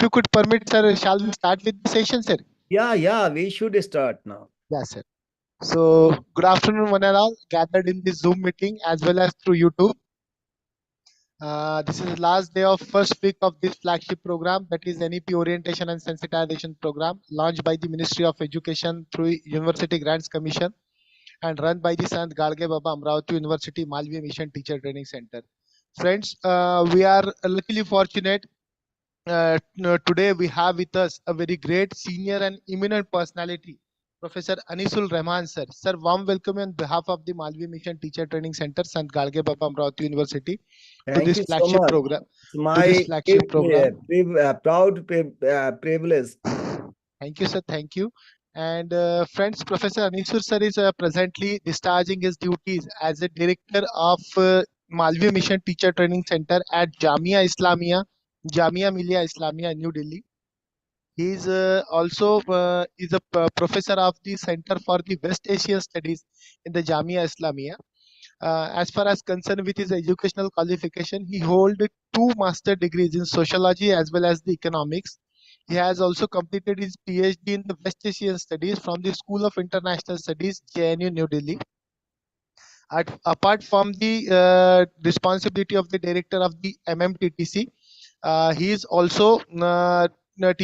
you could permit, sir, shall we start with the session, sir? Yeah, we should start now. Yes, sir. So, good afternoon, one and all, gathered in this Zoom meeting as well as through YouTube. This is the last day of first week of this flagship program, that is NEP Orientation and Sensitization Program, launched by the Ministry of Education through University Grants Commission and run by the Sant Gadge Baba Amravati University Malvi Mission Teacher Training Center. Friends, we are luckily fortunate. Today we have with us a very great senior and eminent personality, Professor Anisul Rahman, sir. Sir, warm welcome on behalf of the Malvi Mission Teacher Training Center, Sant Gadge Baba Amravati University, to Thank this you so flagship much. program. It's my proud privilege. Thank you, sir. Thank you. And friends, Professor Anisur sir is presently discharging his duties as a director of Malvi Mission Teacher Training Center at Jamia Millia Islamia, New Delhi. He is also is a professor of the Center for the West Asian Studies in the Jamia Islamia. As far as concerned with his educational qualification, he holds two master degrees in sociology as well as the economics. He has also completed his PhD in the West Asian Studies from the School of International Studies, JNU, New Delhi. Apart from the responsibility of the director of the MMTTC, he is also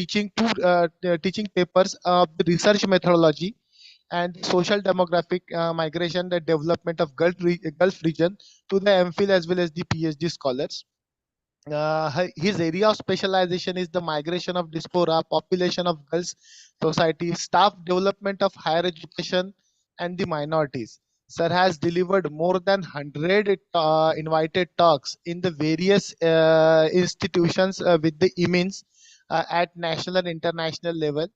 teaching papers of the research methodology and social demographic migration, the development of Gulf region to the MPhil as well as the PhD scholars. His area of specialization is the migration of diaspora, population of Gulf society, staff development of higher education, and the minorities. Sir has delivered more than 100 invited talks in the various institutions with the imams at national and international level.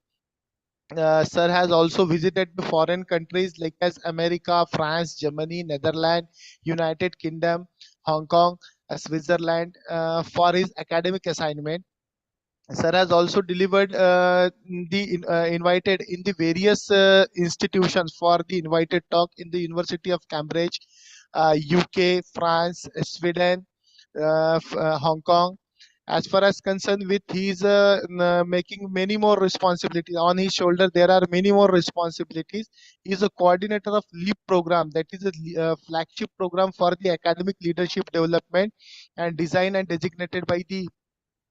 Sir has also visited the foreign countries like as America, France, Germany, Netherlands, United Kingdom, Hong Kong, Switzerland for his academic assignment. Sir has also delivered invited in the various institutions for the invited talk in the University of Cambridge, UK, France, Sweden, Hong Kong. As far as concerned with, he's making many more responsibilities on his shoulder. There are many more responsibilities. He's a coordinator of LEAP program, that is a flagship program for the academic leadership development and design and designated by the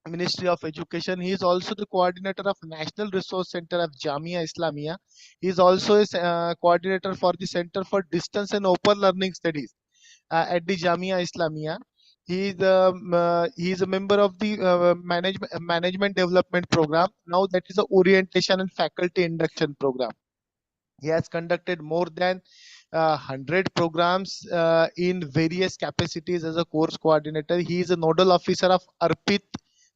Ministry of Education. He is also the coordinator of National Resource Center of Jamia Islamia. He is also a coordinator for the Center for Distance and Open Learning Studies at the Jamia Islamia. He is a member of the management development program. Now that is the orientation and faculty induction program. He has conducted more than 100 programs in various capacities as a course coordinator. He is a nodal officer of ARPIT,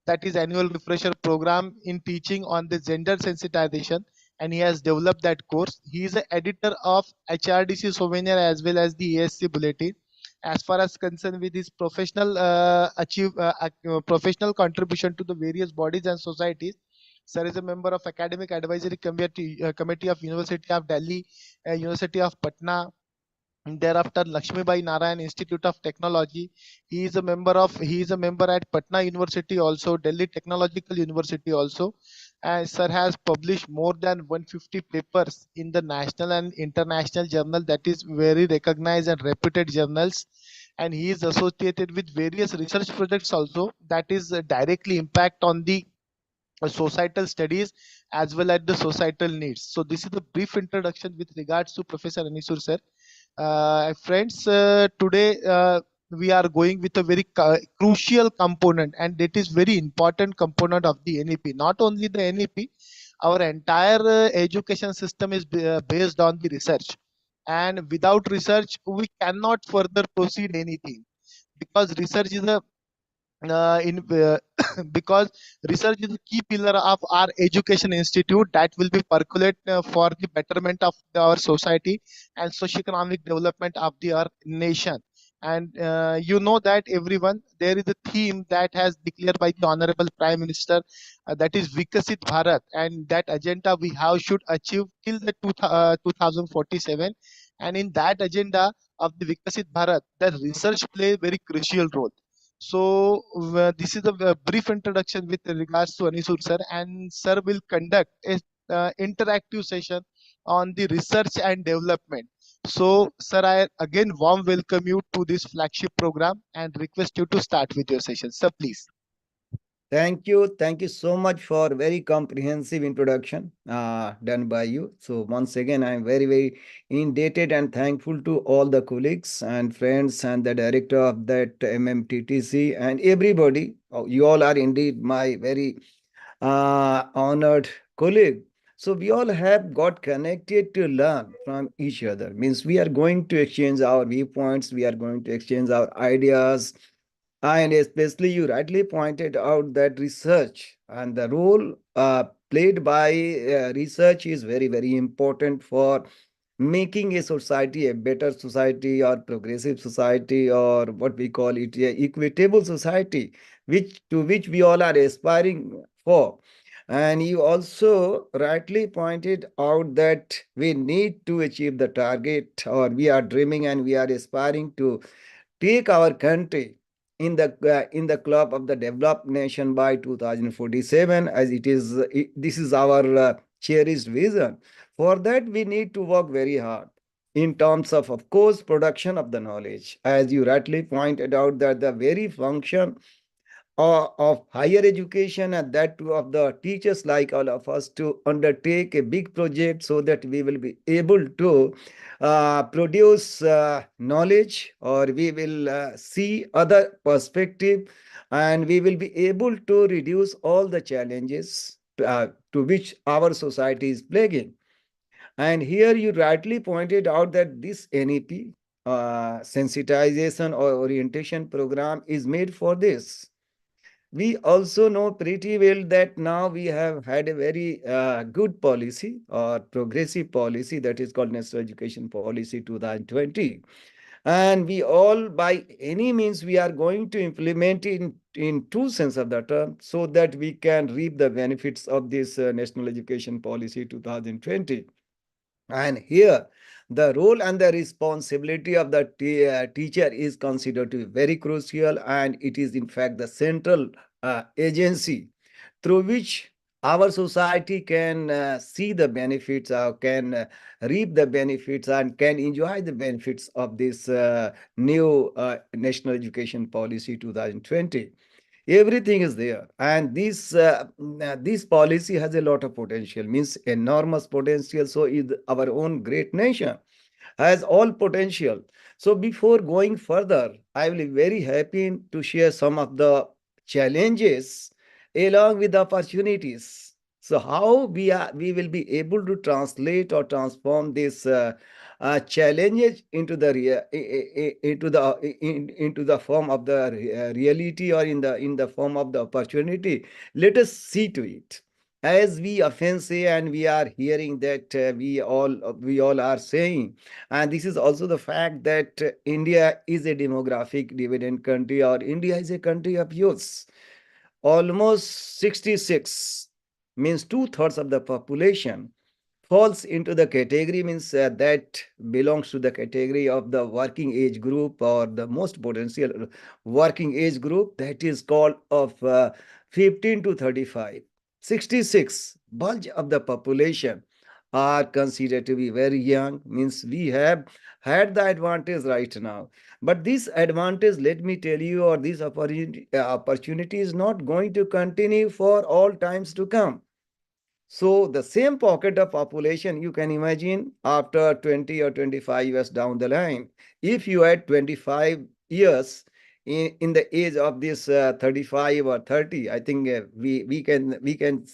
that is annual refresher program in teaching on the gender sensitization, and he has developed that course. He is an editor of HRDC souvenir as well as the ASC bulletin. As far as concerned with his professional contribution to the various bodies and societies, sir is a member of academic advisory committee of University of Delhi, University of Patna, and thereafter Lakshmi Bai Narayan Institute of Technology. He is a member at Patna University also, Delhi Technological University also. And sir has published more than 150 papers in the national and international journal, that is very recognized and reputed journals. And he is associated with various research projects also, that is directly impact on the societal studies as well as the societal needs. So this is the brief introduction with regards to Professor Anisur sir. Friends, today we are going with a very crucial component, and that is very important component of the NEP. Not only the NEP, our entire education system is based on the research, and without research we cannot further proceed anything, because research is a in because research is a key pillar of our education institute that will be percolate for the betterment of our society and socio-economic development of our nation. And you know that everyone, there is a theme that has declared by the honorable prime minister, that is Vikasit Bharat, and that agenda we have should achieve till the 2047. And in that agenda of the Vikasit Bharat, the research play a very crucial role. So this is a brief introduction with regards to Anisur sir, and sir will conduct a interactive session on the research and development. So sir, I again warm welcome you to this flagship program and request you to start with your session. Sir, please. Thank you. Thank you so much for very comprehensive introduction done by you. So once again, I'm very indebted and thankful to all the colleagues and friends and the director of that MMTTC and everybody. Oh, you all are indeed my very honored colleague. So we all have got connected to learn from each other. Means we are going to exchange our viewpoints. We are going to exchange our ideas, and especially, you rightly pointed out that research and the role played by research is very important for making a society a better society or progressive society, or what we call it, a equitable society, which we all are aspiring for. And you also rightly pointed out that we need to achieve the target, or we are dreaming and we are aspiring to take our country in the club of the developed nation by 2047, as this is our cherished vision. For that we need to work very hard in terms of course, production of the knowledge, as you rightly pointed out that the very function of higher education, and that too of the teachers like all of us, to undertake a big project so that we will be able to produce knowledge, or we will see other perspective, and we will be able to reduce all the challenges to which our society is plaguing. And here you rightly pointed out that this NEP sensitization or orientation program is made for this. We also know pretty well that now we have had a very good policy or progressive policy, that is called National Education Policy 2020. And we all, by any means, we are going to implement it in true sense of the term, so that we can reap the benefits of this National Education Policy 2020. And here, the role and the responsibility of the teacher is considered to be very crucial, and it is in fact the central agency through which our society can see the benefits, or can reap the benefits, and can enjoy the benefits of this new National Education Policy 2020. Everything is there, and this policy has a lot of potential, means enormous potential. So is our own great nation has all potential. So before going further, I will be very happy to share some of the challenges along with the opportunities. So how we will be able to translate or transform this challenges into the into the form of the reality, or in the form of the opportunity. Let us see to it. As we often say, and we are hearing that we all are saying, and this is also the fact that India is a demographic dividend country, or India is a country of youths. Almost 66, means two-thirds of the population falls into the category, means that belongs to the category of the working age group, or the most potential working age group, that is called of 15 to 35. 66 bulge of the population are considered to be very young, means we have had the advantage right now. But this advantage, let me tell you, or this opportunity is not going to continue for all times to come. So the same pocket of population, you can imagine after 20 or 25 years down the line, if you had 25 years in the age of this 35 or 30, I think we can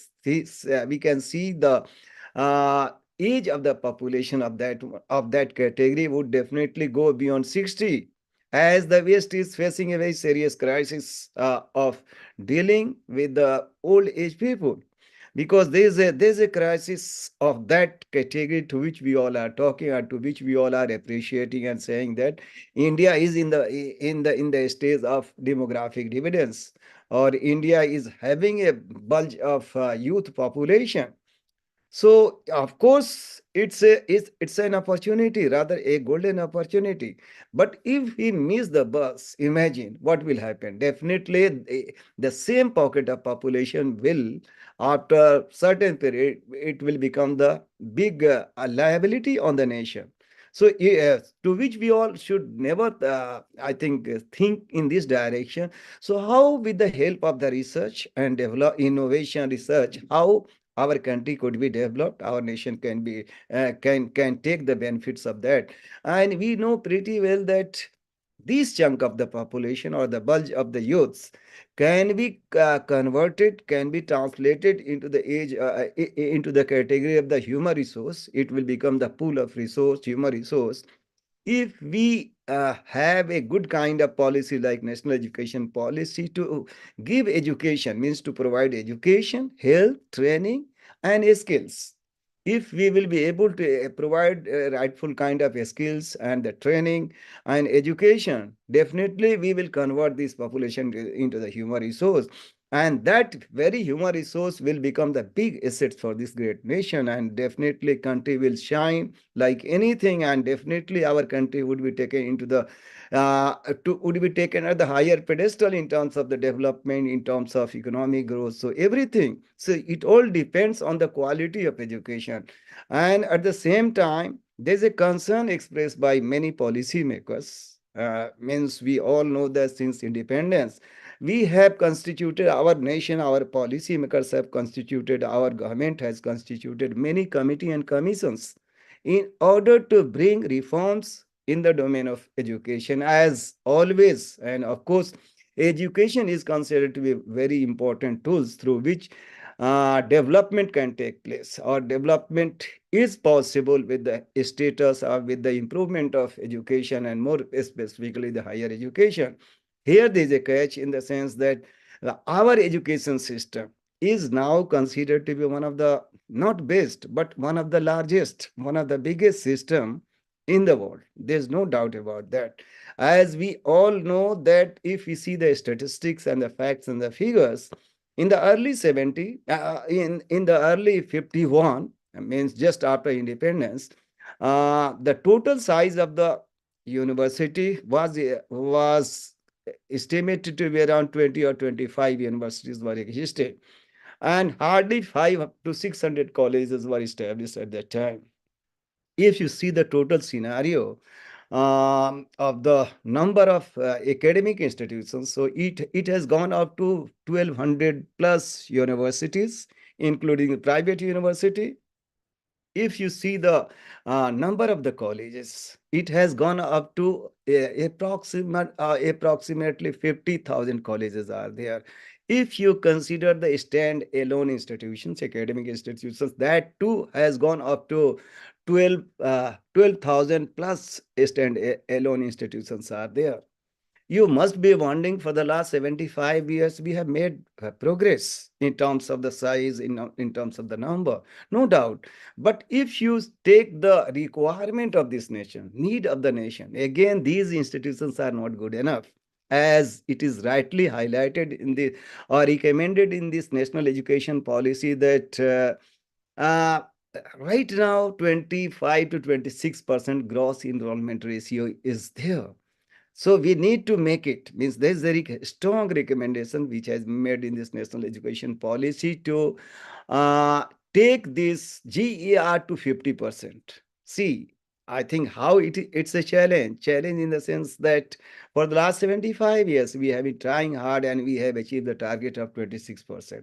see the uh, age of the population of that category would definitely go beyond 60, as the West is facing a very serious crisis of dealing with the old age people, because there's a crisis of that category to which we all are talking, and to which we all are appreciating and saying that India is in the stage of demographic dividends, or India is having a bulge of youth population. So of course it's an opportunity, rather a golden opportunity. But if we miss the bus, imagine what will happen. Definitely the same pocket of population will, after certain period, it will become the big liability on the nation. So yes, to which we all should never, I think in this direction. So how, with the help of the research and develop innovation research, how our country could be developed, our nation can be can take the benefits of that. And we know pretty well that this chunk of the population, or the bulge of the youths, can be converted, can be translated into the into the category of the human resource. It will become the pool of resource, human resource, if we have a good kind of policy like national education policy to give education, means to provide education, health, training, and skills. If we will be able to provide rightful kind of skills and the training and education, definitely we will convert this population into the human resource. And that very human resource will become the big asset for this great nation, and definitely country will shine like anything. And definitely our country would be taken into the would be taken at the higher pedestal in terms of the development, in terms of economic growth, so everything. So it all depends on the quality of education. And at the same time, there's a concern expressed by many policymakers. Means we all know that since independence, we have constituted our nation, our policymakers have constituted, our government has constituted many committee and commissions in order to bring reforms in the domain of education, as always. And of course, education is considered to be very important tools through which development can take place, or development is possible with the status or with the improvement of education, and more specifically the higher education. Here there is a catch, in the sense that our education system is now considered to be one of the, not best, but one of the largest, one of the biggest system in the world. There's no doubt about that. As we all know that if we see the statistics and the facts and the figures, in the early 70, in the early 51, means just after independence, the total size of the university was estimated to be around 20 or 25 universities were existed, and hardly 5 to 600 colleges were established at that time. If you see the total scenario of the number of academic institutions, so it has gone up to 1200 plus universities, including the private university. If you see the number of the colleges, it has gone up to approximately 50,000 colleges are there. If you consider the stand-alone institutions, academic institutions, that too has gone up to 12,000 plus stand-alone institutions are there. You must be wondering, for the last 75 years, we have made progress in terms of the size, in terms of the number, no doubt. But if you take the requirement of this nation, need of the nation, again, these institutions are not good enough. As it is rightly highlighted in the, or recommended in this national education policy, that right now 25 to 26% gross enrollment ratio is there. So we need to make it, means there's a strong recommendation which has been made in this national education policy to uh, take this GER to 50%. See, I think how it's a challenge in the sense that for the last 75 years, we have been trying hard and we have achieved the target of 26%.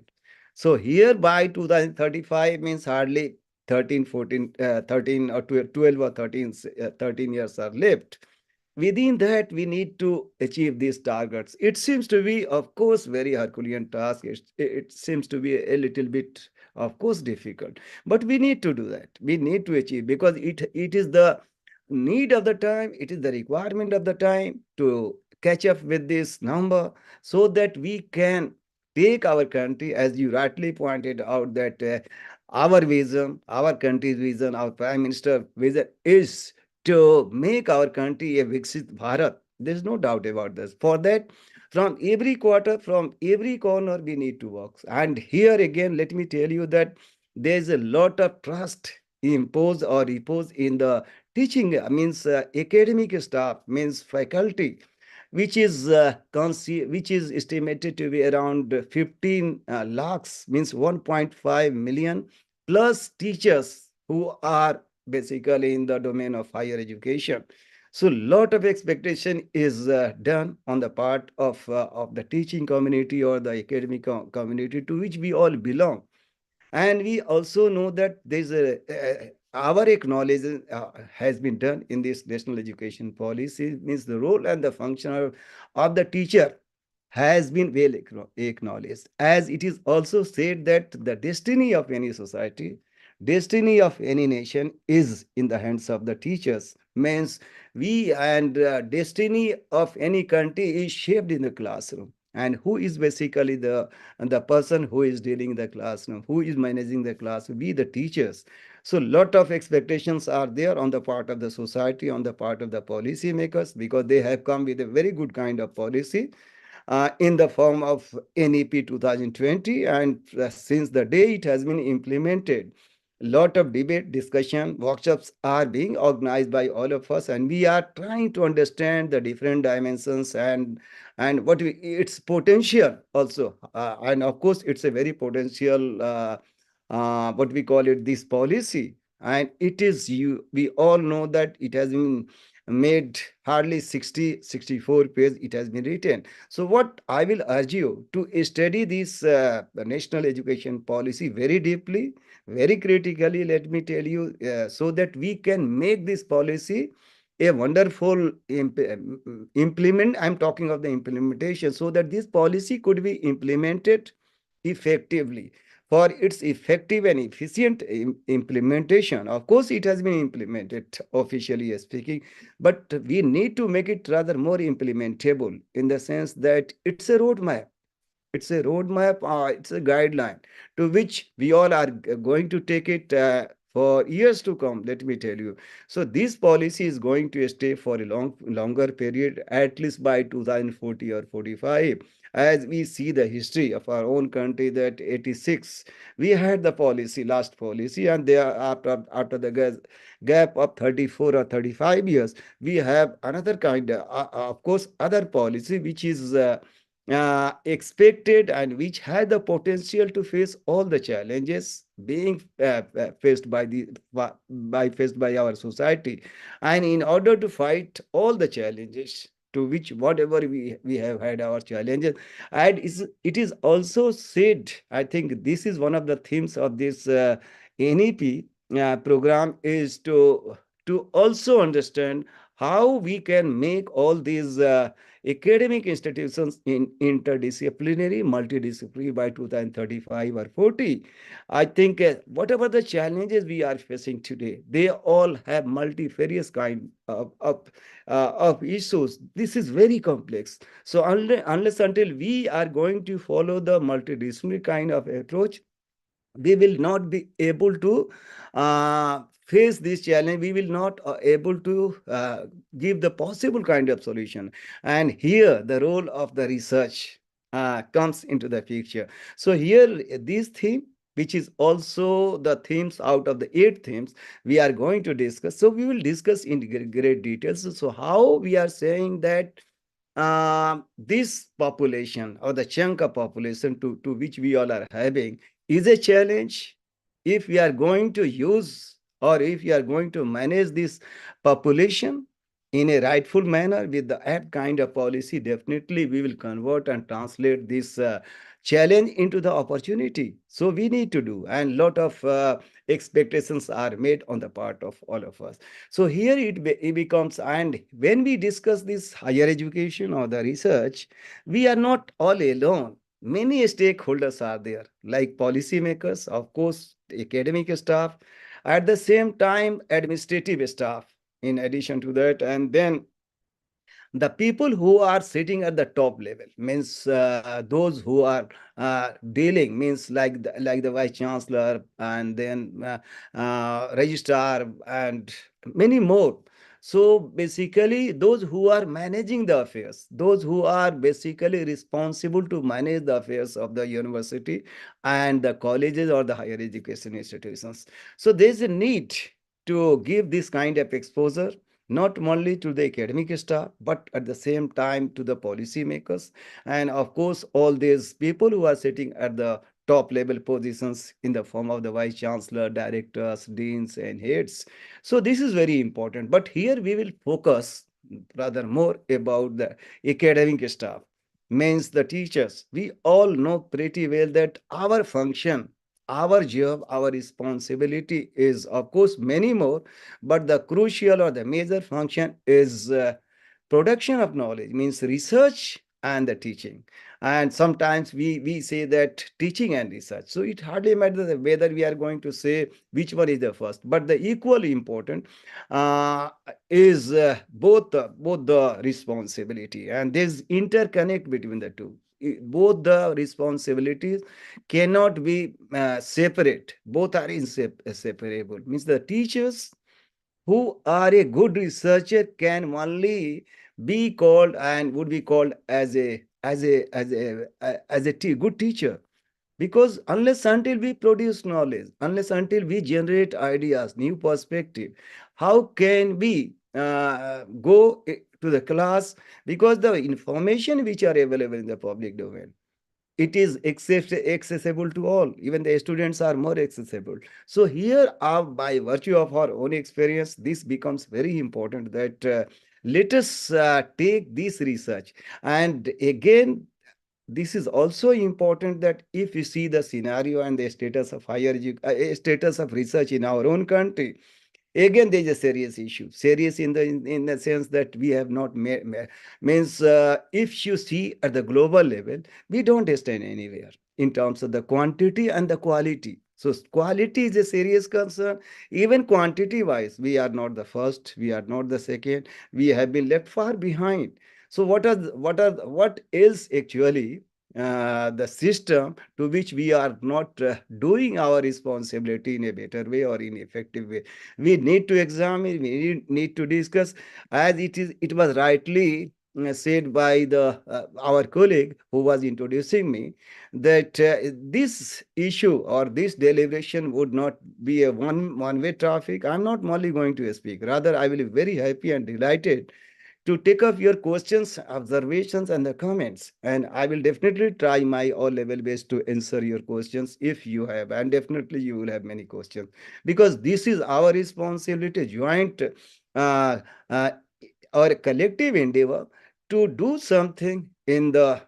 So here by 2035 means hardly 13, 14, 13 or 12 or 13, 13 years are left. Within that, we need to achieve these targets. It seems to be, of course, very Herculean task. It seems to be a little bit, of course, difficult, but we need to do that. We need to achieve, because it is the need of the time, it is the requirement of the time to catch up with this number, so that we can take our country, as you rightly pointed out, that our vision, our country's vision, our prime minister vision is to make our country a Viksit Bharat. There's no doubt about this. For that, from every quarter, from every corner, we need to work. And here again, let me tell you that there's a lot of trust imposed or repose in the teaching, means academic staff, means faculty, which is which is estimated to be around 15 lakhs, means 1.5 million, plus teachers who are basically in the domain of higher education. So lot of expectation is done on the part of the teaching community or the academic community to which we all belong. And we also know that there's a our acknowledgement has been done in this national education policy, means the role and the function of the teacher has been well acknowledged, as it is also said that the destiny of any society, destiny of any nation is in the hands of the teachers, means we and destiny of any country is shaped in the classroom. And who is basically the person who is dealing the classroom, who is managing the class, we the teachers. So lot of expectations are there on the part of the society, on the part of the policy makers, because they have come with a very good kind of policy in the form of NEP 2020. And since the day it has been implemented, lot of debate, discussion, workshops are being organized by all of us, and we are trying to understand the different dimensions and its potential also. And of course, it's a very potential, what we call it, this policy. And it is, we all know that it has been made hardly 64 pages it has been written. So what I will urge you to study this national education policy very deeply, very critically, let me tell you, so that we can make this policy a wonderful implement. I'm talking of the implementation, so that this policy could be implemented effectively. For its effective and efficient implementation, of course it has been implemented officially speaking, but we need to make it rather more implementable, in the sense that it's a roadmap. It's a roadmap, it's a guideline to which we all are going to take it for years to come, let me tell you. So this policy is going to stay for a longer period, at least by 2040 or 45. As we see the history of our own country, that 86 we had the policy, last policy, and there after the gap of 34 or 35 years, we have another kind of course other policy which is expected and which had the potential to face all the challenges being faced by faced by our society. And in order to fight all the challenges, to which whatever we have had our challenges, and it is also said, I think this is one of the themes of this NEP program, is to also understand how we can make all these academic institutions in interdisciplinary, multidisciplinary by 2035 or 40. I think whatever the challenges we are facing today, they all have multifarious kind of issues. This is very complex. So unless until we are going to follow the multidisciplinary kind of approach, we will not be able to face this challenge. We will not able to give the possible kind of solution. And here the role of the research comes into the picture. So here this theme, which is also the themes out of the 8 themes we are going to discuss. So we will discuss in great details. So how we are saying that this population, or the chunk of population to which we all are having, is a challenge. If we are going to use, or if we are going to manage this population in a rightful manner with the apt kind of policy, definitely we will convert and translate this challenge into the opportunity. So we need to do, and lot of expectations are made on the part of all of us. So here it becomes, and when we discuss this higher education or the research, we are not all alone. Many stakeholders are there, like policymakers, of course, academic staff, at the same time, administrative staff, in addition to that, and then the people who are sitting at the top level, means those who are dealing, means like the vice chancellor, and then registrar, and many more. So basically, those who are managing the affairs, those who are basically responsible to manage the affairs of the university and the colleges or the higher education institutions. So there's a need to give this kind of exposure not only to the academic staff, but at the same time to the policy makers, and of course all these people who are sitting at the top level positions in the form of the vice chancellor, directors, deans, and heads. So this is very important. But here we will focus rather more about the academic staff, means the teachers. We all know pretty well that our function, our job, our responsibility is, of course, many more, but the crucial or the major function is production of knowledge, means research and the teaching. And sometimes we say that teaching and research, so it hardly matters whether we are going to say which one is the first, but the equally important uh, is both the responsibility, and there's interconnect between the two. Both the responsibilities cannot be separate, both are inseparable. Means the teachers who are a good researcher can only be called and would be called as a good teacher, because unless until we produce knowledge, unless until we generate ideas, new perspective, how can we go to the class? Because the information which are available in the public domain, it is accessible to all. Even the students are more accessible. So here, by virtue of our own experience, this becomes very important that let us take this research. And again, this is also important that if you see the scenario and the status of status of research in our own country, again there is a serious issue, serious in the sense that we have not means if you see at the global level, we don't stand anywhere in terms of the quantity and the quality. So quality is a serious concern. Even quantity wise, we are not the first, we are not the second, we have been left far behind. So what is actually the system to which we are not doing our responsibility in a better way or in effective way? We need to examine, we need to discuss, as it was rightly said by the our colleague who was introducing me, that this issue or this deliberation would not be a one way traffic. I'm not only going to speak, rather I will be very happy and delighted to take up your questions, observations, and the comments. And I will definitely try my all level best to answer your questions if you have. And definitely you will have many questions, because this is our responsibility, joint uh, uh, or collective endeavor to do something in the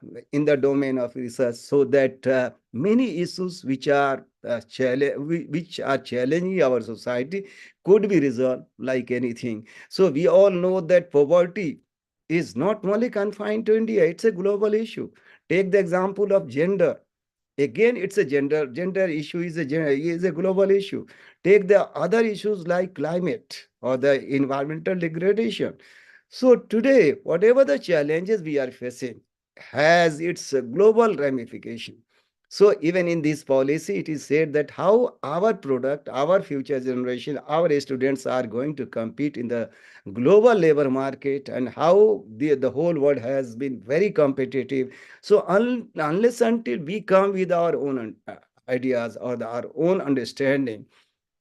domain of research, so that many issues which are challenging our society could be resolved like anything. So we all know that poverty is not only confined to India, it's a global issue. Take the example of gender. Again, it's a gender issue is a global issue. Take the other issues like climate or the environmental degradation. So today, whatever the challenges we are facing has its global ramification. So even in this policy, it is said that how our product, our future generation, our students are going to compete in the global labor market, and how the whole world has been very competitive. So unless until we come with our own ideas or our own understanding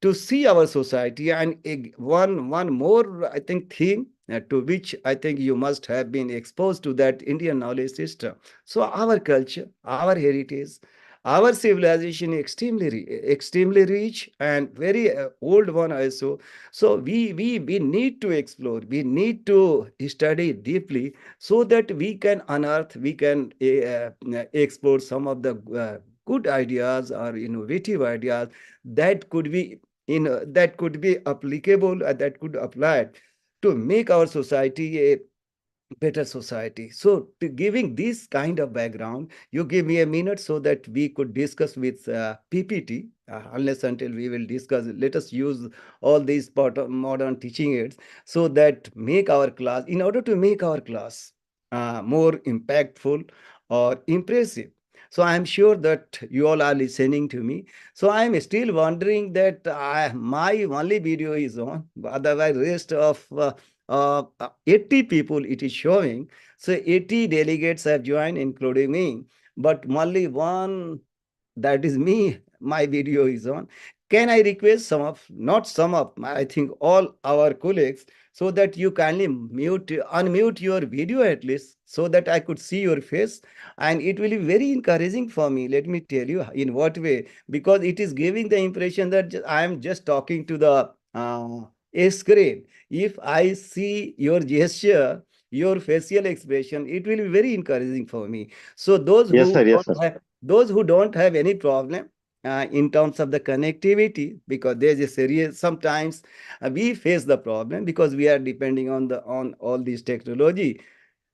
to see our society, and one more I think theme to which I think you must have been exposed to, that Indian knowledge system. So our culture, our heritage, our civilization extremely rich and very old one also. So we need to explore, we need to study deeply, so that we can unearth, we can explore some of the good ideas or innovative ideas that could be that could be applicable, that could apply to make our society a better society. So to giving this kind of background, you give me a minute so that we could discuss with PPT. Unless until we will discuss, let us use all these modern teaching aids, so that make our class, in order to make our class more impactful or impressive. So I am sure that you all are listening to me. So I am still wondering that my only video is on, otherwise rest of 80 people it is showing. So 80 delegates have joined, including me. But only one, that is me, my video is on. Can I request some of, not some of, I think all our colleagues, so that you kindly unmute your video at least, so that I could see your face, and it will be very encouraging for me. Let me tell you in what way, because it is giving the impression that I am just talking to the a screen. If I see your gesture, your facial expression, it will be very encouraging for me. So Yes, sir. Yes, sir. those who don't have any problem in terms of the connectivity, because there's a serious, sometimes we face the problem because we are depending on the on all these technology.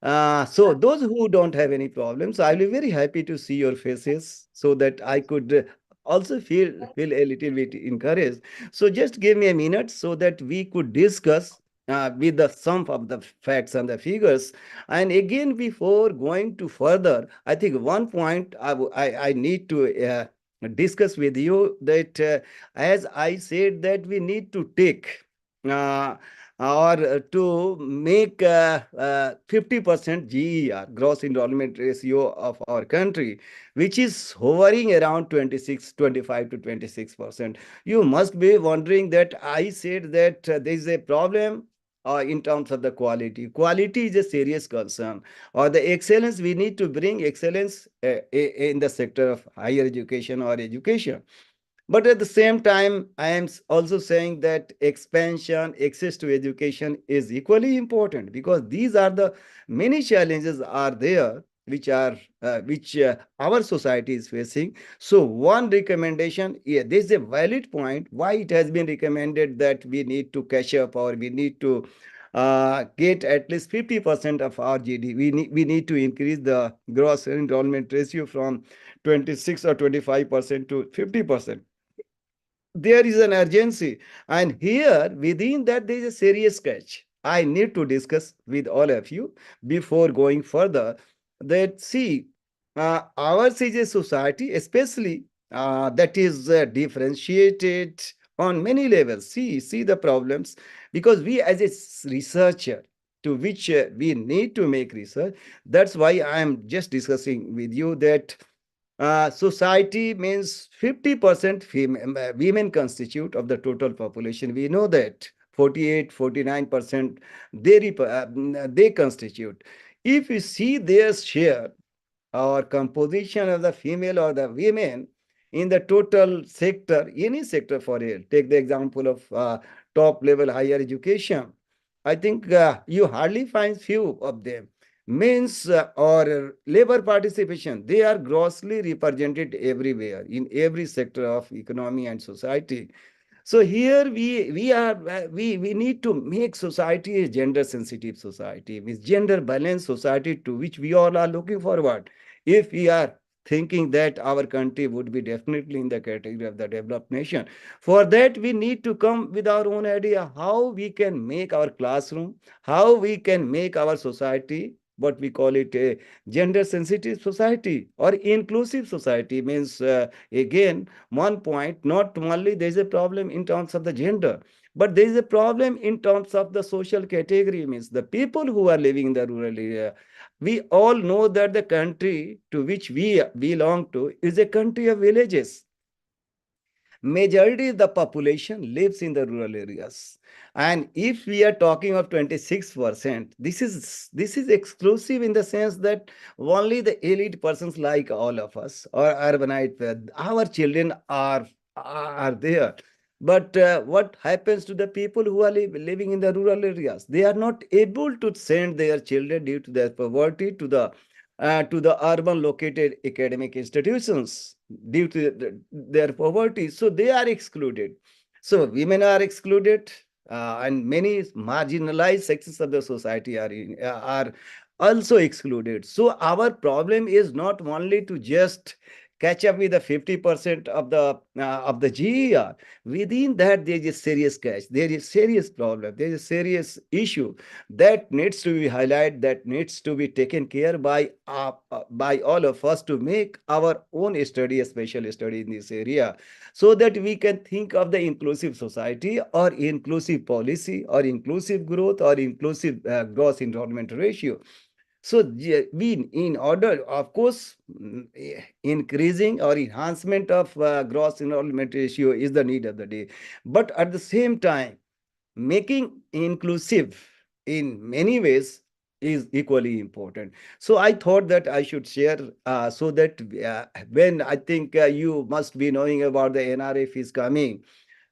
So those who don't have any problems, I'll be very happy to see your faces so that I could also feel a little bit encouraged. So just give me a minute so that we could discuss with the sum of the facts and the figures. And again, before going to further, I think one point I need to discuss with you, that as I said, that we need to take uh, or to make 50% GER, gross enrollment ratio of our country, which is hovering around 25 to 26%. You must be wondering that I said that there is a problem in terms of the quality. Quality is a serious concern, or the excellence. We need to bring excellence in the sector of higher education or education. But at the same time, I am also saying that expansion, access to education is equally important, because these are the many challenges are there which our society is facing. So one recommendation, yeah, this is a valid point why it has been recommended that we need to catch up, or we need to get at least 50% of our GD. We need to increase the gross enrollment ratio from 26 or 25% to 50%. There is an urgency, and here within that there is a serious catch I need to discuss with all of you before going further. That, see, ours is a society, especially that is differentiated on many levels. See the problems, because we as a researcher, to which we need to make research. That's why I am just discussing with you that society means 50% women constitute of the total population. We know that 48, 49% they constitute. If you see their share or composition of the female or the women in the total sector, any sector for it, take the example of top level higher education. I think you hardly find few of them. Means or labor participation, they are grossly represented everywhere in every sector of economy and society. So here we need to make society a gender sensitive society, means gender balanced society, to which we all are looking forward. If we are thinking that our country would be definitely in the category of the developed nation, for that we need to come with our own idea how we can make our classroom, how we can make our society, what we call it, a gender sensitive society or inclusive society. Means again, one point, not only there is a problem in terms of the gender, but there is a problem in terms of the social category. Means the people who are living in the rural area. We all know that the country to which we belong to is a country of villages. Majority of the population lives in the rural areas. And if we are talking of 26%, this is exclusive in the sense that only the elite persons like all of us or urbanite, our children are there. But what happens to the people who are living in the rural areas? They are not able to send their children due to their poverty to the urban located academic institutions due to their poverty. So they are excluded. So women are excluded, and many marginalized sections of the society are also excluded. So our problem is not only to just catch up with the 50% of the GER. Within that, there is a serious catch. There is a serious problem. There is a serious issue that needs to be highlighted, that needs to be taken care by all of us to make our own study, a special study in this area, so that we can think of the inclusive society or inclusive policy or inclusive growth or inclusive gross enrollment ratio. So we, in order, of course, increasing or enhancement of gross enrollment ratio is the need of the day. But at the same time, making inclusive in many ways is equally important. So I thought that I should share, so that when I think you must be knowing about the NRF is coming,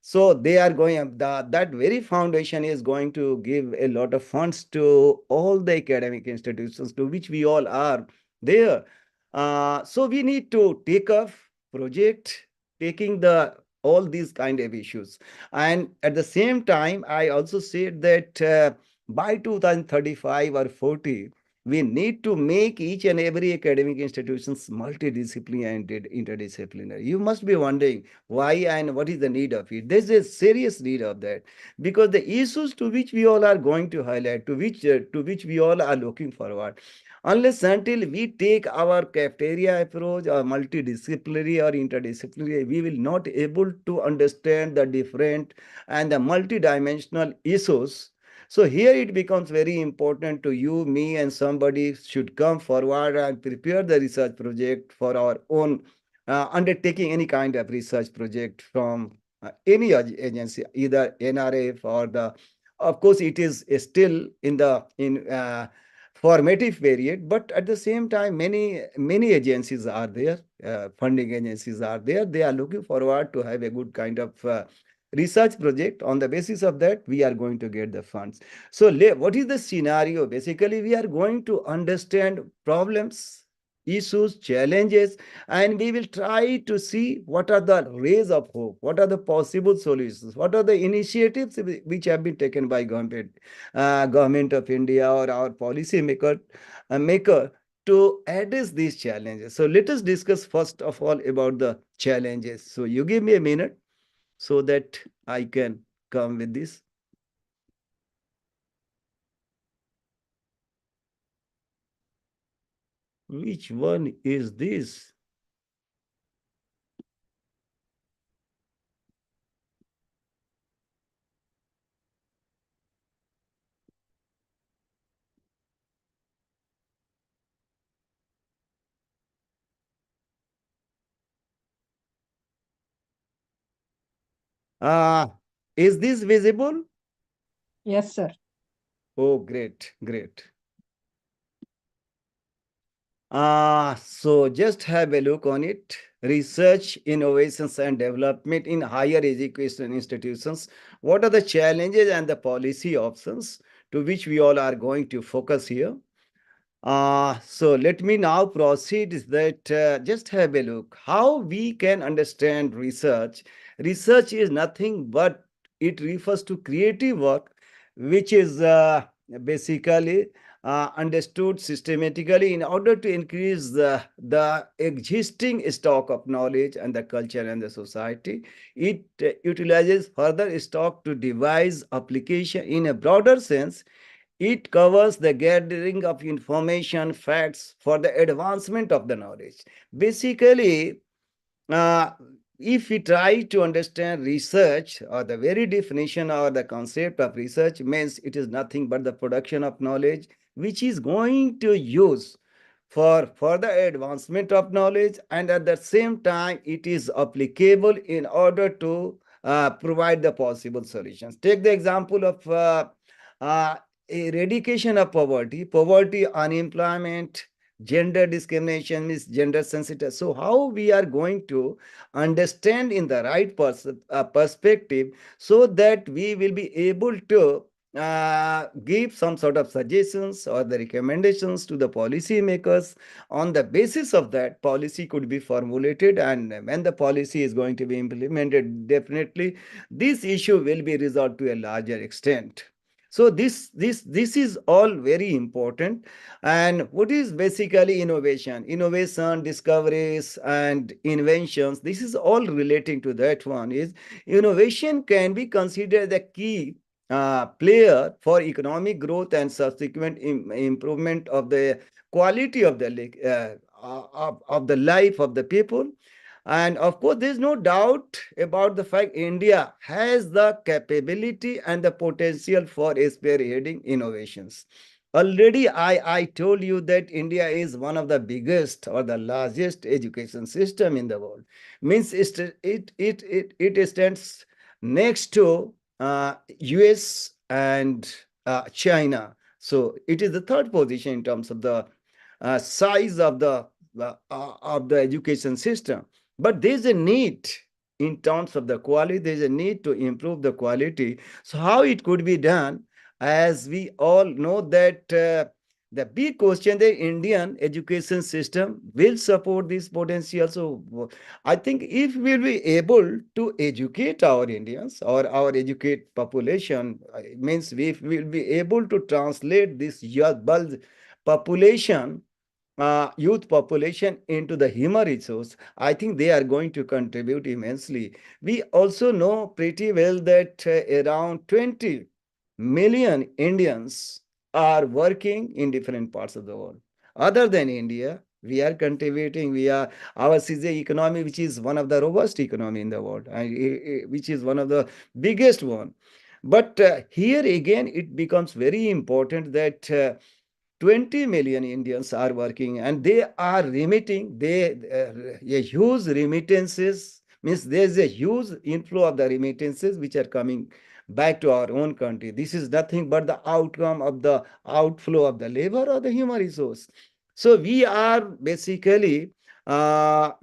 so they are going, that very foundation is going to give a lot of funds to all the academic institutions to which we all are there. So we need to take off project, taking the all these kind of issues. And at the same time, I also said that by 2035 or 40, we need to make each and every academic institutions multidisciplinary and interdisciplinary. You must be wondering why and what is the need of it. There's a serious need of that, because the issues to which we all are going to highlight, to which we all are looking forward, unless until we take our cafeteria approach or multidisciplinary or interdisciplinary, we will not able to understand the different and the multidimensional issues. So here it becomes very important to you, me, and somebody should come forward and prepare the research project for our own undertaking any kind of research project from any agency, either NRF or the, of course, it is still in the formative period, but at the same time, many agencies are there, funding agencies are there. They are looking forward to have a good kind of research project. On the basis of that, we are going to get the funds. So what is the scenario? Basically, we are going to understand problems, issues, challenges, and we will try to see what are the rays of hope, what are the possible solutions, what are the initiatives which have been taken by government of India or our policy maker to address these challenges. So let us discuss first of all about the challenges. So you give me a minute so that I can come with this. Which one is this? Uh, is this visible? Yes, sir. Oh, great, great. So just have a look on it. Research, innovations, and development in higher education institutions. What are the challenges and the policy options to which we all are going to focus here? So let me now proceed is that just have a look how we can understand research. Research is nothing but it refers to creative work, which is basically understood systematically in order to increase the existing stock of knowledge and the culture and the society. It utilizes further stock to devise application in a broader sense. It covers the gathering of information, facts for the advancement of the knowledge. Basically, uh, if we try to understand research, or the very definition or the concept of research means it is nothing but the production of knowledge which is going to use for further advancement of knowledge, and at the same time it is applicable in order to provide the possible solutions. Take the example of uh, eradication of poverty, unemployment, gender discrimination is gender sensitive. So how we are going to understand in the right perspective, so that we will be able to give some sort of suggestions or the recommendations to the policy makers. On the basis of that, policy could be formulated, and when the policy is going to be implemented, definitely this issue will be resolved to a larger extent. So this is all very important. And what is basically innovation? Innovation, discoveries, and inventions. This is all relating to that one. Is innovation can be considered the key player for economic growth and subsequent improvement of the quality of the of the life of the people. And of course, there's no doubt about the fact India has the capability and the potential for spearheading innovations. Already, I told you that India is one of the biggest or the largest education system in the world. Means it stands next to US and China. So it is the third position in terms of the size of the education system. But there's a need in terms of the quality, there's a need to improve the quality. So how it could be done? As we all know that the big question, the Indian education system will support this potential. So I think if we'll be able to educate our Indians or our educate population, means we will be able to translate this bulge population, youth population into the human resource, I think they are going to contribute immensely. We also know pretty well that around 20 million Indians are working in different parts of the world. Other than India, we are contributing. Ours is a economy which is one of the robust economy in the world, which is one of the biggest one. But here again, it becomes very important that 20 million Indians are working and they are remitting. A huge remittances, means there's a huge inflow of the remittances which are coming back to our own country. This is nothing but the outcome of the outflow of the labor or the human resource. So we are basically far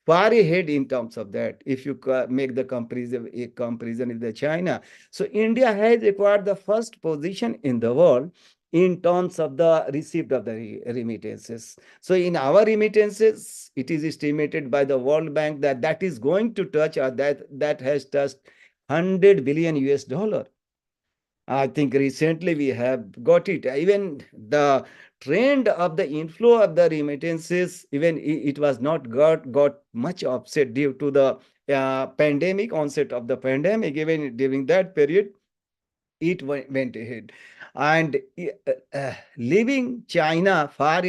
ahead in terms of that. If you make the comparison with the China, so India has acquired the first position in the world in terms of the receipt of the remittances. So in our remittances, it is estimated by the World Bank that that is going to touch, or that has touched 100 billion US dollar. I think recently we have got it. Even the trend of the inflow of the remittances, even it was not got much upset due to the pandemic, onset of the pandemic. Even during that period, it went ahead. And leaving China far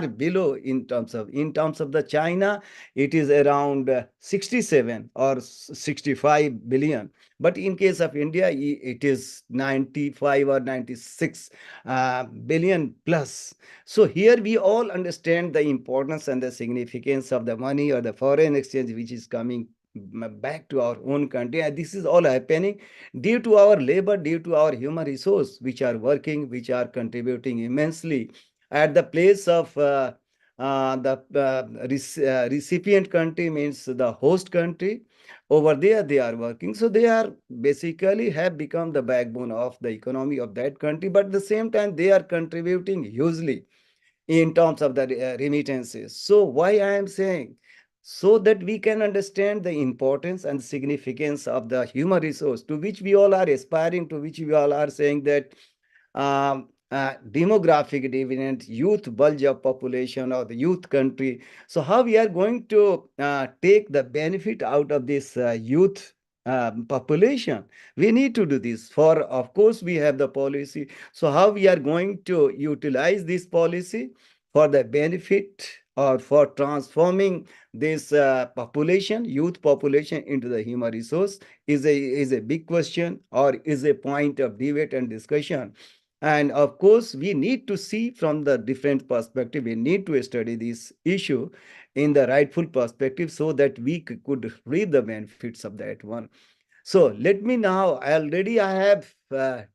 below in terms of the China, it is around 67 or 65 billion. But in case of India, it is 95 or 96 billion plus. So here we all understand the importance and the significance of the money or the foreign exchange which is coming back to our own country. And this is all happening due to our labor, due to our human resource, which are working, which are contributing immensely at the place of the recipient country, means the host country. Over there, they are working. So they are basically have become the backbone of the economy of that country. But at the same time, they are contributing hugely in terms of the remittances. So why I am saying, so that we can understand the importance and significance of the human resource to which we all are aspiring, to which we all are saying that demographic dividend, youth bulge of population or the youth country. So how we are going to take the benefit out of this youth population? We need to do this. For of course we have the policy. So how we are going to utilize this policy for the benefit or for transforming this population, youth population, into the human resource is a big question, or is a point of debate and discussion. And of course, we need to see from the different perspective. We need to study this issue in the rightful perspective so that we could reap the benefits of that one. So let me now, already I have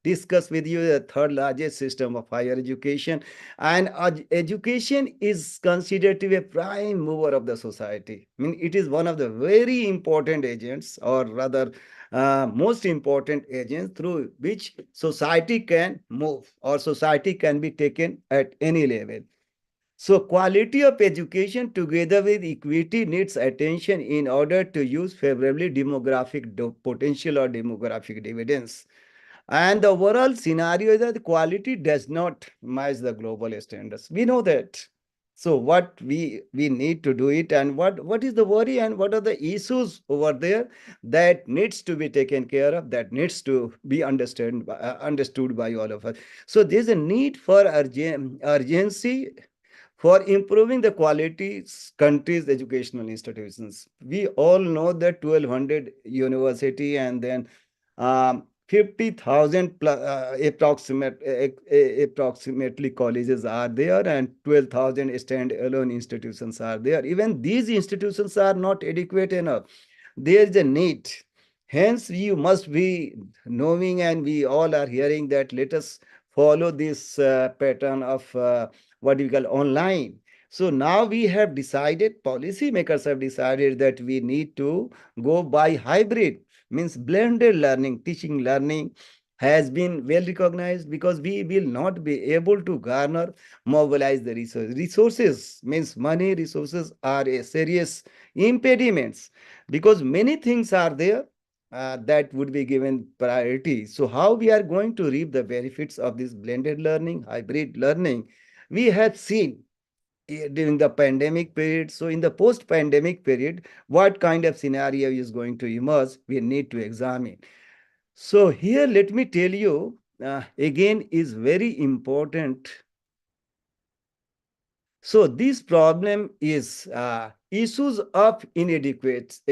discussed with you the third largest system of higher education, and education is considered to be a prime mover of the society. I mean, it is one of the very important agents, or rather most important agents through which society can move or society can be taken at any level. So quality of education together with equity needs attention in order to use favorably demographic potential or demographic dividends. And the overall scenario is that the quality does not match the global standards. We know that. So what we need to do it, and what is the worry and what are the issues over there that needs to be taken care of, that needs to be understood by all of us. So there's a need for urgency for improving the quality countries' educational institutions. We all know that 1,200 university and then 50,000 approximately colleges are there and 12,000 stand-alone institutions are there. Even these institutions are not adequate enough. There is a need. Hence, you must be knowing, and we all are hearing that let us follow this pattern of what we call online. So now we have decided, policymakers have decided that we need to go by hybrid, means blended learning, teaching learning has been well recognized because we will not be able to garner, mobilize the resources. Resources means money, resources are a serious impediments because many things are there that would be given priority. So how we are going to reap the benefits of this blended learning, hybrid learning, we have seen during the pandemic period. So in the post-pandemic period, what kind of scenario is going to emerge, we need to examine. So here, let me tell you, again, is very important. So this problem is issues of inadequacies.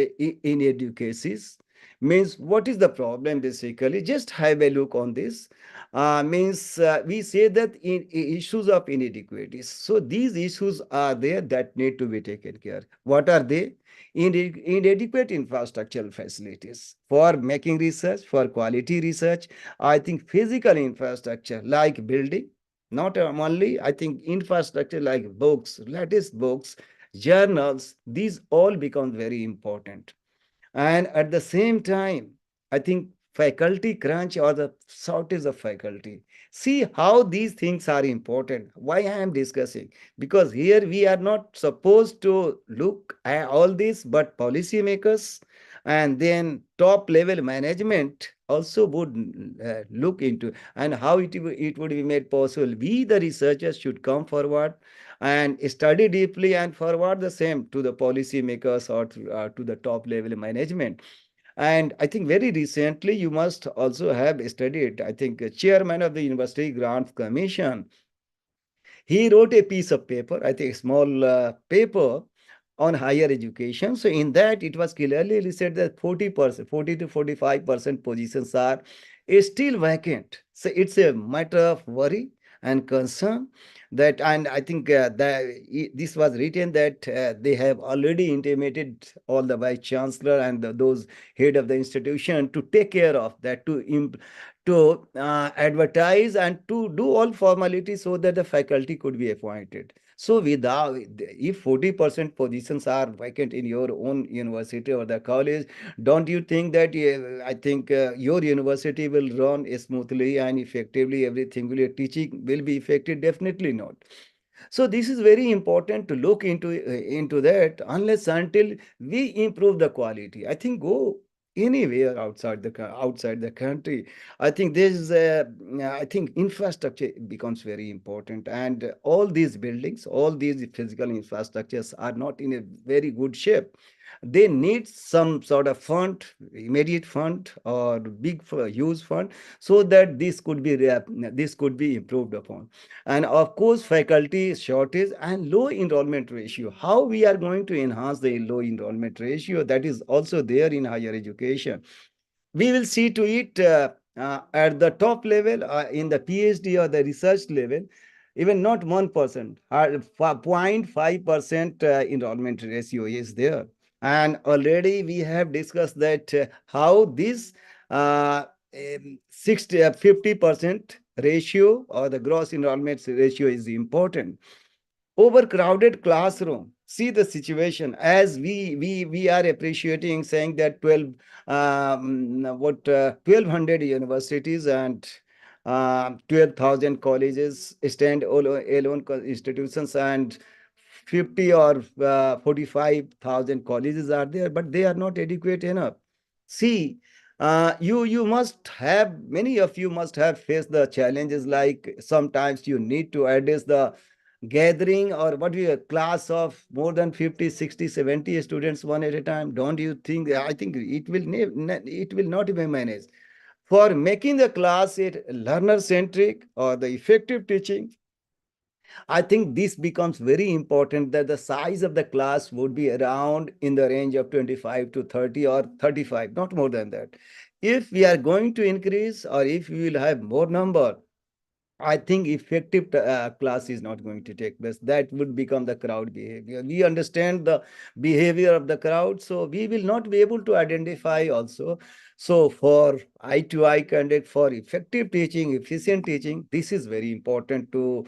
Means what is the problem basically? Just have a look on this. Means we say that issues of inadequacies. So these issues are there that need to be taken care. What are they? Inadequate infrastructural facilities for making research, for quality research. I think physical infrastructure like building, not only, I think infrastructure like books, latest books, journals, these all become very important. And at the same time, I think faculty crunch or the shortage of faculty. See how these things are important. Why I am discussing? Because here we are not supposed to look at all this, but policymakers and then top level management also would look into and how it would be made possible. We, the researchers, should come forward and study deeply and forward the same to the policymakers or to the top level management. And I think very recently you must also have studied, I think, chairman of the University Grants Commission, he wrote a piece of paper, I think a small paper on higher education. So in that, it was clearly said that 40%, 40 to 45% positions are still vacant. So it's a matter of worry and concern that, and I think that this was written that they have already intimated all the vice chancellor and those head of the institution to take care of that, to advertise and to do all formalities so that the faculty could be appointed. So without, if 40% positions are vacant in your own university or the college, don't you think that I think your university will run smoothly and effectively, everything will, teaching will be effective? Definitely not. So this is very important to look into that. Unless until we improve the quality, I think go anywhere outside the country. I think I think infrastructure becomes very important, and all these buildings, all these physical infrastructures are not in a very good shape. They need some sort of fund, immediate fund or big huge fund, so that this could be improved upon. And of course, faculty shortage and low enrollment ratio. How we are going to enhance the low enrollment ratio? That is also there in higher education. We will see to it at the top level, in the PhD or the research level, even not 1%, 0.5% enrollment ratio is there. And already we have discussed that how this 50% ratio or the gross enrollment ratio is important. Overcrowded classroom, see the situation as we are appreciating, saying that 1200 universities and 12,000 colleges stand alone institutions, and 50 or 45,000 colleges are there, but they are not adequate enough. See, You must have, many of you must have faced the challenges, like sometimes you need to address the gathering or what we a class of more than 50, 60, 70 students one at a time. Don't you think? I think it will it will not be managed. For making the class it learner centric or the effective teaching, I think this becomes very important, that the size of the class would be around in the range of 25 to 30 or 35, not more than that. If we are going to increase or if we will have more number, I think effective class is not going to take place. That would become the crowd behavior. We understand the behavior of the crowd, so we will not be able to identify also. So for eye to eye contact, for effective teaching, efficient teaching, this is very important to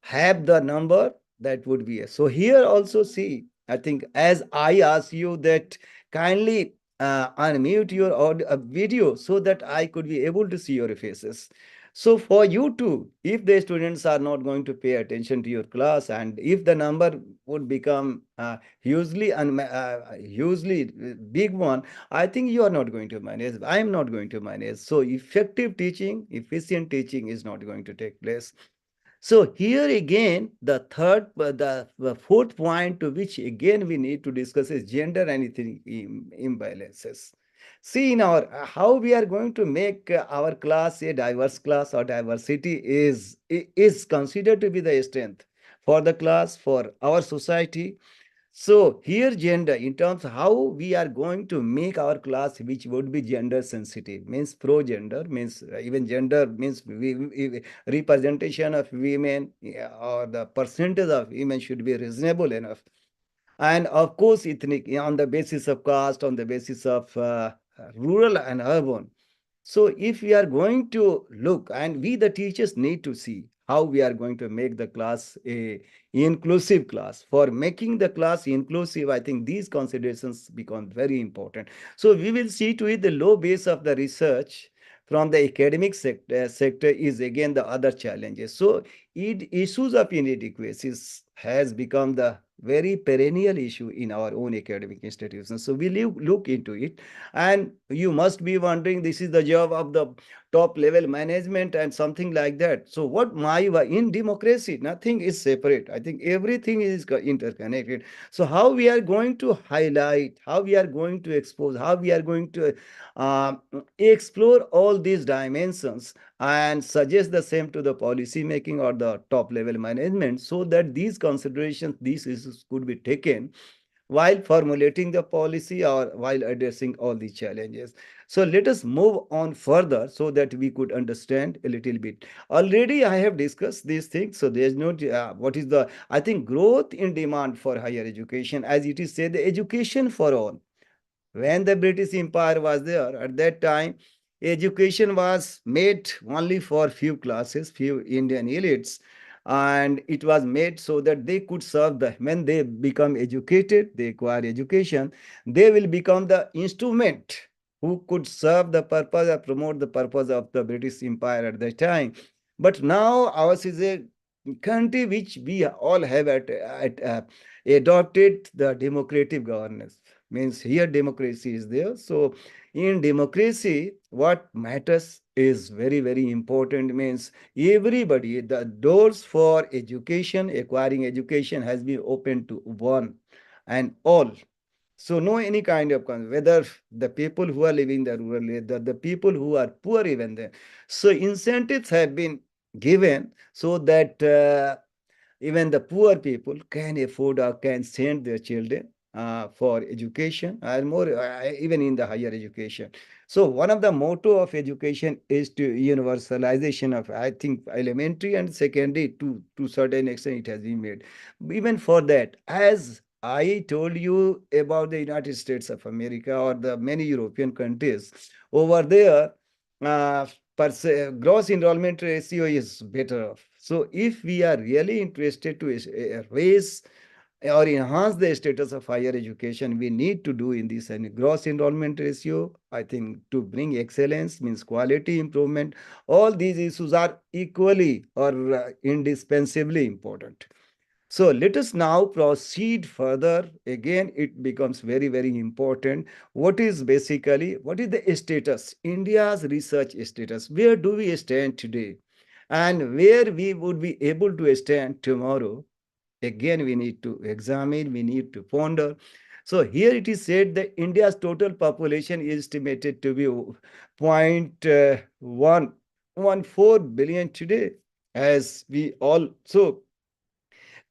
have the number that would be. So here also see, I think as I ask you that kindly unmute your audio, video so that I could be able to see your faces. So for you too, if the students are not going to pay attention to your class, and if the number would become hugely big one, I think you are not going to manage. I am not going to manage. So effective teaching, efficient teaching is not going to take place. So here again, the fourth point to which again we need to discuss is gender and ethnic imbalances. See, in our how we are going to make our class a diverse class, or diversity is considered to be the strength for the class, for our society. So here gender, in terms of how we are going to make our class, which would be gender sensitive, means pro gender, means even gender means representation of women, yeah, or the percentage of women should be reasonable enough. And of course, ethnic, on the basis of caste, on the basis of rural and urban. So if we are going to look, and we the teachers need to see how we are going to make the class a inclusive class. For making the class inclusive, I think these considerations become very important. So we will see to it the low base of the research from the academic sector is again the other challenges. So issues of inadequacies has become the very perennial issue in our own academic institutions. So we look into it, and you must be wondering, this is the job of the top level management and something like that. So what my in democracy, nothing is separate. I think everything is interconnected. So how we are going to highlight, how we are going to expose, how we are going to uh, explore all these dimensions and suggest the same to the policy making or the top level management, so that these considerations, these issues could be taken while formulating the policy or while addressing all these challenges. So let us move on further so that we could understand a little bit. Already I have discussed these things. So there's no, what is the, I think growth in demand for higher education, as it is said, the education for all. When the British Empire was there, at that time, education was made only for few classes, few Indian elites, and it was made so that they could serve the, when they become educated, they acquire education, they will become the instrument who could serve the purpose or promote the purpose of the British Empire at that time. But now ours is a country which we all have adopted the democratic governance, means here democracy is there. So in democracy, what matters is very, very important, means everybody, the doors for education, acquiring education has been opened to one and all. So no any kind of whether the people who are living the rural area, the people who are poor even there. So incentives have been given so that even the poor people can afford or can send their children for education, and more even in the higher education. So one of the motto of education is to universalization of, I think, elementary and secondary, to certain extent it has been made. Even for that, as I told you about the United States of America or the many European countries, over there, uh, gross enrollment ratio is better off. So if we are really interested to raise or enhance the status of higher education, we need to do in this, and gross enrollment ratio, I think, to bring excellence means quality improvement. All these issues are equally or indispensably important. So let us now proceed further. Again, it becomes very, very important. What is the status, India's research status? Where do we stand today? And where we would be able to stand tomorrow? Again, we need to examine, we need to ponder. So here it is said that India's total population is estimated to be 0.114 billion today, as we also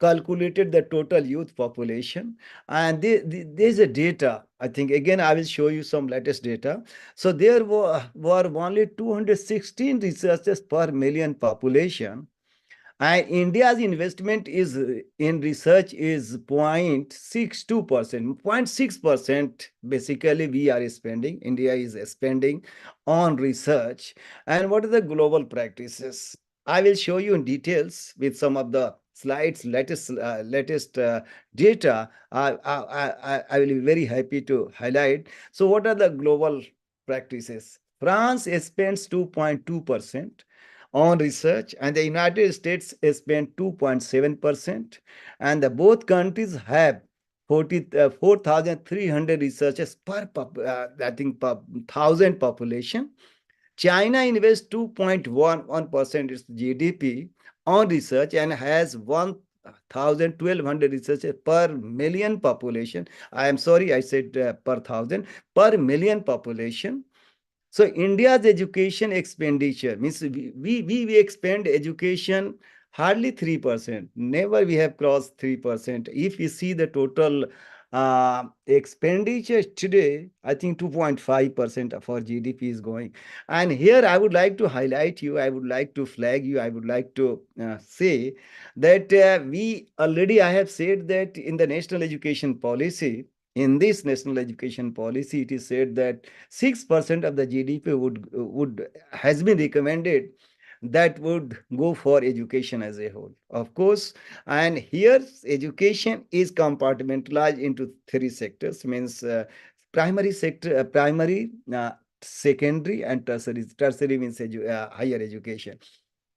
calculated the total youth population. And there's a data, I think, again, I will show you some latest data. So there were only 216 researchers per million population, and India's investment is in research is 0.62%. 0.6% basically we are spending. India is spending on research. And what are the global practices? I will show you in details with some of the slides, latest data. I will be very happy to highlight. So what are the global practices? France spends 2.2% on research, and the United States spent 2.7%, and the both countries have 4,300 researchers per I think per thousand population. China invests 2.11% its GDP on research and has 1,1200 researchers per million population. I am sorry, I said per thousand, per million population. So India's education expenditure means we expend education hardly 3%. Never we have crossed 3%. If you see the total expenditure today, I think 2.5% of our GDP is going. And here I would like to highlight you, I would like to flag you, I would like to say that I have said that in the national education policy, in this national education policy, it is said that 6% of the GDP would has been recommended that would go for education as a whole. Of course, and here education is compartmentalized into three sectors, means primary sector, secondary, and tertiary. Tertiary means higher education.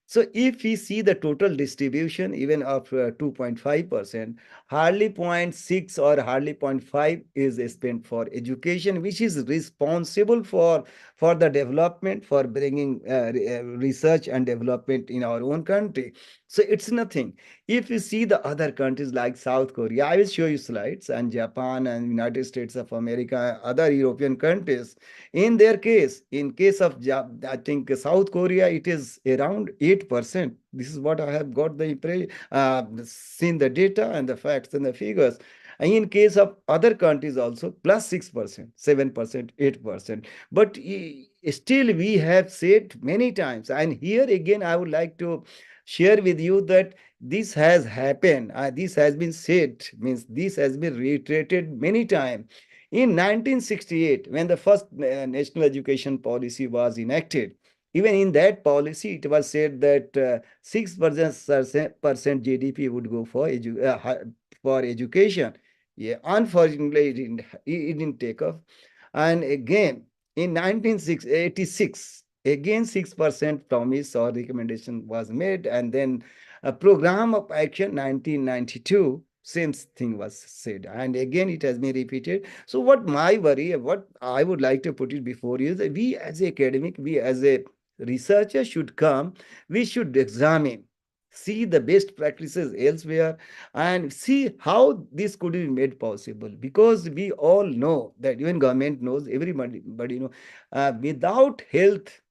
So if we see the total distribution even of 2.5%, hardly zero point 0.6 or hardly zero point 0.5 is spent for education, which is responsible for the development, for bringing research and development in our own country. So it's nothing. If you see the other countries like South Korea, I will show you slides, and Japan and United States of America, other European countries, in their case, in case of I think South Korea, it is around 8%. This is what I have got the impression, seen the data and the facts and the figures. And in case of other countries also, plus 6%, 7%, 8%. But still we have said many times, and here again I would like to share with you that this has happened, this has been said, means this has been reiterated many times. In 1968, when the first national education policy was enacted, even in that policy, it was said that 6% GDP would go for education. Yeah, unfortunately, it didn't take off. And again, in 1986, again 6% promise or recommendation was made, and then a program of action 1992, same thing was said, and again it has been repeated. So what my worry, what I would like to put it before you, is that we as a academic, we as a researcher should come, we should examine, see the best practices elsewhere, and see how this could be made possible, because we all know that, even government knows, everybody but without health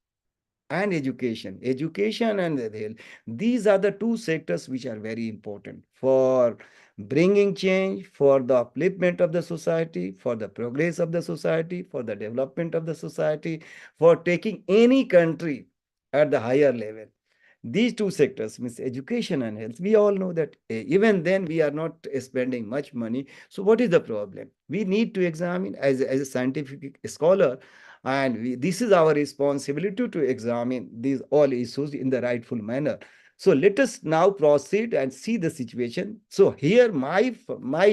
and education and health, these are the two sectors which are very important for bringing change, for the upliftment of the society, for the progress of the society, for the development of the society, for taking any country at the higher level. These two sectors, means education and health, we all know that even then we are not spending much money. So what is the problem? We need to examine as a scientific scholar, and this is our responsibility to examine these all issues in the rightful manner. So let us now proceed and see the situation. So here my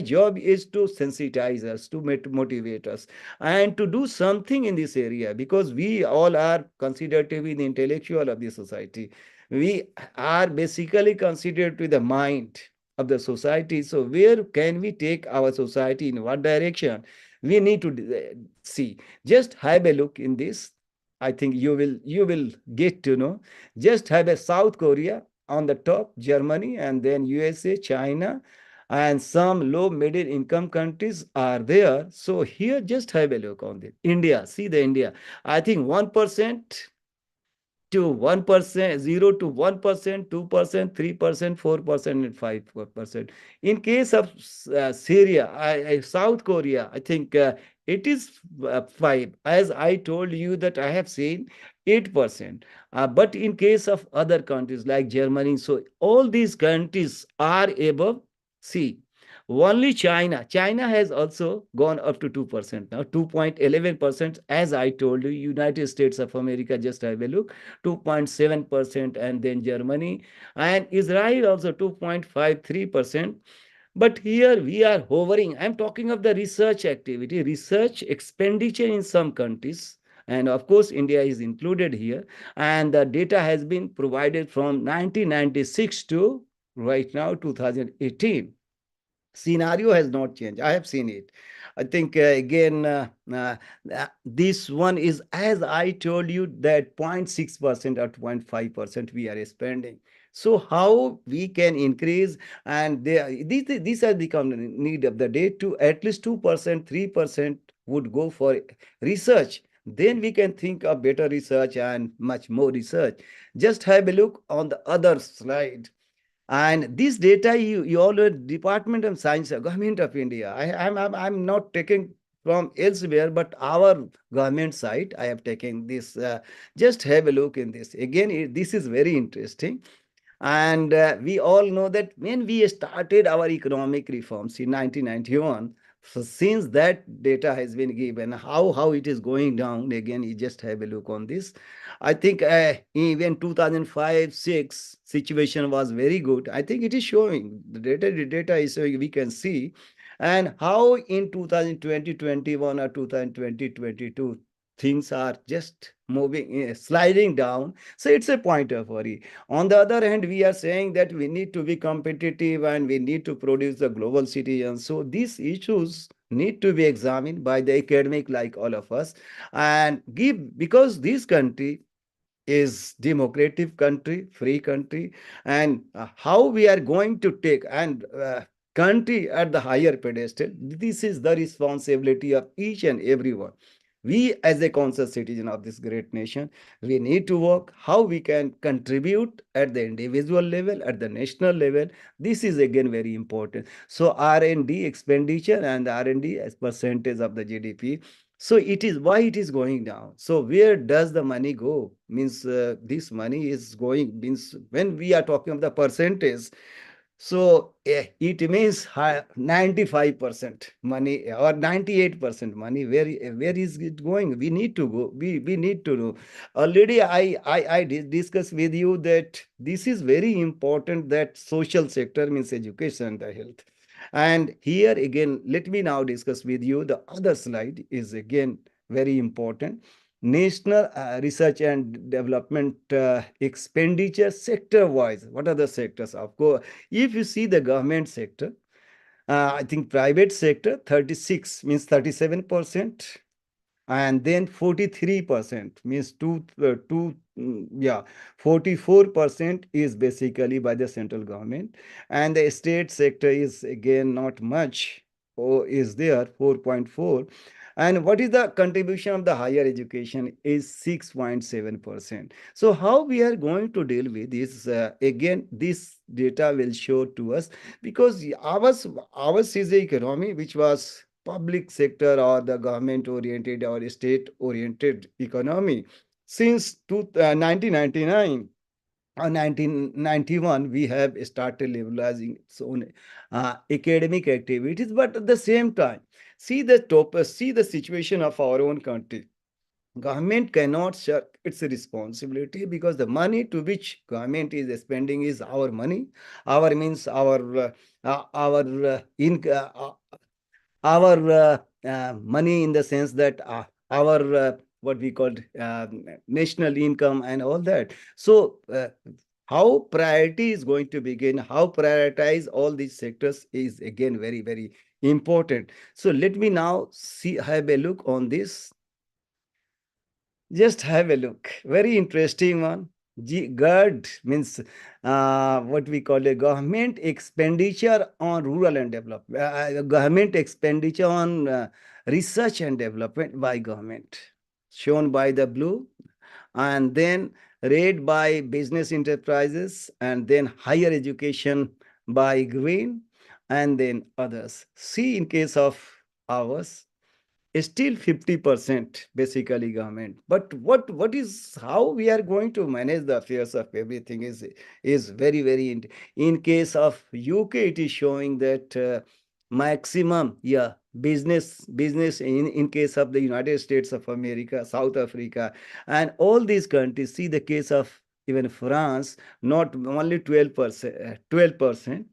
job is to sensitize us, to motivate us, and to do something in this area, because we all are considered to be the intellectual of the society. We are basically considered to the mind of the society. So where can we take our society, in what direction? We need to see. Just have a look in this. I think you will get to know. Just have a South Korea on the top, Germany, and then USA, China, and some low middle income countries are there. So here, just have a look on this. India, see the India. I think 1% to 1%, 0 to 1%, 2%, 3%, 4%, and 5%. In case of Syria, South Korea, I think it is 5. As I told you that I have seen 8%. But in case of other countries like Germany, so all these countries are above. See, only China has also gone up to 2% now, 2.11%. As I told you, United States of America, just have a look, 2.7%, and then Germany and Israel also 2.53%. But here we are hovering. I'm talking of the research activity, research expenditure in some countries. And of course, India is included here. And the data has been provided from 1996 to right now, 2018. Scenario has not changed. I have seen it. I think again, this one is, as I told you, that 0.6% or 0.5% we are spending. So how we can increase, and these are become the need of the day, to at least 2%, 3% would go for research. Then we can think of better research and much more research. Just have a look on the other slide. And this data, you all Department of Science, Government of India. I'm not taking from elsewhere, but our government site. I have taken this. Just have a look in this. Again, this is very interesting. And we all know that when we started our economic reforms in 1991, so since that data has been given, how it is going down, again, you just have a look on this. I think even 2005, 6 situation was very good. I think it is showing, the data is showing, we can see. And how in 2020, 21 or 2020, 22, things are just moving, sliding down. So it's a point of worry. On the other hand, we are saying that we need to be competitive and we need to produce the global citizens. So these issues need to be examined by the academic like all of us, and give, because this country is democratic country, free country, and how we are going to take and country at the higher pedestal. This is the responsibility of each and everyone. We, as a conscious citizen of this great nation, we need to work how we can contribute at the individual level, at the national level. This is again very important. So R&D expenditure and R&D as percentage of the GDP. So it is why it is going down. So where does the money go? Means this money is going, means when we are talking of the percentage, so it means 95% money or 98% money. Where is it going? We need to go. We need to know. Already I discussed with you that this is very important, that social sector means education and the health. And here again, let me now discuss with you. The other slide is again very important. National research and development expenditure sector wise. What are the sectors? Of course, if you see the government sector, I think private sector 36 means 37%, and then 43% means yeah, 44% is basically by the central government, and the state sector is again not much, or is there 4.4. And what is the contribution of the higher education is 6.7%. So how we are going to deal with this? Again, this data will show to us, because ours is the economy which was public sector or the government oriented or state oriented economy. Since 1999 or 1991, we have started liberalizing its own academic activities. But at the same time, see the situation of our own country. Government cannot shirk its responsibility, because the money to which government is spending is our money. Our means our money, in the sense that our what we called national income and all that. So how priority is going to begin, how prioritize all these sectors is again very, very important. So let me now see, have a look on this. Just have a look. Very interesting one. GERD means what we call a government expenditure on rural and development, government expenditure on research and development by government, shown by the blue, and then red by business enterprises, and then higher education by green, and then others. See, in case of ours, still 50% basically government. But what is how we are going to manage the affairs of everything is very, very in case of UK, it is showing that maximum, yeah, business in case of the United States of America, South Africa, and all these countries. See the case of even France, not only 12%, 12%.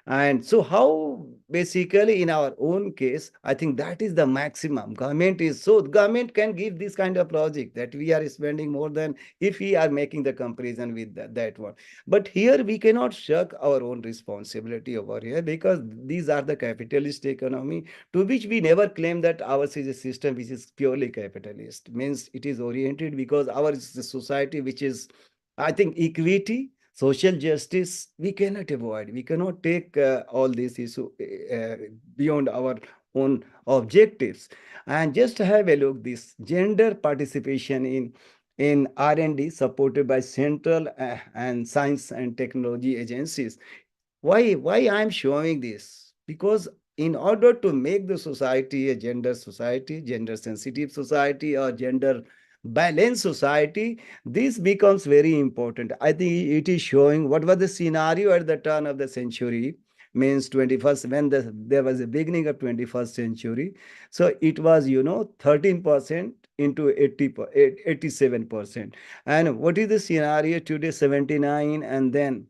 And so how basically in our own case, I think that is the maximum. Government is so government can give this kind of logic that we are spending more than if we are making the comparison with that one. But here we cannot shirk our own responsibility over here because these are the capitalist economy to which we never claim that ours is a system which is purely capitalist. Means it is oriented because ours is a society which is, I think, equity, social justice, we cannot avoid. We cannot take all these issues beyond our own objectives. And just have a look, this gender participation in R&D supported by central and science and technology agencies. Why I'm showing this? Because in order to make the society a gender society, gender sensitive society, or gender balanced society, this becomes very important. I think it is showing what was the scenario at the turn of the century, means 21st, when there was a beginning of 21st century. So it was, 13% into 87%. And what is the scenario today? 79, and then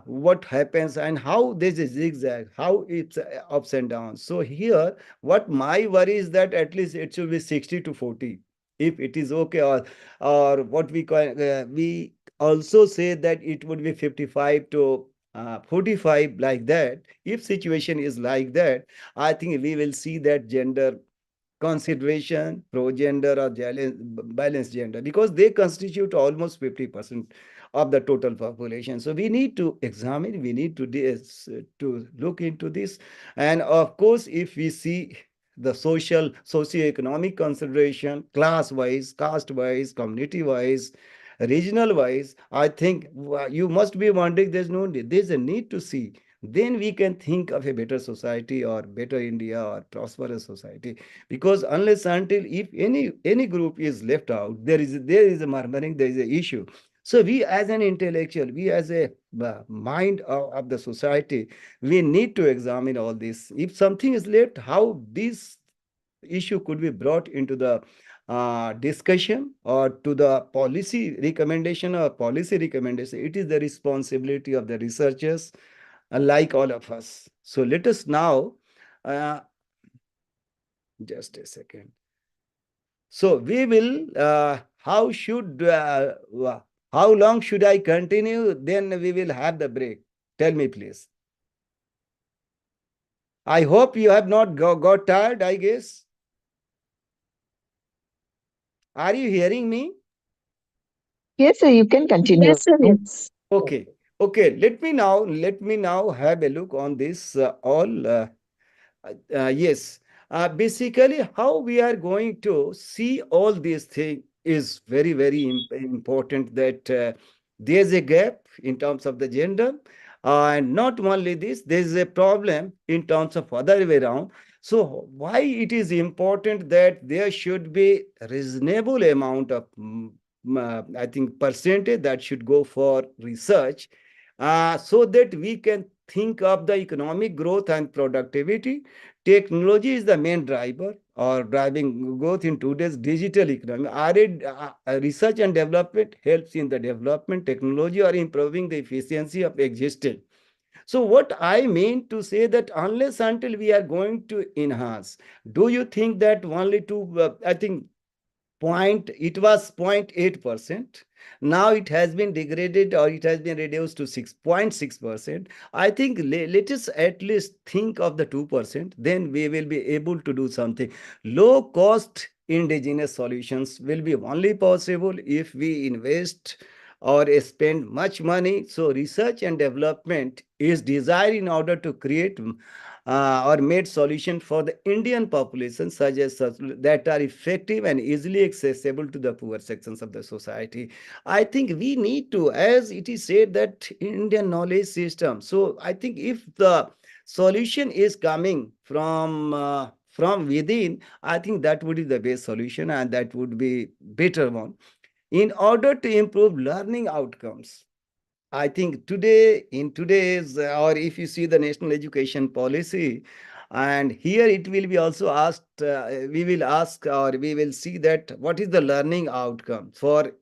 what happens and how this is zigzag, how it's ups and downs. So here, what my worry is that at least it should be 60 to 40, if it is okay, or what we call, we also say that it would be 55 to 45, like that. If situation is like that, I think we will see that gender consideration, pro-gender or balanced gender, because they constitute almost 50% of the total population. So we need to examine, we need to look into this. And of course, if we see the socio-economic consideration, class-wise, caste-wise, community-wise, regional-wise, I think you must be wondering, there's a need to see. Then we can think of a better society or better India or prosperous society. Because unless until if any group is left out, there is a murmuring, there is an issue. So we as an intellectual, we as a mind of the society, we need to examine all this. If something is left, how this issue could be brought into the discussion or to the policy recommendation or policy recommendation. It is the responsibility of the researchers, like all of us. So let us now, uh, just a second. So we will, how long should I continue? Then we will have the break. Tell me, please. I hope you have not got tired, I guess. Are you hearing me? Yes, sir, you can continue. Yes, sir. Yes. Okay. Okay. Let me now have a look on this all. Yes. Basically, how we are going to see all these things is very, very important, that there's a gap in terms of the gender. And not only this, there's a problem in terms of other way around. So why it is important that there should be reasonable amount of, I think, percentage that should go for research, so that we can think of the economic growth and productivity. Technology is the main driver or driving growth in today's digital economy. Research and development helps in the development technology or improving the efficiency of existing. So what I mean to say that unless until we are going to enhance, do you think that only to, I think it was 0.8%. Now it has been degraded, or it has been reduced to 6.6%. I think let us at least think of the 2%, then we will be able to do something. Low cost indigenous solutions will be only possible if we invest or spend much money. So research and development is desired in order to create or made solution for the Indian population, such as that are effective and easily accessible to the poor sections of the society. I think we need to, as it is said, that Indian knowledge system. So I think if the solution is coming from within, I think that would be the best solution, and that would be better one in order to improve learning outcomes. I think today, in today's, or if you see the national education policy, and here it will be also asked, we will ask, or we will see that what is the learning outcome. For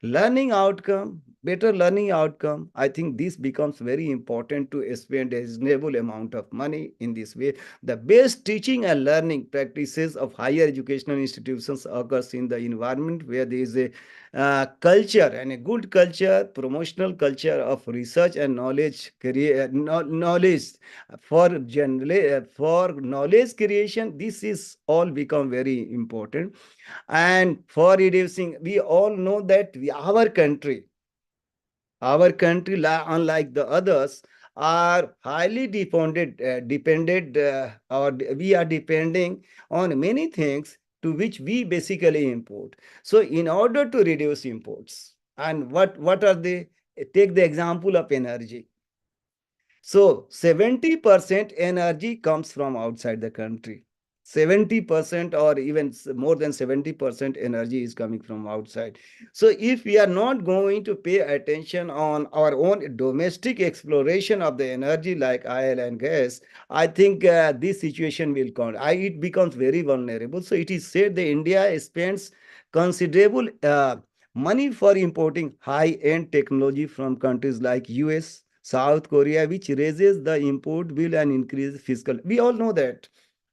learning outcome, better learning outcome, I think this becomes very important to spend a reasonable amount of money in this way. The best teaching and learning practices of higher educational institutions occurs in the environment where there is a culture, and a good culture, promotional culture of research and knowledge knowledge for knowledge creation. This is all become very important. And for reducing, we all know that our country, unlike the others, are highly dependent, we are depending on many things to which we basically import. So in order to reduce imports, and what are they? Take the example of energy. So 70% energy comes from outside the country. 70%, or even more than 70% energy is coming from outside. So if we are not going to pay attention on our own domestic exploration of the energy like oil and gas, I think this situation will come. It becomes very vulnerable. So it is said that India spends considerable money for importing high-end technology from countries like US, South Korea, which raises the import bill and increases fiscal. We all know that.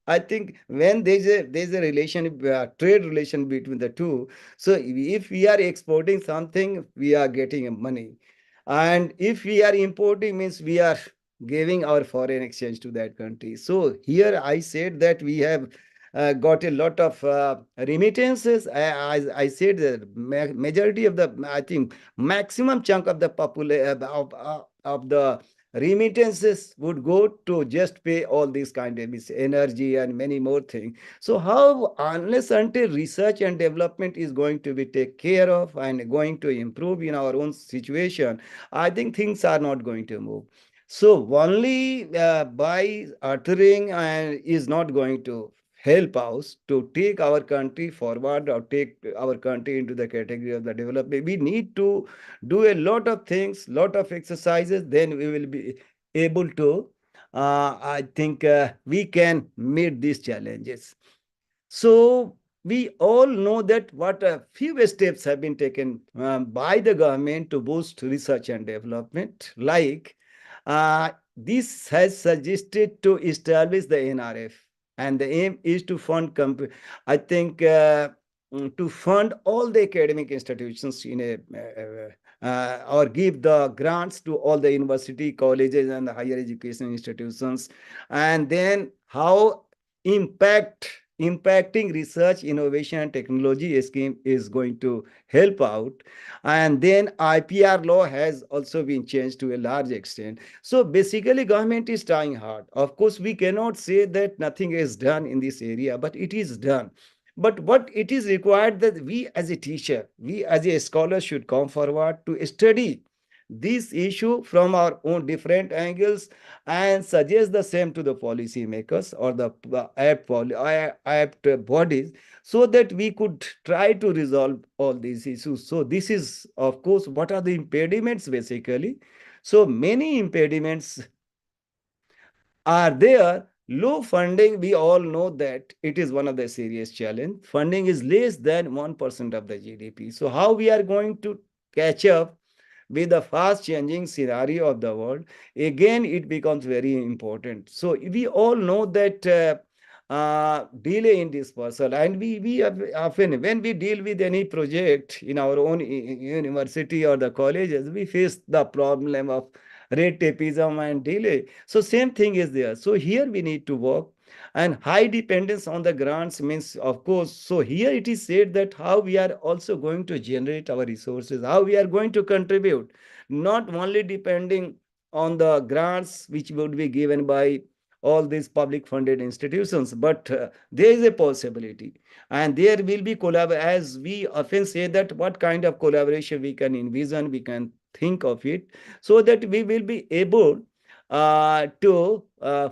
I think when there's a relation, trade relation between the two. So if we are exporting something, we are getting money, and if we are importing, means we are giving our foreign exchange to that country. So here I said that we have got a lot of remittances. I said that majority of the, I think maximum chunk of the of the remittances would go to just pay all these kind of energy and many more things. So how, unless until research and development is going to be taken care of and going to improve in our own situation, I think things are not going to move. So only by uttering and is not going to help us to take our country forward or take our country into the category of the development. We need to do a lot of things, lot of exercises, then we will be able to, I think we can meet these challenges. So we all know that what a few steps have been taken by the government to boost research and development. Like this has suggested to establish the NRF, and the aim is to fund, I think, to fund all the academic institutions in a or give the grants to all the university, colleges, and the higher education institutions. And then how impacting research, innovation, and technology scheme is going to help out. And then IPR law has also been changed to a large extent. So basically government is trying hard. Of course, we cannot say that nothing is done in this area, but it is done. But what it is required, that we as a teacher, we as a scholar should come forward to study this issue from our own different angles and suggest the same to the policy makers or the apt bodies, so that we could try to resolve all these issues. So this is, of course, what are the impediments basically. So many impediments are there. Low funding, we all know that it is one of the serious challenge. Funding is less than 1% of the GDP. So how we are going to catch up with the fast changing scenario of the world? Again, it becomes very important. So we all know that delay in dispersal. And we have often, when we deal with any project in our own university or the colleges, we face the problem of red tapeism and delay. So same thing is there. So here we need to work. And high dependence on the grants means, of course, so here it is said that how we are also going to generate our resources, how we are going to contribute, not only depending on the grants which would be given by all these public funded institutions, but there is a possibility, and there will be as we often say, that what kind of collaboration we can envision, we can think of it, so that we will be able to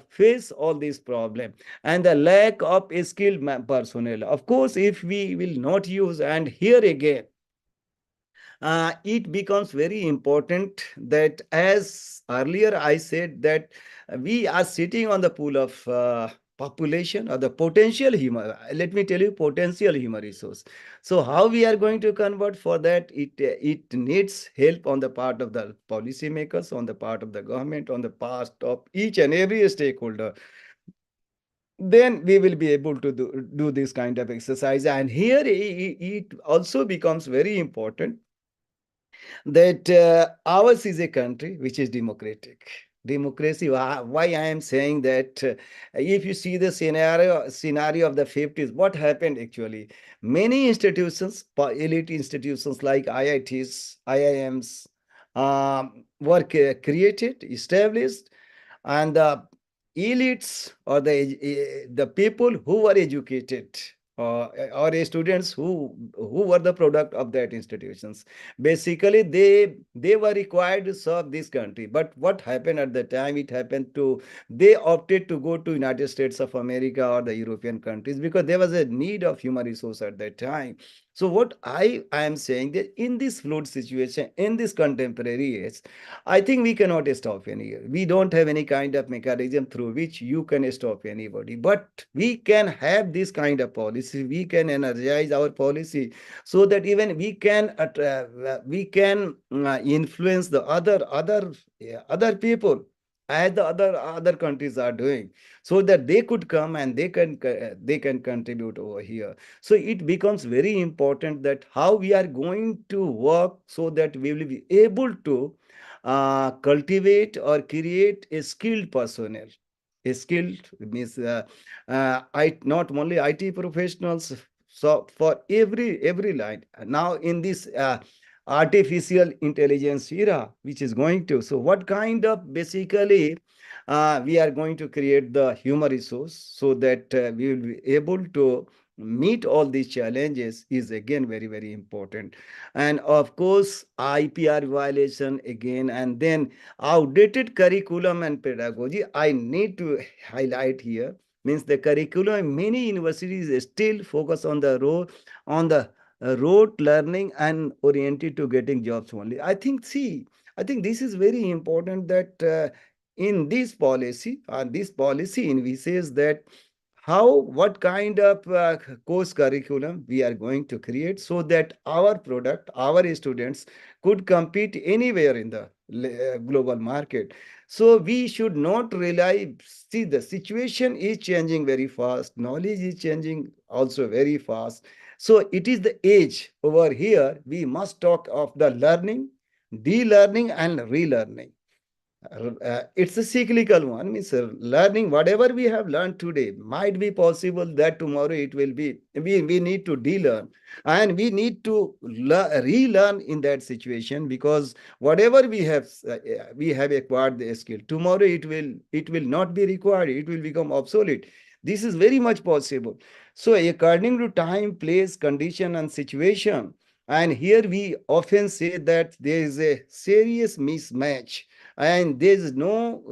face all these problems. And the lack of skilled personnel, of course, if we will not use, and here again it becomes very important that, as earlier I said, that we are sitting on the pool of population or the potential human, let me tell you, potential human resource. So how we are going to convert for that, it needs help on the part of the policymakers, on the part of the government, on the part of each and every stakeholder. Then we will be able to do this kind of exercise. And here it also becomes very important that ours is a country which is democratic. Democracy, why I am saying that, if you see the scenario of the 50s, what happened actually? Many institutions, elite institutions like IITs, IIMs, were created, established, and the elites, or the people who were educated, or students who were the product of that institutions, basically they were required to serve this country. But what happened at the time, it happened to, they opted to go to United States of America or the European countries, because there was a need of human resource at that time. So what I am saying, that in this fluid situation, in this contemporary age, I think we cannot stop any. We don't have any kind of mechanism through which you can stop anybody. But we can have this kind of policy. We can energize our policy, so that even we can influence the other people, as the other countries are doing, so that they could come and they can contribute over here. So it becomes very important that how we are going to work, so that we will be able to cultivate or create a skilled personnel. A skilled means, not only IT professionals. So for every line now in this artificial intelligence era, which is going to, so what kind of, basically, we are going to create the human resource, so that we will be able to meet all these challenges, is again very important. And of course, IPR violation again, and then outdated curriculum and pedagogy. I need to highlight here, means the curriculum, many universities still focus on the rote learning and oriented to getting jobs only. I think this is very important, that in this policy envisages that what kind of course curriculum we are going to create, so that our product, our students could compete anywhere in the global market. So we should not rely, see, the situation is changing very fast, knowledge is changing also very fast. So it is the age over here, we must talk of the learning, de-learning and relearning. It's a cyclical one, means learning whatever we have learned today, might be possible that tomorrow it will be, we need to de-learn, and we need to relearn in that situation, because whatever we have acquired the skill, tomorrow it will not be required, it will become obsolete. This is very much possible. So according to time, place, condition and situation, and here we often say that there is a serious mismatch, and there is no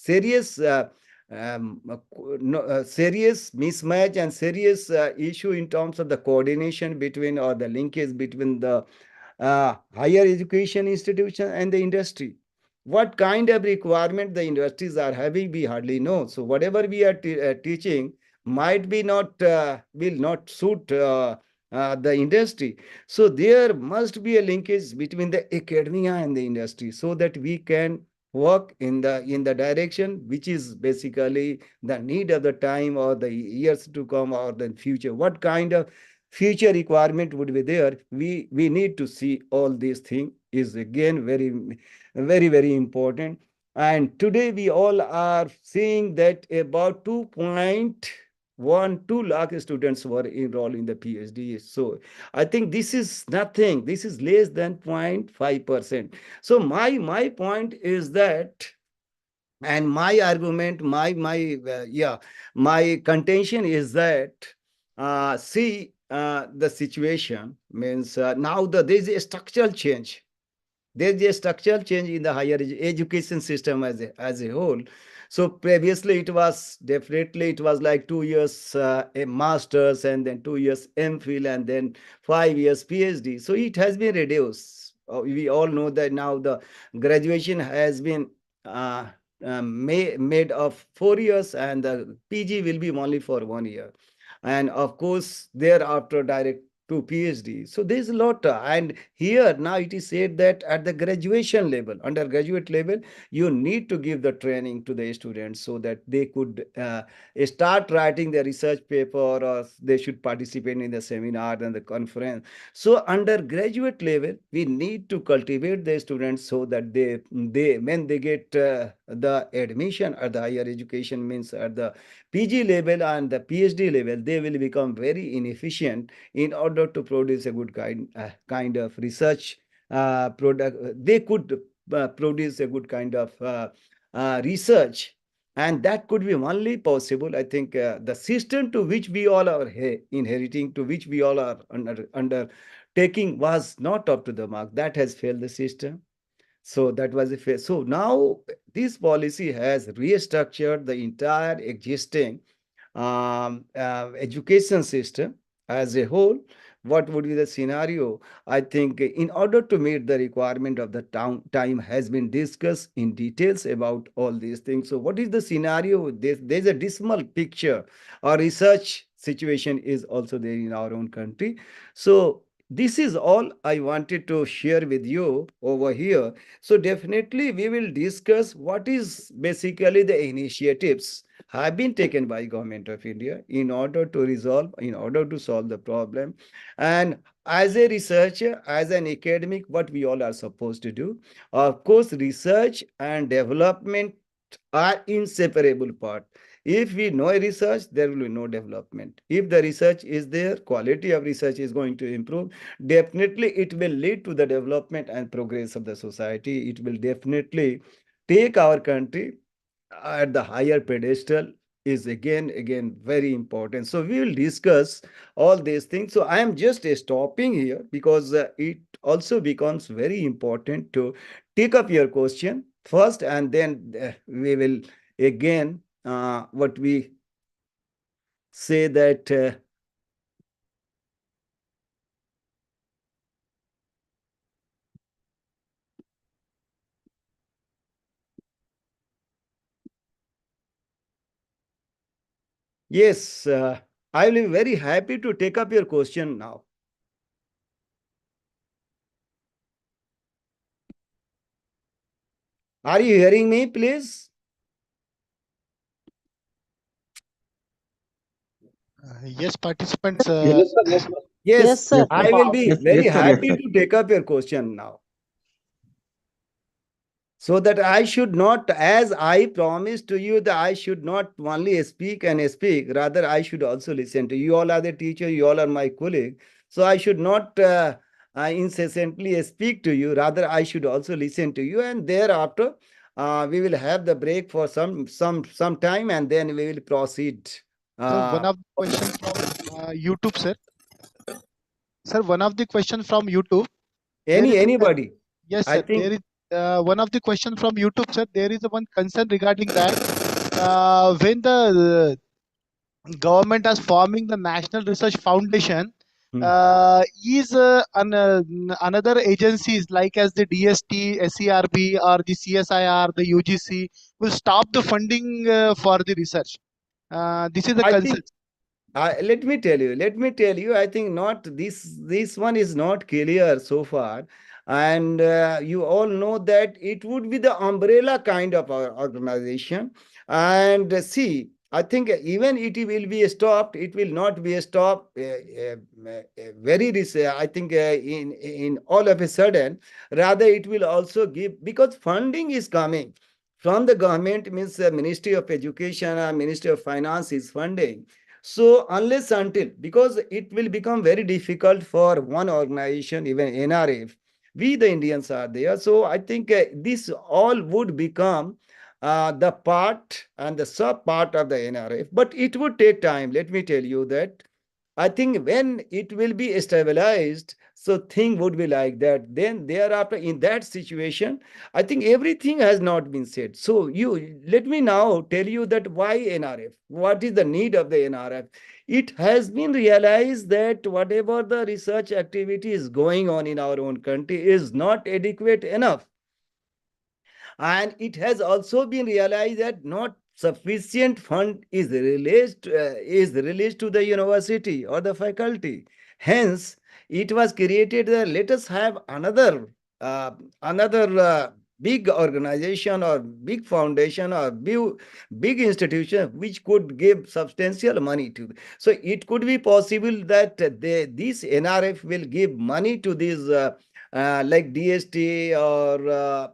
serious mismatch and serious issue in terms of the coordination between, or the linkage between, the higher education institution and the industry. What kind of requirement the industries are having, we hardly know. So whatever we are teaching might be not will not suit the industry. So there must be a linkage between the academia and the industry, so that we can work in the direction which is basically the need of the time or the years to come or the future. What kind of future requirement would be there? We need to see all these things is again very important. And today we all are seeing that about 2.12 lakh students were enrolled in the PhD. So I think this is nothing. This is less than 0.5%. So my point is that, and my argument, my contention is that see the situation means now there's a structural change. There's a structural change in the higher education system as a whole. So previously it was definitely it was like 2 years a master's and then 2 years MPhil and then 5 years PhD. So it has been reduced. We all know that now the graduation has been uh, made of 4 years and the PG will be only for 1 year. And of course, thereafter direct to PhD. So there's a lot. And here now it is said that at the graduation level, undergraduate level, you need to give the training to the students so that they could start writing the research paper or they should participate in the seminar and the conference. So undergraduate level, we need to cultivate the students so that they when they get the admission at the higher education means at the PG level and the PhD level, they will become very inefficient in order to produce a good kind of research product. They could produce a good kind of research, and that could be only possible. I think the system to which we all are inheriting, to which we all are undertaking, was not up to the mark. That has failed the system. So that was a fail. So now this policy has restructured the entire existing education system as a whole. What would be the scenario? I think in order to meet the requirement of the time has been discussed in details about all these things. So what is the scenario? There's a dismal picture. Our research situation is also there in our own country. So this is all I wanted to share with you over here. So definitely we will discuss what is basically the initiatives have been taken by government of India in order to resolve, in order to solve the problem. And as a researcher, as an academic, what we all are supposed to do. Of course, research and development are inseparable part. If we know research, there will be no development. If the research is there, quality of research is going to improve. Definitely, it will lead to the development and progress of the society. It will definitely take our country at the higher pedestal is again very important. So we will discuss all these things. So I am just stopping here because it also becomes very important to take up your question first and then we will again what we say that yes, I will be very happy to take up your question now. Are you hearing me, please? Yes, participants. Yes, Yes, sir. I will be very Yes, sir. Yes, happy sir. to take up your question now. So that I should not, as I promised to you, that I should not only speak and speak, rather I should also listen to you. You all are the teacher, you all are my colleague. So I should not incessantly speak to you, rather I should also listen to you. And thereafter, we will have the break for some time and then we will proceed. Sir, one Uh, of the question from YouTube, sir. Sir, one of the question from YouTube. There is anybody, yes, I sir. think, There is one of the question from YouTube, sir. There is one concern regarding that. When the government is forming the National Research Foundation, hmm, is another agencies like as the DST, SERB, or the CSIR, the UGC will stop the funding for the research. This is the I concern. think let me tell you, I think not this one is not clear so far. And you all know that it would be the umbrella kind of organization. And see, I think even it will be stopped, it will not be stopped I think in all of a sudden. Rather, it will also give, because funding is coming from the government, means Ministry of Education and Ministry of Finance is funding. So unless until, because it will become very difficult for one organization, even NRF, we the Indians are there. So I think this all would become the part and the sub part of the NRF, but it would take time. Let me tell you that I think when it will be stabilized, so thing would be like that. Then thereafter, in that situation, I think everything has not been said. So you let me now tell you that why NRF? What is the need of the NRF? It has been realized that whatever the research activity is going on in our own country is not adequate enough. And it has also been realized that not sufficient fund is released to the university or the faculty. Hence, it was created that let us have uh, another big organization or big foundation or big institution which could give substantial money to. So it could be possible that this NRF will give money to these like DST or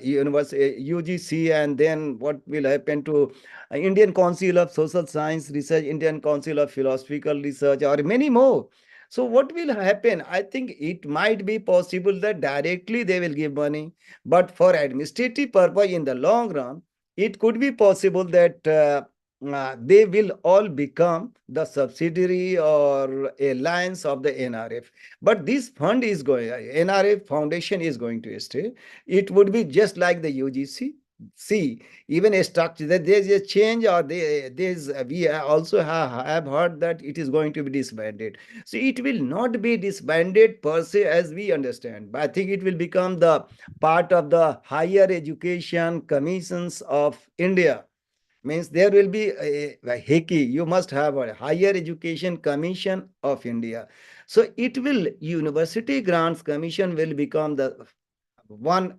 university UGC, and then what will happen to Indian Council of Social Science Research, Indian Council of Philosophical Research, or many more. So what will happen? I think it might be possible that directly they will give money, but for administrative purpose in the long run, it could be possible that they will all become the subsidiary or alliance of the NRF. But this fund is going, NRF foundation is going to stay. It would be just like the UGC. See, even a structure that there's a change, or there's we also have heard that it is going to be disbanded. So it will not be disbanded per se as we understand, but I think it will become the part of the higher education commissions of India. Means there will be a HECI, you must have a Higher Education Commission of India. So it will, University Grants Commission will become the one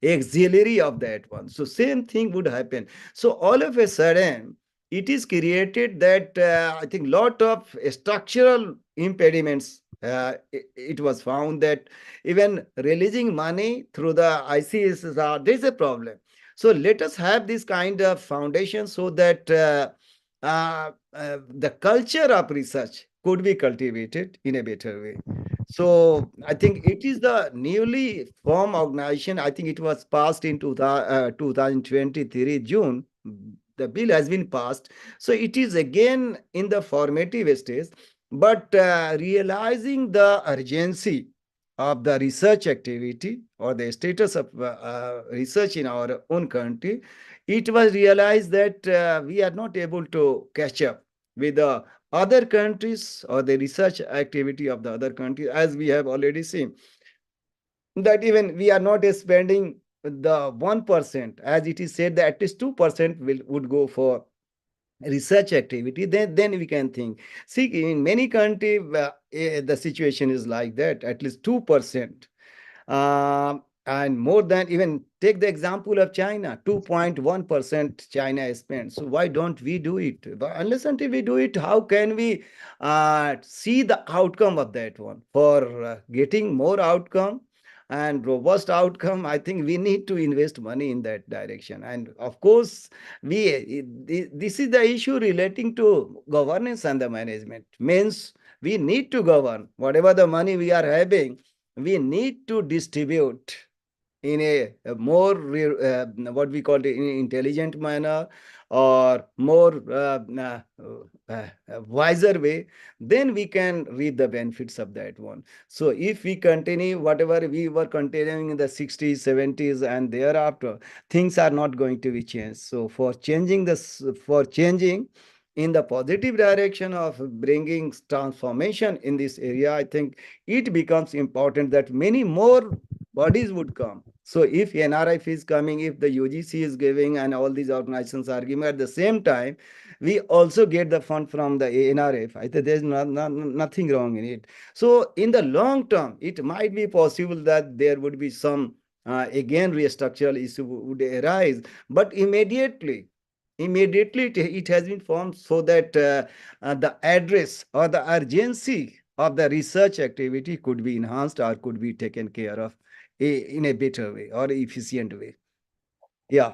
auxiliary of that one. So same thing would happen. So all of a sudden, it is created that I think lot of structural impediments. It was found that even releasing money through the ICSSR, there's a problem. So let us have this kind of foundation so that the culture of research could be cultivated in a better way. So I think it is the newly formed organization. I think it was passed in 2023 June. The bill has been passed. So it is again in the formative stage, but realizing the urgency of the research activity or the status of research in our own country, it was realized that we are not able to catch up with the other countries or the research activity of the other countries, as we have already seen that even we are not spending the 1%, as it is said that at least 2% would go for research activity. Then we can think. See, in many countries the situation is like that, at least 2%. And more than, even take the example of China, 2.1% China spends. So why don't we do it? But unless until we do it, how can we see the outcome of that one? For getting more outcome and robust outcome, I think we need to invest money in that direction. And of course, this is the issue relating to governance and the management. Means we need to govern whatever the money we are having, we need to distribute in a more what we call it in intelligent manner, or more wiser way. Then we can reap the benefits of that one. So if we continue whatever we were continuing in the 60s 70s and thereafter, things are not going to be changed. So for changing in the positive direction of bringing transformation in this area, I think it becomes important that many more bodies would come. So if NRF is coming, if the UGC is giving, and all these organizations are giving at the same time, we also get the fund from the NRF. I think there's nothing wrong in it. So in the long term, it might be possible that there would be some again restructural issue would arise, but immediately it has been formed so that the address or the urgency of the research activity could be enhanced or could be taken care of in a better way or efficient way. Yeah.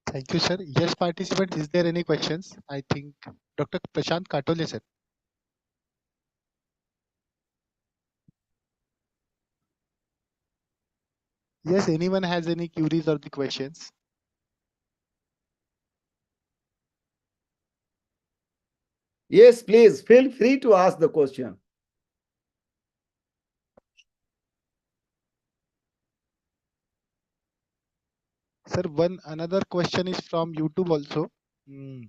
Thank you, sir. Yes, participants, is there any questions? I think Dr. Prashant Katole, sir. Yes, anyone has any queries or the questions? Yes, please feel free to ask the question. Sir, one another question is from YouTube also. Mm,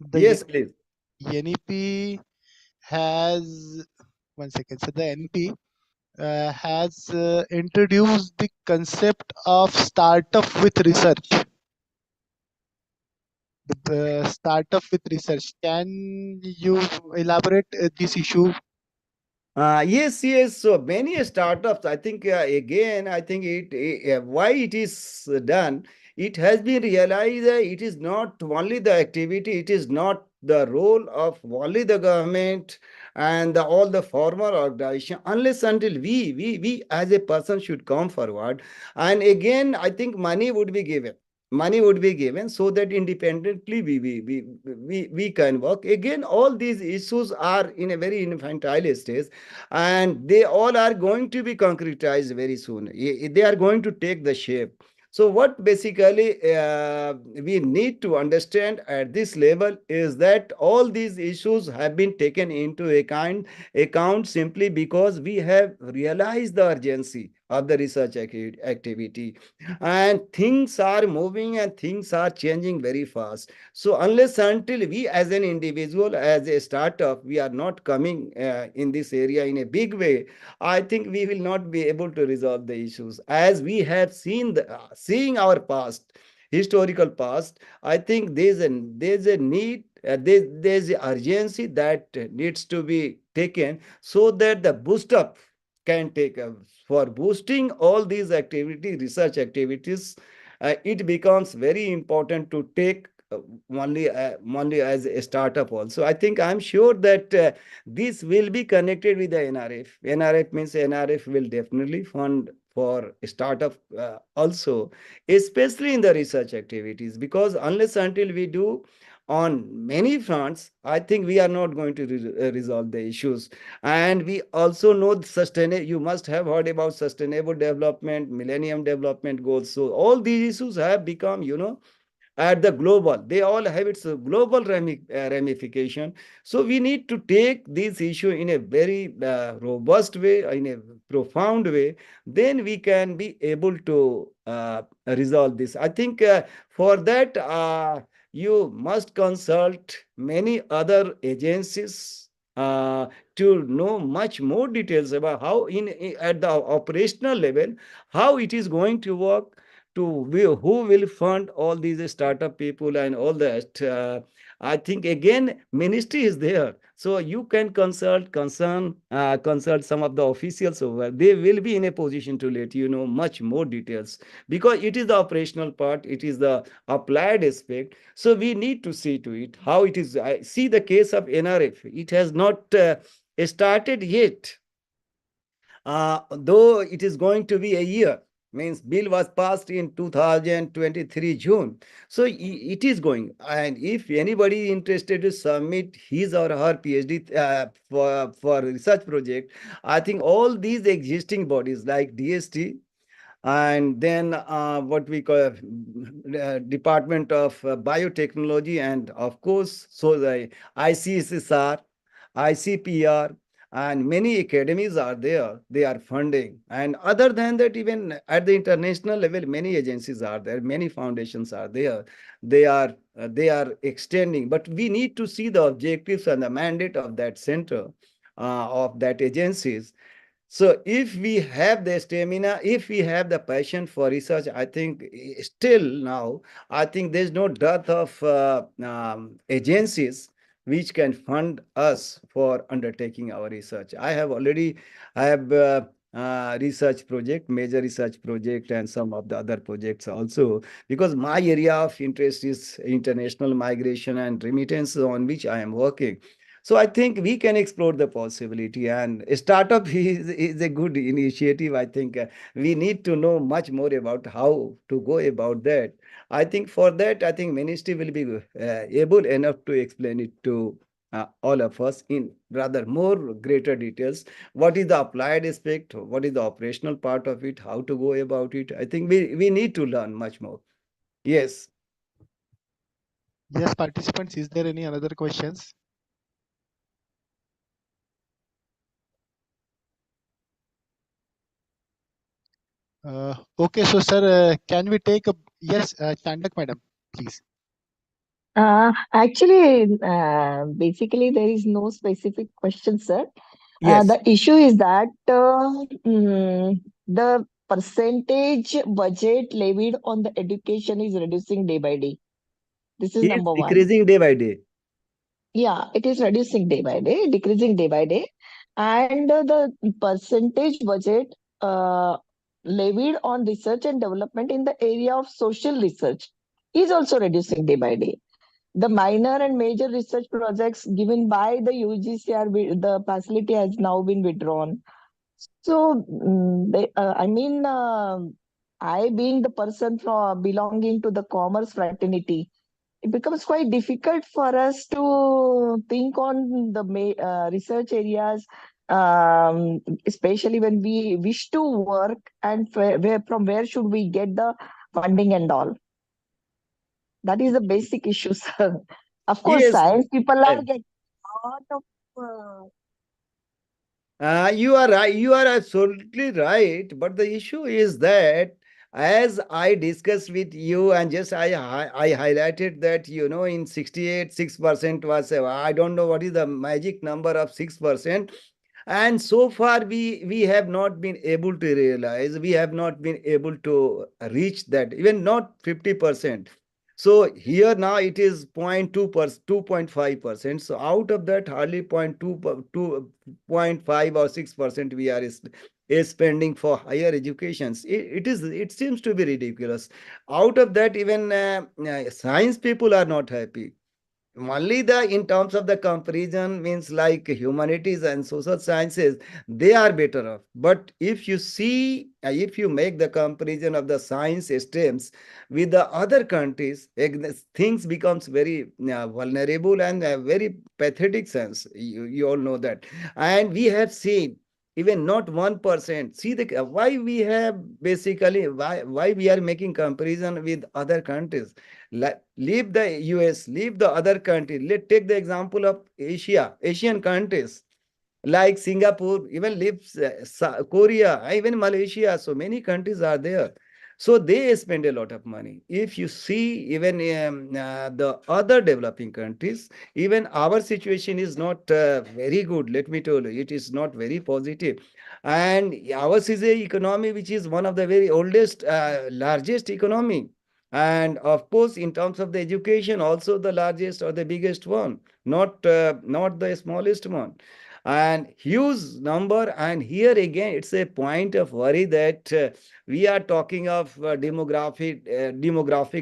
The Yes, please. NEP has, one second, so the NEP has introduced the concept of startup with research. The startup with research. Can you elaborate this issue? Yes. So many startups, I think, again, I think why it is done, it has been realized that it is not only the activity, it is not the role of only the government and all the former organization, unless until we as a person should come forward. And again, I think money would be given. Money would be given so that independently we can work. Again, all these issues are in a very infantile stage, and they all are going to be concretized very soon. They are going to take the shape. So what basically we need to understand at this level is that all these issues have been taken into account simply because we have realized the urgency of the research activity, and things are moving and things are changing very fast. So unless until we as an individual, as a startup, we are not coming in this area in a big way, I think we will not be able to resolve the issues. As we have seen seeing our past, historical past, I think there's a need, there's a urgency that needs to be taken so that the boost up can take for boosting all these activity, research activities. It becomes very important to take only as a startup also. I think I'm sure that this will be connected with the NRF. NRF means NRF will definitely fund for startup also, especially in the research activities, because unless until we do on many fronts, I think we are not going to resolve the issues. And we also know sustainable, you must have heard about sustainable development, millennium development goals. So all these issues have become, at the global, they all have its global ramification. So we need to take this issue in a very robust way, in a profound way. Then we can be able to resolve this. I think for that you must consult many other agencies to know much more details about how at the operational level, how it is going to work, to who will fund all these startup people and all that. I think again, ministry is there. So you can consult some of the officials over. They will be in a position to let you know much more details, because it is the operational part, it is the applied aspect. So we need to see to it how it is. I see the case of NRF. It has not started yet, though it is going to be a year. Means bill was passed in 2023 June. So it is going. And if anybody interested to submit his or her PhD for research project, I think all these existing bodies like DST, and then what we call Department of Biotechnology, and of course, so the ICSSR, ICPR, and many academies are there. They are funding. And other than that, even at the international level, many agencies are there, many foundations are there. They are extending. But we need to see the objectives and the mandate of that center, of that agencies. So if we have the stamina, if we have the passion for research, I think still now, I think there's no dearth of agencies which can fund us for undertaking our research. I have research project, major research project, and some of the other projects also, because my area of interest is international migration and remittance, on which I am working. So I think we can explore the possibility, and startup is a good initiative. I think we need to know much more about how to go about that. I think for that, I think ministry will be able enough to explain it to all of us in rather more greater details. What is the applied aspect? What is the operational part of it? How to go about it? I think we need to learn much more. Yes. Yes, participants, is there any other questions? Okay, so sir, can we take a yes, Chandak madam, please. Actually, basically, there is no specific question, sir. Yes. The issue is that the percentage budget levied on the education is reducing day by day. This is It's number one. decreasing day by day. Yeah, it is reducing day by day, decreasing day by day. And the percentage budget uh, levied on research and development in the area of social research is also reducing day by day. The minor and major research projects given by the UGC the facility has now been withdrawn. So, I being the person from belonging to the commerce fraternity, it becomes quite difficult for us to think on the research areas, especially when we wish to work and from where should we get the funding and all. That is the basic issue, sir. Of course, Yes. science people Yes. are getting a lot of. You are right. You are absolutely right. But the issue is that, as I discussed with you, and just I highlighted that, in 68, 6% was, I don't know what is the magic number of 6%. And so far, we have not been able to realize, we have not been able to reach that, even not 50%. So here now it is 0.2%, 2.5%. So out of that, hardly 0.2 or 6% we are is spending for higher educations. It seems to be ridiculous. Out of that, even science people are not happy. Only the in terms of the comparison means like humanities and social sciences, they are better off. But if you see, if you make the comparison of the science streams with the other countries, things becomes very vulnerable and very pathetic sense. You all know that. And we have seen even not 1%. See the why we have basically why we are making comparison with other countries. Leave the US, leave the other country. Let's take the example of Asian countries like Singapore, even lives Korea, even Malaysia. So many countries are there. So they spend a lot of money. If you see even the other developing countries, even our situation is not very good. Let me tell you, it is not very positive. And ours is a economy which is one of the very oldest, largest economy. And of course, in terms of the education, also the largest or the biggest one, not the smallest one, and huge number. And here again it's a point of worry that we are talking of demographic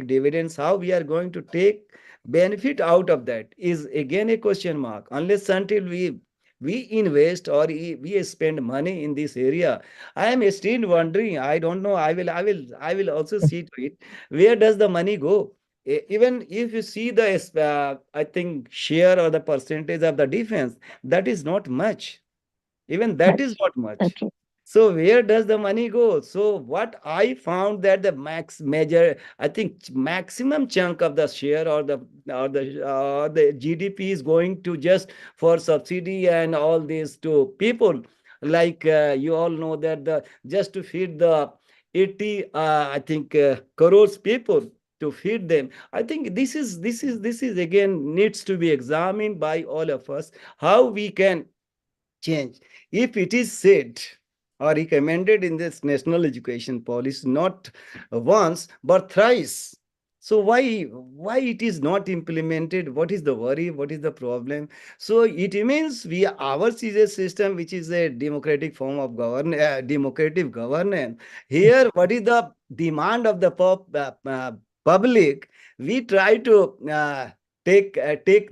dividends. How we are going to take benefit out of that is again a question mark, unless until we invest or we spend money in this area. I am still wondering. I don't know. I will also see to it, where does the money go? Even if you see the I think share or the percentage of the defense, that is not much. Even that is That's not much. that's So where does the money go? So what I found that the I think maximum chunk of the share or the GDP is going to just for subsidy and all this to people. Like you all know that the just to feed the 80 I think crores people, to feed them. I think this is again needs to be examined by all of us, how we can change. If it is said or recommended in this national education policy, not once but thrice. So why it is not implemented? What is the worry? What is the problem? So it means we ours is a system which is a democratic form of democratic governance. Here, what is the demand of the public? We try to take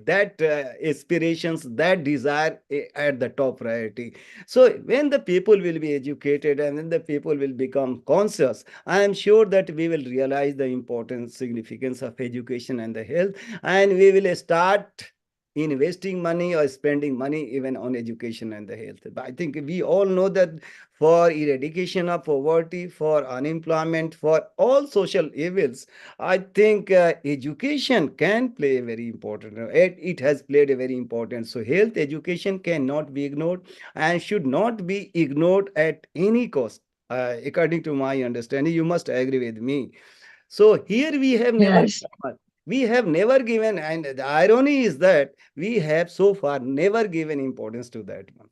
that aspirations, that desire at the top priority. So when the people will be educated and when the people will become conscious, I am sure that we will realize the importance, significance of education and the health, and we will start investing money or spending money even on education and the health. But I think we all know that for eradication of poverty, for unemployment, for all social evils, I think education can play a very important role. It has played a very important. So health education cannot be ignored and should not be ignored at any cost. According to my understanding, you must agree with me. So here Yes. we have never given, and the irony is that we have so far never given importance to that one.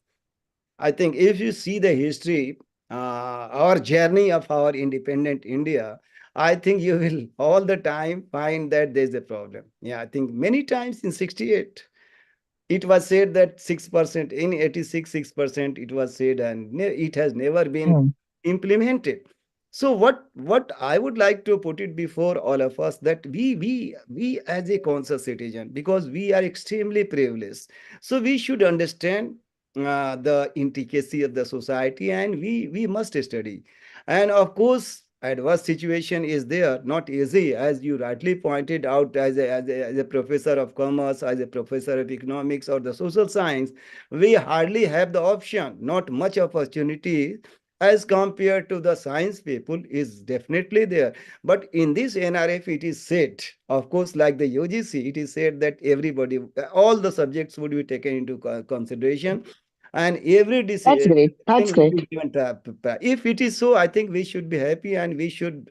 I think if you see the history, our journey of our independent India, I think you will all the time find that there's a problem. Yeah, I think many times in 68, it was said that 6%, in 86, 6%, it was said, and it has never been Mm. implemented. So what I would like to put it before all of us, that we as a conscious citizen, because we are extremely privileged, so we should understand the intricacy of the society, and we must study. And of course, adverse situation is there, not easy, as you rightly pointed out, as a professor of commerce, as a professor of economics or the social science. We hardly have the option, not much opportunity as compared to the science people is definitely there. But in this NRF, it is said, of course, like the UGC, it is said that everybody, all the subjects would be taken into consideration, and every That's decision great. That's will great. be given if it is so, I think we should be happy and we should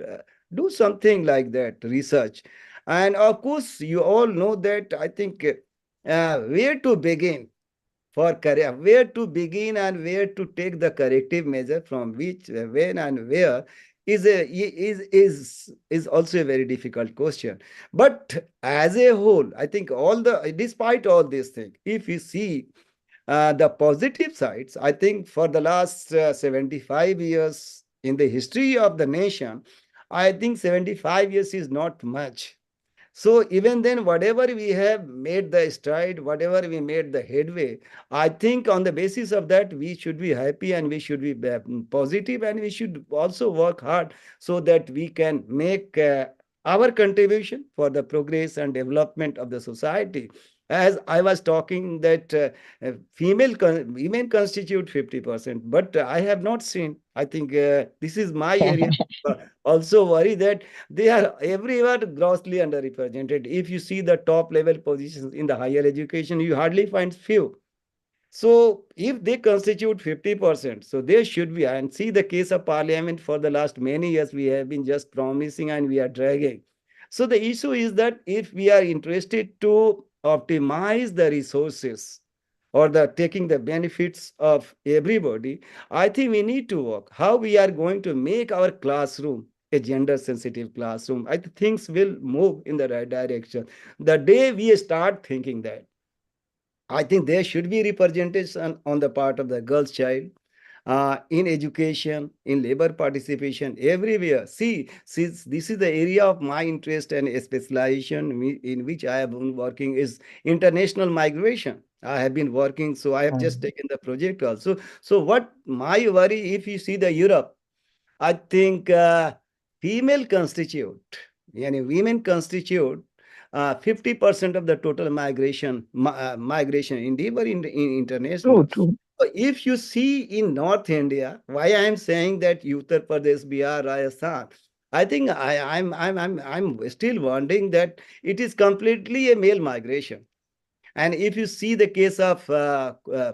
do something like that research. And of course, you all know that, I think, where to begin for career, where to begin and where to take the corrective measure, from which, when and where, is also a very difficult question. But as a whole, I think, all the despite all these things, if you see the positive sides, I think for the last 75 years in the history of the nation, I think 75 years is not much. So even then, whatever we have made the stride, whatever we made the headway, I think on the basis of that, we should be happy and we should be positive, and we should also work hard so that we can make our contribution for the progress and development of the society. As I was talking that women constitute 50%, but I have not seen, I think this is my area. Also worry that they are everywhere grossly underrepresented. If you see the top level positions in the higher education, you hardly find few. So if they constitute 50%, so there should be, and see the case of parliament for the last many years, we have been just promising and we are dragging. So the issue is that if we are interested to optimize the resources or the taking the benefits of everybody, I think we need to work how we are going to make our classroom a gender sensitive classroom. I think things will move in the right direction. The day we start thinking that, I think there should be representation on the part of the girl's child in education, in labor participation, everywhere. See, since this is the area of my interest and specialization in which I have been working, is international migration. I have been working, so I have just Mm. taken the project also. So what my worry, if you see the Europe, I think female constitute, yani women constitute 50% of the total migration endeavor in international. True, true. So if you see in North India, why I am saying that Uttar Pradesh, Bihar, Rajasthan, I think I'm still wondering that it is completely a male migration. And if you see the case of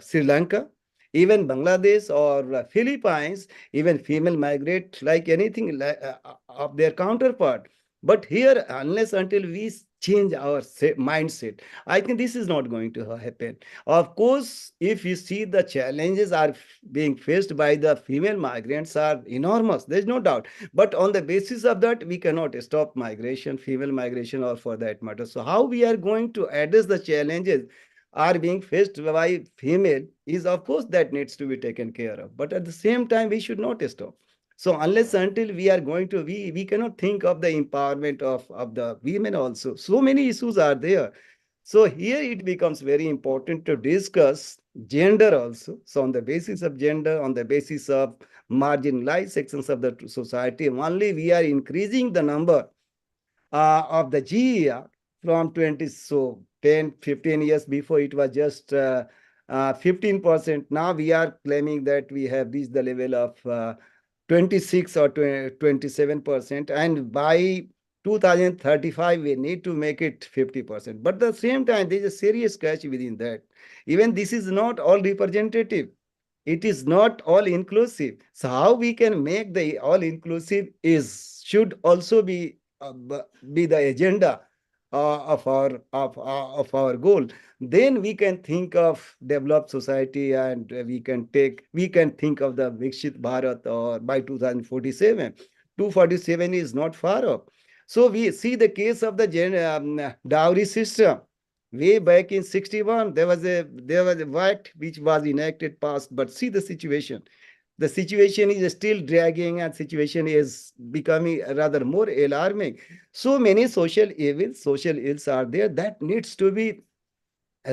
Sri Lanka, even Bangladesh or Philippines, even female migrate like anything of their counterpart. But here, unless until we change our mindset. I think this is not going to happen. Of course, if you see the challenges are being faced by the female migrants are enormous, there's no doubt. But on the basis of that, we cannot stop migration, female migration, or for that matter. So how we are going to address the challenges are being faced by female is, of course, that needs to be taken care of. But at the same time, we should not stop. So unless until we are going to, we cannot think of the empowerment of the women also. So many issues are there. So here it becomes very important to discuss gender also. So on the basis of gender, on the basis of marginalized sections of the society, only we are increasing the number of the GER from 20, so 10, 15 years before it was just 15%. Now we are claiming that we have reached the level of 26 or 27%. And by 2035, we need to make it 50%. But at the same time, there is a serious catch within that. Even this is not all representative. It is not all inclusive. So how we can make the all inclusive is should also be the agenda of our goal. Then we can think of developed society, and we can think of the Vikshit Bharat or by 2047. 247 is not far off. So we see the case of the dowry system. Way back in 61, there was a act which was enacted, passed, but see the situation. The situation is still dragging, and situation is becoming rather more alarming. So many social ills are there that needs to be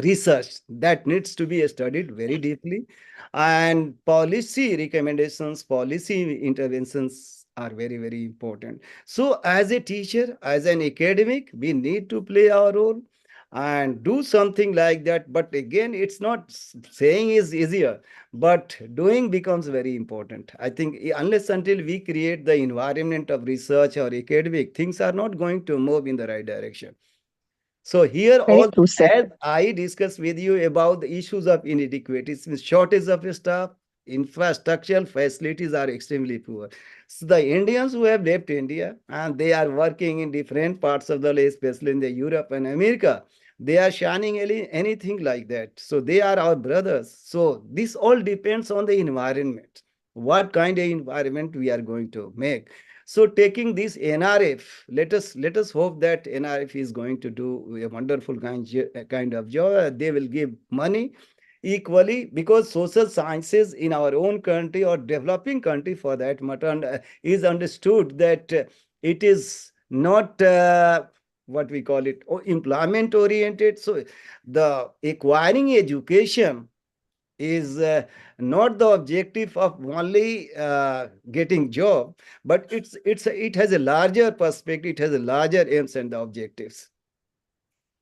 research, that needs to be studied very deeply, and policy recommendations, policy interventions are very, very important. So as a teacher, as an academic, we need to play our role and do something like that. But again, it's not saying is easier, but doing becomes very important. I think unless until we create the environment of research or academic, things are not going to move in the right direction. So here Very all, true, sir. as I discussed with you about the issues of inequalities, means shortage of staff, infrastructural facilities are extremely poor. So the Indians who have left India and they are working in different parts of the world, especially in the Europe and America, they are shining anything like that. So they are our brothers. So this all depends on the environment. What kind of environment we are going to make. So taking this NRF, let us hope that NRF is going to do a wonderful kind of job. They will give money equally, because social sciences in our own country or developing country for that matter is understood that it is not what we call it employment oriented. So the acquiring education is not the objective of only getting job, but it has a larger perspective, it has a larger aims and the objectives.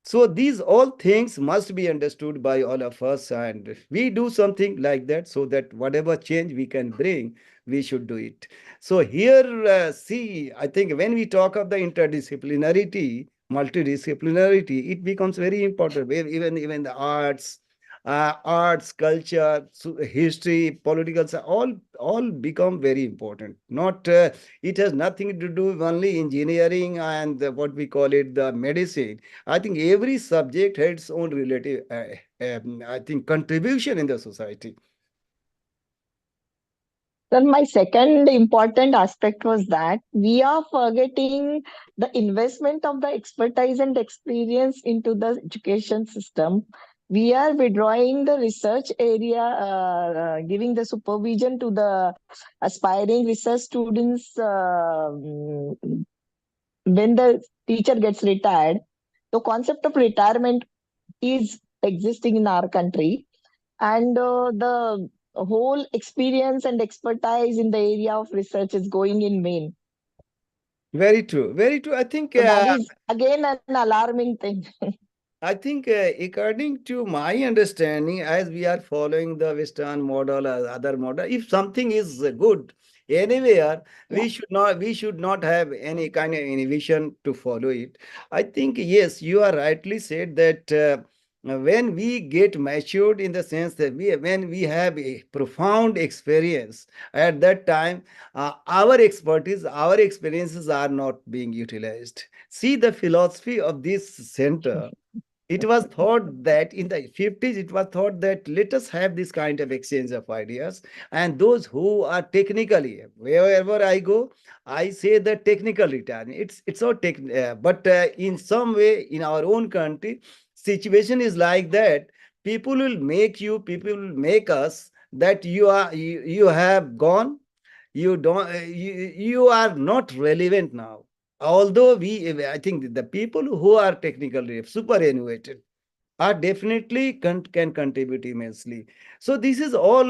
So these all things must be understood by all of us, and we do something like that so that whatever change we can bring, we should do it. So here, see, I think when we talk of the interdisciplinarity, multidisciplinarity, it becomes very important. Even the arts, culture, history, political, all become very important. Not it has nothing to do with only engineering and what we call it the medicine. I think every subject has its own relative, I think, contribution in the society. Then my second important aspect was that we are forgetting the investment of the expertise and experience into the education system. We are withdrawing the research area, giving the supervision to the aspiring research students when the teacher gets retired. The concept of retirement is existing in our country, and the whole experience and expertise in the area of research is going in vain. Very true. Very true. So that is again an alarming thing. According to my understanding, as we are following the Western model or other model, if something is good anywhere, Yeah. we should not have any kind of inhibition to follow it. I think yes, you are rightly said that when we get matured, in the sense that when we have a profound experience, at that time, our expertise, our experiences are not being utilized. See the philosophy of this center. It was thought that in the 50s, it was thought that let us have this kind of exchange of ideas. And those who are technically, wherever I go, I say the technical retirement. It's all but in some way, in our own country, situation is like that. People will make us that you have gone, you don't you are not relevant now. Although I think the people who are technically superannuated are definitely can contribute immensely. So this is all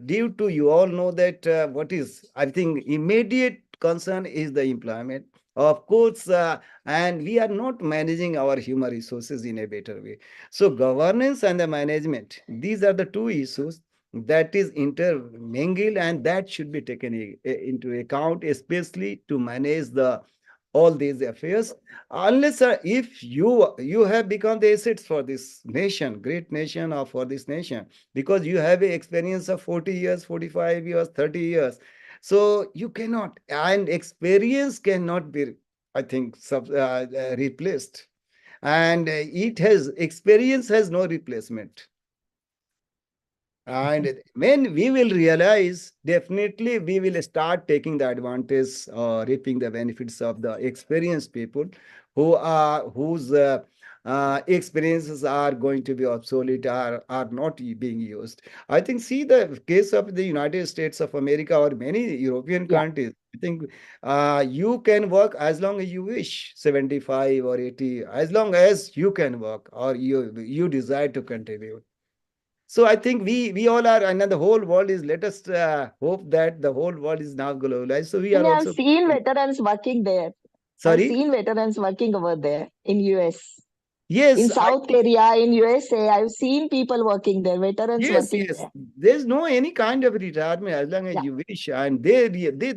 due to, you all know that what is, I think, immediate concern is the employment. Of course, and we are not managing our human resources in a better way. So governance and the management, these are the two issues that is intermingled, and that should be taken into account, especially to manage the all these affairs. Unless if you have become the assets for this nation, great nation, or for this nation, because you have a experience of 40 years, 45 years, 30 years, so you cannot, and experience cannot be, I think, replaced. And it has, experience has no replacement. And when we will realize, definitely we will start taking the advantage or reaping the benefits of the experienced people whose experiences are going to be obsolete, are not being used. I think, see the case of the United States of America or many European Yeah. countries. I think you can work as long as you wish, 75 or 80, as long as you can work or you desire to contribute. So I think we all are, and the whole world is. Let us hope that the whole world is now globalized. So we are And I've also. seen veterans working there. I've Sorry. seen veterans working over there in US. In Yes, South Korea, in USA, I've seen people working there, veterans yes, working yes. there. There's no any kind of retirement as long as Yeah. you wish, and they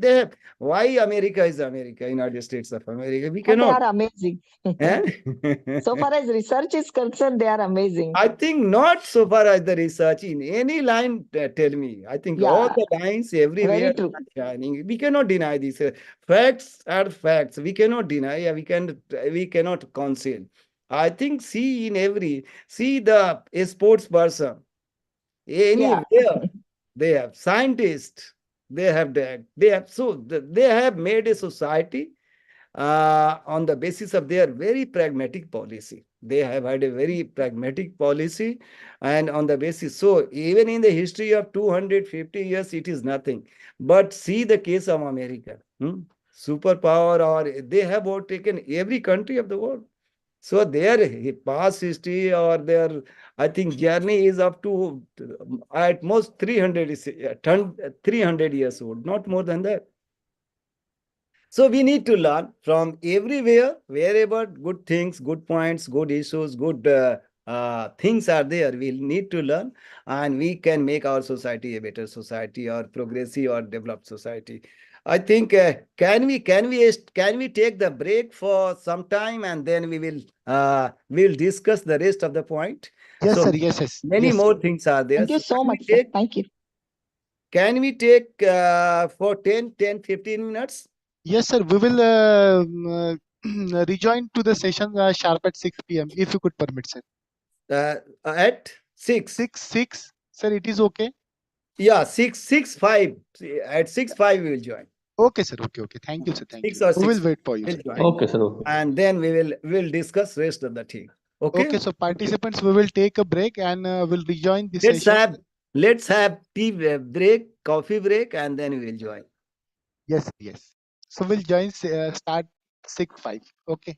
have. Why America is America, United States of America? We They cannot. are amazing. Eh? So far as research is concerned, they are amazing. I think not so far as the research in any line, tell me. I think all Yeah, the lines everywhere very true. are shining. We cannot deny this. Facts are facts. We cannot deny. We cannot conceal. I think, see in every, see the a sports person Yeah. anywhere, they have scientists. They have made a society on the basis of their very pragmatic policy. They have had a very pragmatic policy, and on the basis, so even in the history of 250 years, it is nothing. But see the case of America, superpower, or they have overtaken every country of the world. So their past history or their, I think, journey is up to at most 300, 300 years old, not more than that. So we need to learn from everywhere, wherever good things, good points, good issues, good things are there. We need to learn, and we can make our society a better society, or progressive or developed society. I think can we take the break for some time, and then we'll discuss the rest of the point. Yes, So sir. Yes, yes, many yes. more things are there. Thank you So so much, sir. Thank you. can we take for 10, 10, 15 minutes? Yes, sir. We will rejoin to the session sharp at 6 p.m. if you could permit, sir. At 6. 6, sir. It is okay. Yeah, 6, 6, 5. At 6, 5 we will join. Okay, sir. Okay, okay. Thank you, sir. Thank 6 you. or We will 6. wait for you, We'll sir. join. Thank Okay, sir. Okay. And then we'll discuss rest of the thing. Okay. Okay, so participants, we will take a break and will rejoin the Let's session. have let's have tea break, coffee break, and then we will join. Yes, yes. So we'll join start 6:05. Okay.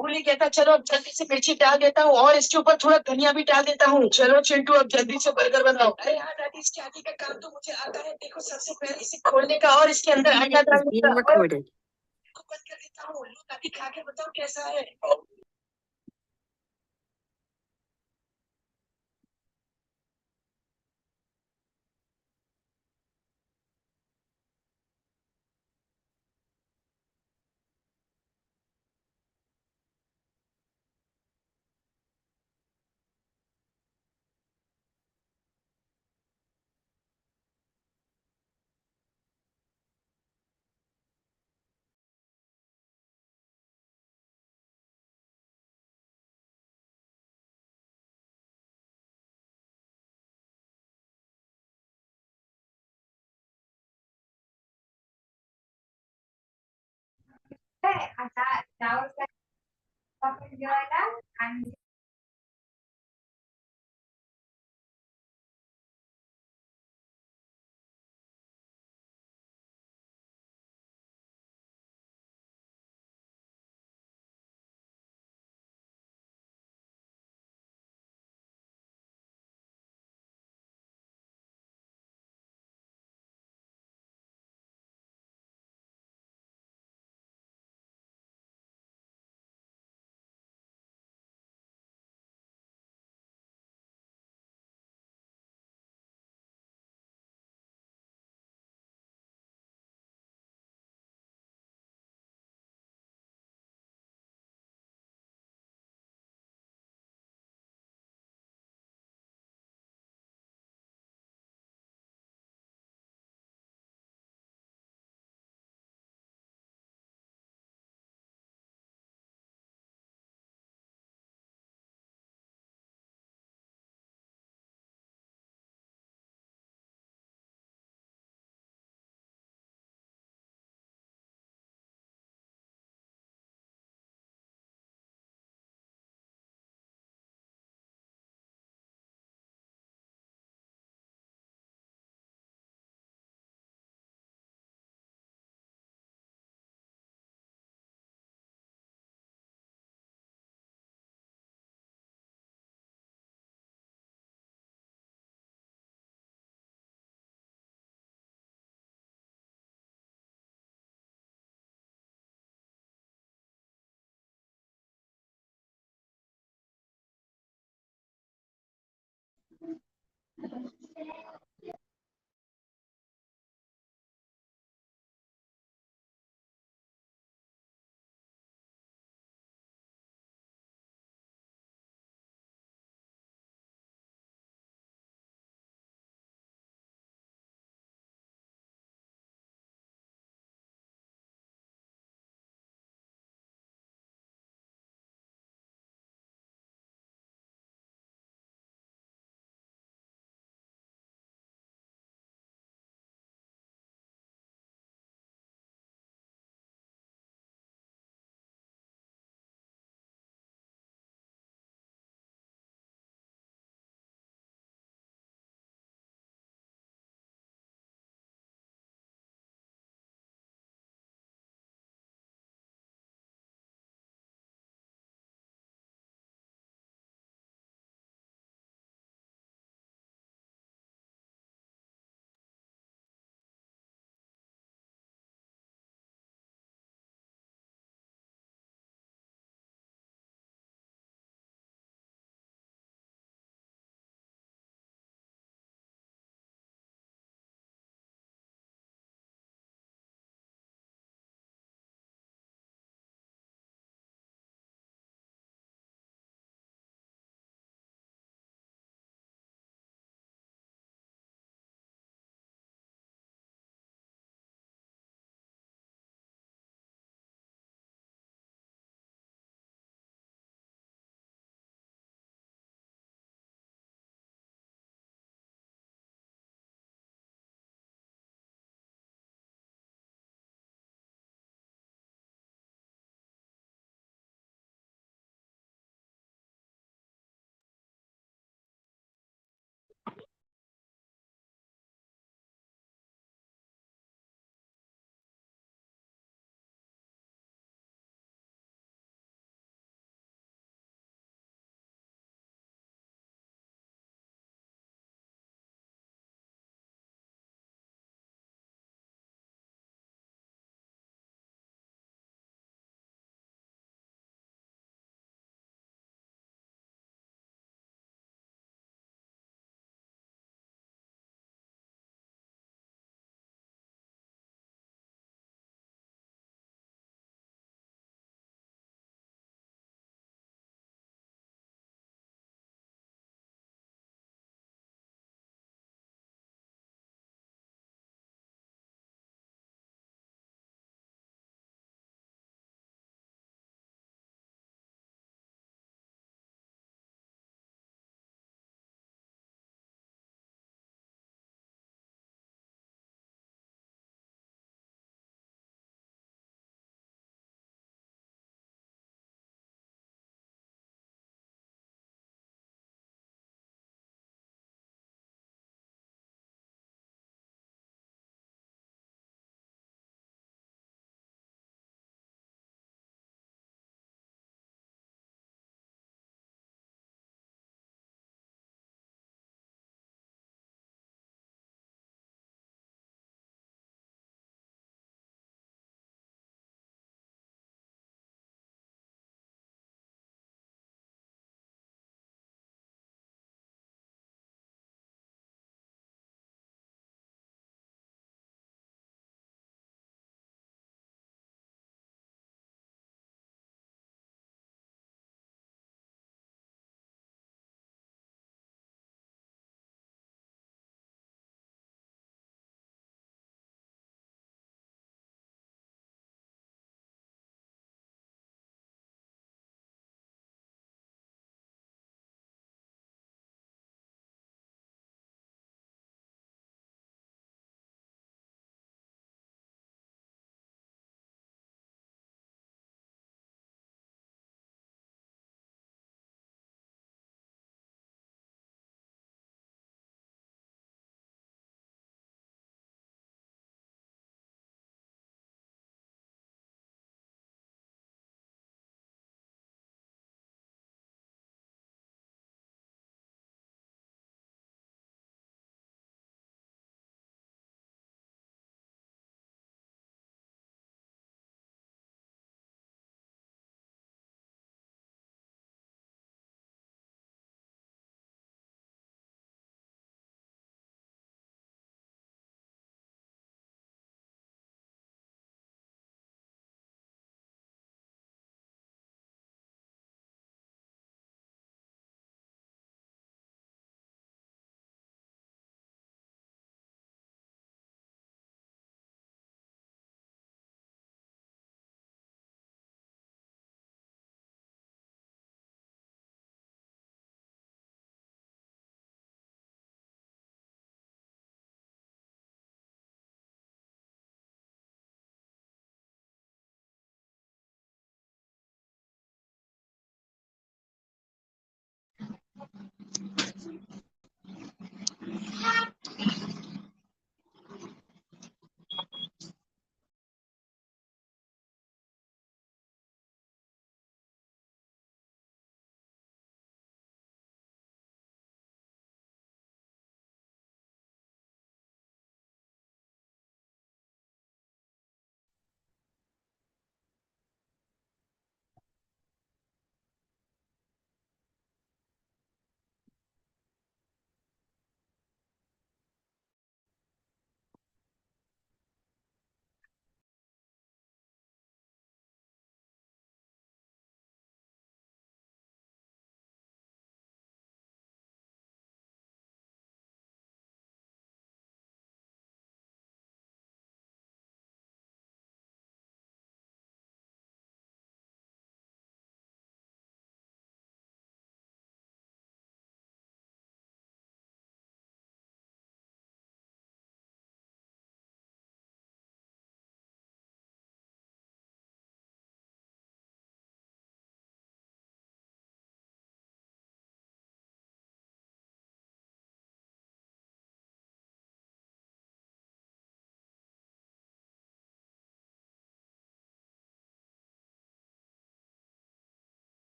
भूल ही गया था। चलो अब जल्दी से मिर्ची डाल देता हूँ और इसके ऊपर थोड़ा धनिया भी डाल देता हूँ। चलो चिंटू अब जल्दी से बर्गर बनाओ। अरे हाँ दादी, इसके आगे का काम तो मुझे आता है। देखो सबसे पहले इसे खोलने का और इसके अंदर अंडा डालने का, और इसको बंद कर देता हूँ। लो दादी, खा के बताओ कैसा है।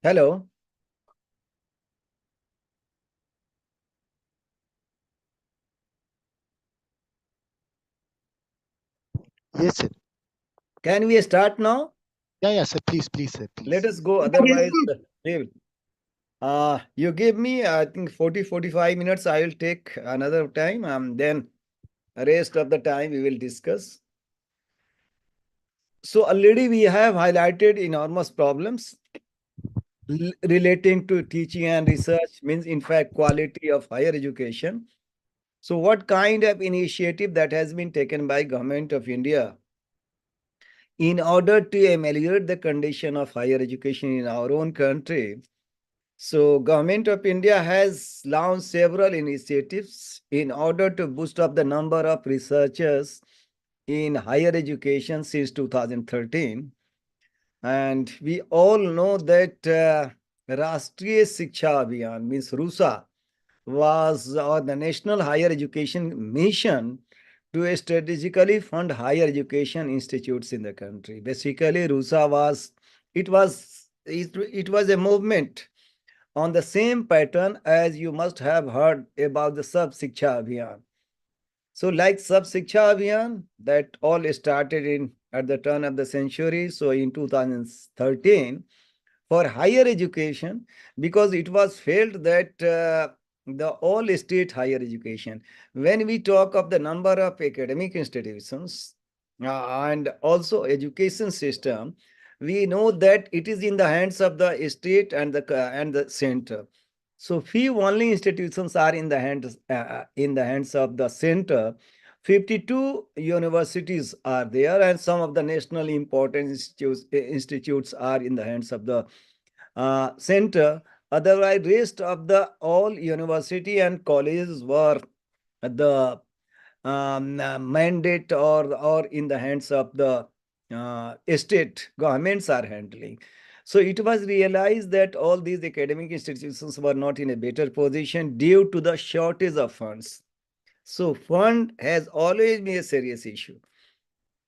Hello. Yes, sir. Can we start now? Yeah, sir. Please, sir. Let Please. us go. Yes, Otherwise, you give me, I think 40-45 minutes. I will take another time. Then rest of the time we will discuss. So already we have highlighted enormous problems relating to teaching and research, means in fact quality of higher education. So what kind of initiative that has been taken by Government of India in order to ameliorate the condition of higher education in our own country? So Government of India has launched several initiatives in order to boost up the number of researchers in higher education since 2013. And we all know that Rashtriya Shiksha Abhiyan, means RUSA, was the National Higher Education Mission to strategically fund higher education institutes in the country. Basically, RUSA was it was a movement on the same pattern as you must have heard about the Sab Shiksha Abhiyan. So, like Sab Shiksha Abhiyan, that all started in at the turn of the century. So, in 2013, for higher education, because it was felt that the all state higher education, when we talk of the number of academic institutions and also education system, we know that it is in the hands of the state and the center. So few only institutions are in the hands of the center. 52 universities are there, and some of the national important institutes are in the hands of the center. Otherwise, rest of the all university and colleges were the mandate or in the hands of the state governments are handling. So it was realized that all these academic institutions were not in a better position due to the shortage of funds. So fund has always been a serious issue.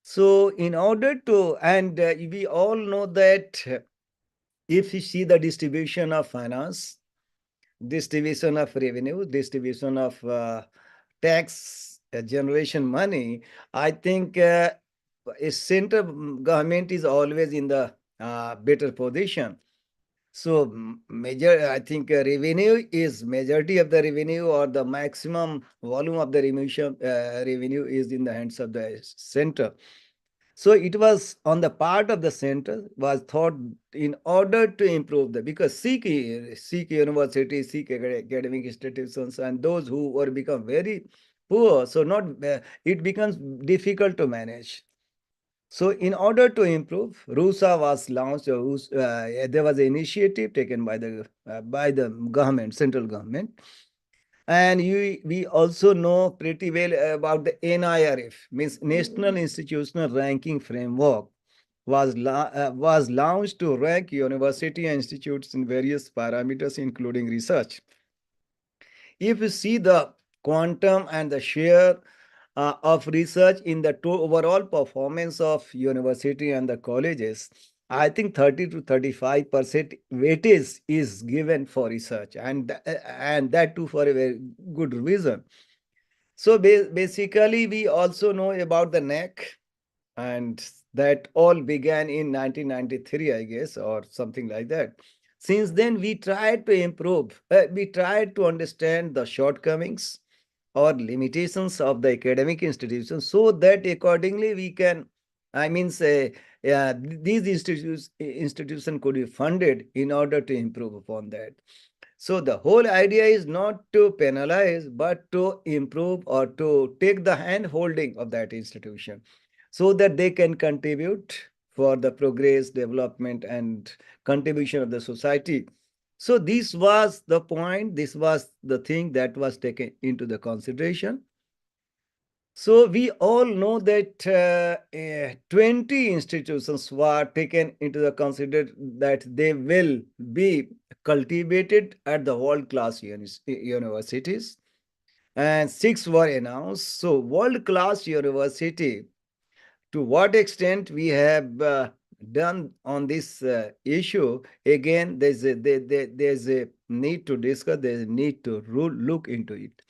So in order to, and we all know that if you see the distribution of finance, distribution of revenue, distribution of tax generation money, I think a center government is always in the better position. So major, I think revenue is majority of the revenue or the maximum volume of the revenue is in the hands of the center. So it was on the part of the center was thought in order to improve the, because Sikh universities, Sikh academic institutions, and those who were become very poor, so not it becomes difficult to manage. So in order to improve, RUSA was launched. There was an initiative taken by the government, central government, and we also know pretty well about the NIRF, means National Institutional Ranking Framework, was launched to rank university and institutes in various parameters, including research. If you see the quantum and the share of research in the overall performance of university and the colleges, I think 30 to 35% weightage is given for research, and that too for a very good reason. So basically, we also know about the NEC, and that all began in 1993, I guess, or something like that. Since then, we tried to improve, we tried to understand the shortcomings or limitations of the academic institutions so that accordingly we can, I mean, say, these institutions could be funded in order to improve upon that. So the whole idea is not to penalize, but to improve or to take the hand holding of that institution so that they can contribute for the progress, development, and contribution of the society. So this was the point, this was the thing that was taken into the consideration. So we all know that 20 institutions were taken into the consider that they will be cultivated at the world-class universities, and 6 were announced. So world-class university, to what extent we have done on this issue, again, there's a need to discuss, there's a need to look into it.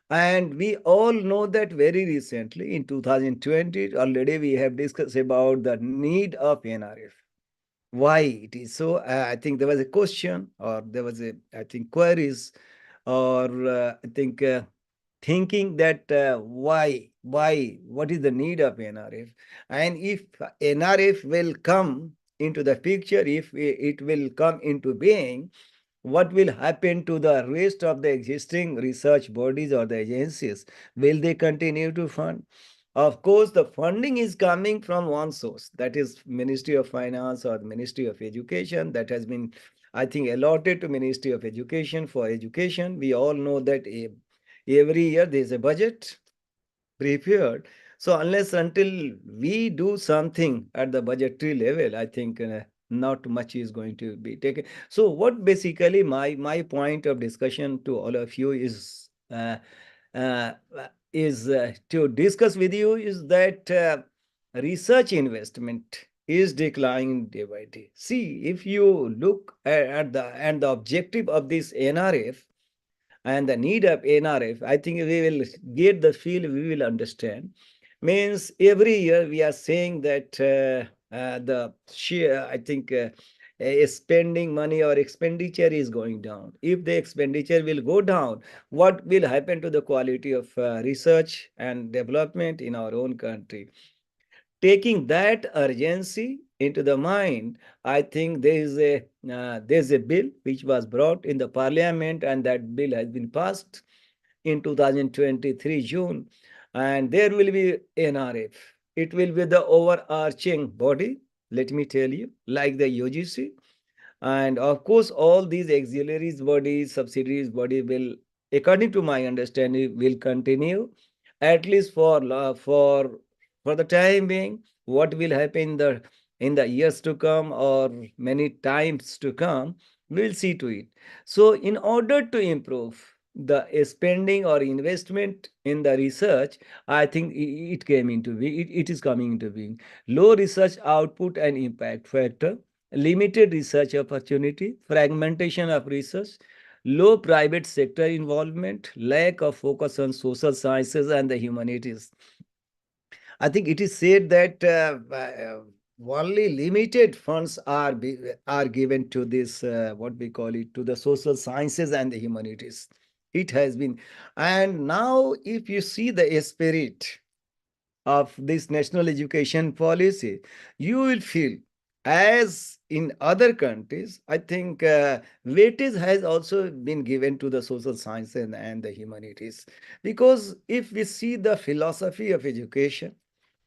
And we all know that very recently in 2020, already we have discussed about the need of NRF. Why it is so? I think there was a question, or there was a, I think, queries, or I think thinking that why, what is the need of NRF? And if NRF will come into the picture, if it will come into being, what will happen to the rest of the existing research bodies or the agencies? Will they continue to fund? Of course, the funding is coming from one source, that is Ministry of Finance or Ministry of Education, that has been, I think, allotted to Ministry of Education for education. We all know that every year there is a budget prepared. So unless until we do something at the budgetary level, I think not much is going to be taken. So what basically my point of discussion to all of you uh, is to discuss with you is that research investment is declining day by day. See, if you look at the objective of this NRF and the need of NRF, I think we will get the feel, we will understand. Means every year we are saying that the share, I think, spending money or expenditure is going down. If the expenditure will go down, what will happen to the quality of research and development in our own country? Taking that urgency into the mind, I think there's a bill which was brought in the parliament, and that bill has been passed in 2023 June, and there will be NRF. It will be the overarching body, let me tell you, like the UGC. And of course, all these auxiliaries bodies, subsidiaries body will, according to my understanding, will continue at least for the time being. What will happen in the years to come or many times to come, we'll see to it. So, in order to improve the spending or investment in the research, I think it came into being. It is coming into being. Low research output and impact factor, limited research opportunity, fragmentation of research, low private sector involvement, lack of focus on social sciences and the humanities. I think it is said that only limited funds are given to this, what we call it, to the social sciences and the humanities. It has been, and now if you see the spirit of this national education policy, you will feel, as in other countries, I think weightage has also been given to the social science and the humanities. Because if we see the philosophy of education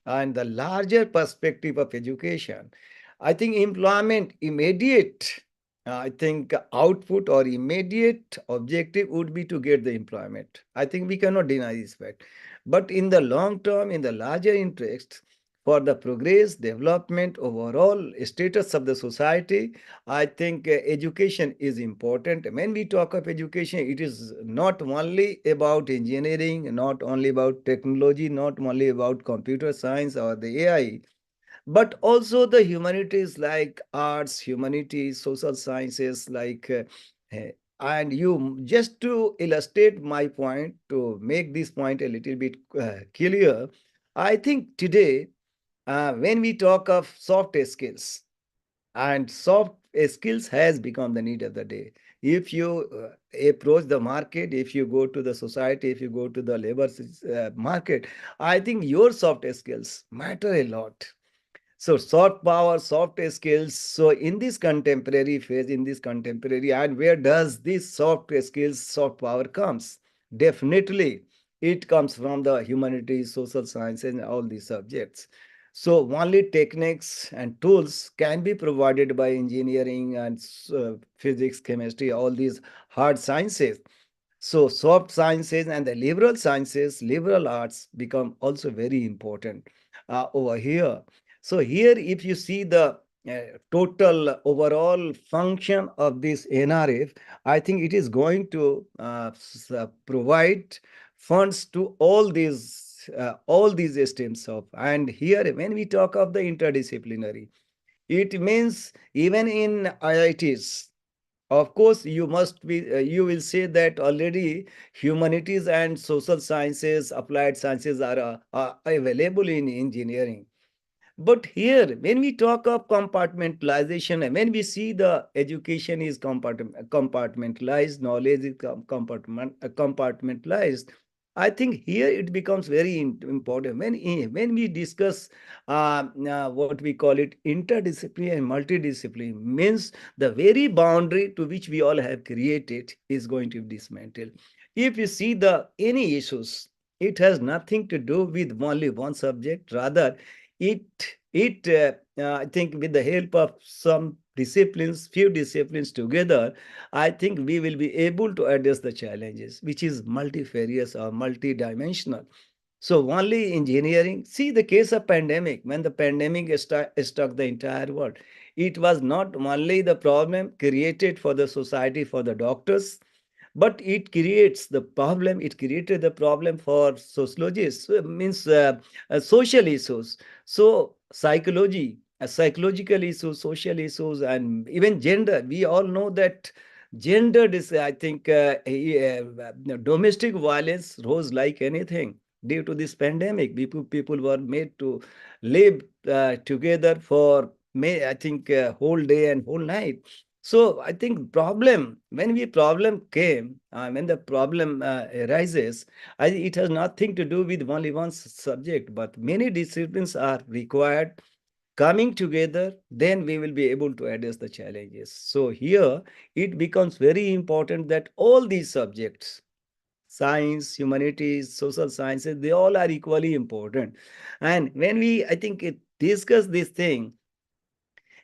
and the larger perspective of education, I think employment immediate, I think output or immediate objective would be to get the employment. I think we cannot deny this fact. But in the long term, in the larger interest, for the progress, development, overall status of the society, I think education is important. When we talk of education, it is not only about engineering, not only about technology, not only about computer science or the AI, but also the humanities like arts, humanities, social sciences, like and you, just to illustrate my point, to make this point a little bit clear, I think today when we talk of soft skills, and soft skills has become the need of the day. If you approach the market, if you go to the society, if you go to the labor market, I think your soft skills matter a lot. So soft power, soft skills. So in this contemporary phase, in this contemporary, and where does this soft skills, soft power comes? Definitely, it comes from the humanities, social sciences, and all these subjects. So only techniques and tools can be provided by engineering and physics, chemistry, all these hard sciences. So soft sciences and the liberal sciences, liberal arts become also very important over here. So here, if you see the total overall function of this NRF, I think it is going to provide funds to all these streams of. And here, when we talk of the interdisciplinary, It means even in IITs, of course, you will say that already humanities and social sciences, applied sciences are available in engineering. But here, when we talk of compartmentalization, and when we see the education is compartmentalized, knowledge is compartmentalized, I think here it becomes very important. When we discuss what we call it interdisciplinary and multidisciplinary, means the very boundary to which we all have created is going to be dismantled. If you see the any issues, it has nothing to do with only one subject. Rather, I think with the help of some disciplines, few disciplines together, I think we will be able to address the challenges, which is multifarious or multidimensional. So only engineering, see the case of pandemic, when the pandemic struck the entire world, it was not only the problem created for the society, for the doctors, but it created the problem for sociologists, means social issues. So psychology, psychological issues, social issues, and even gender, we all know that gender is, I think, domestic violence rose like anything due to this pandemic. People were made to live together for may I think whole day and whole night. So I think problem came, when the problem arises, it has nothing to do with only one subject, but many disciplines are required coming together, then we will be able to address the challenges. So here it becomes very important that all these subjects, science, humanities, social sciences, they all are equally important. And when we, I think, discuss this thing,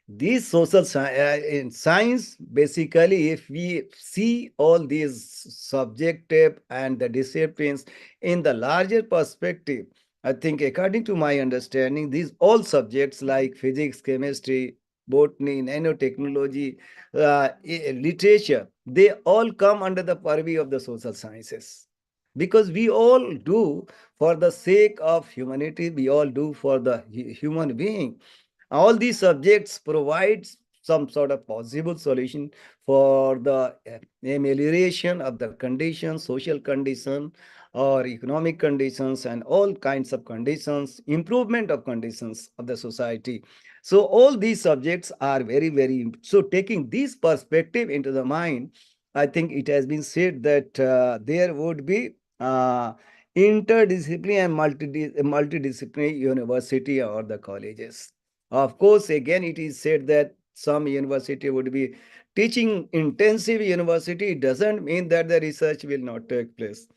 these in science, basically, if we see all these subjective and the disciplines in the larger perspective, I think according to my understanding, these all subjects like physics, chemistry, botany, nanotechnology, literature, they all come under the purview of the social sciences. Because we all do for the sake of humanity, we all do for the human being. All these subjects provide some sort of possible solution for the amelioration of the conditions, social condition, or economic conditions, and all kinds of conditions, improvement of conditions of the society. So all these subjects are so taking this perspective into the mind, I think it has been said that there would be interdisciplinary and multidisciplinary university or the colleges. Of course, again, it is said that some university would be teaching intensive university. It doesn't mean that the research will not take place.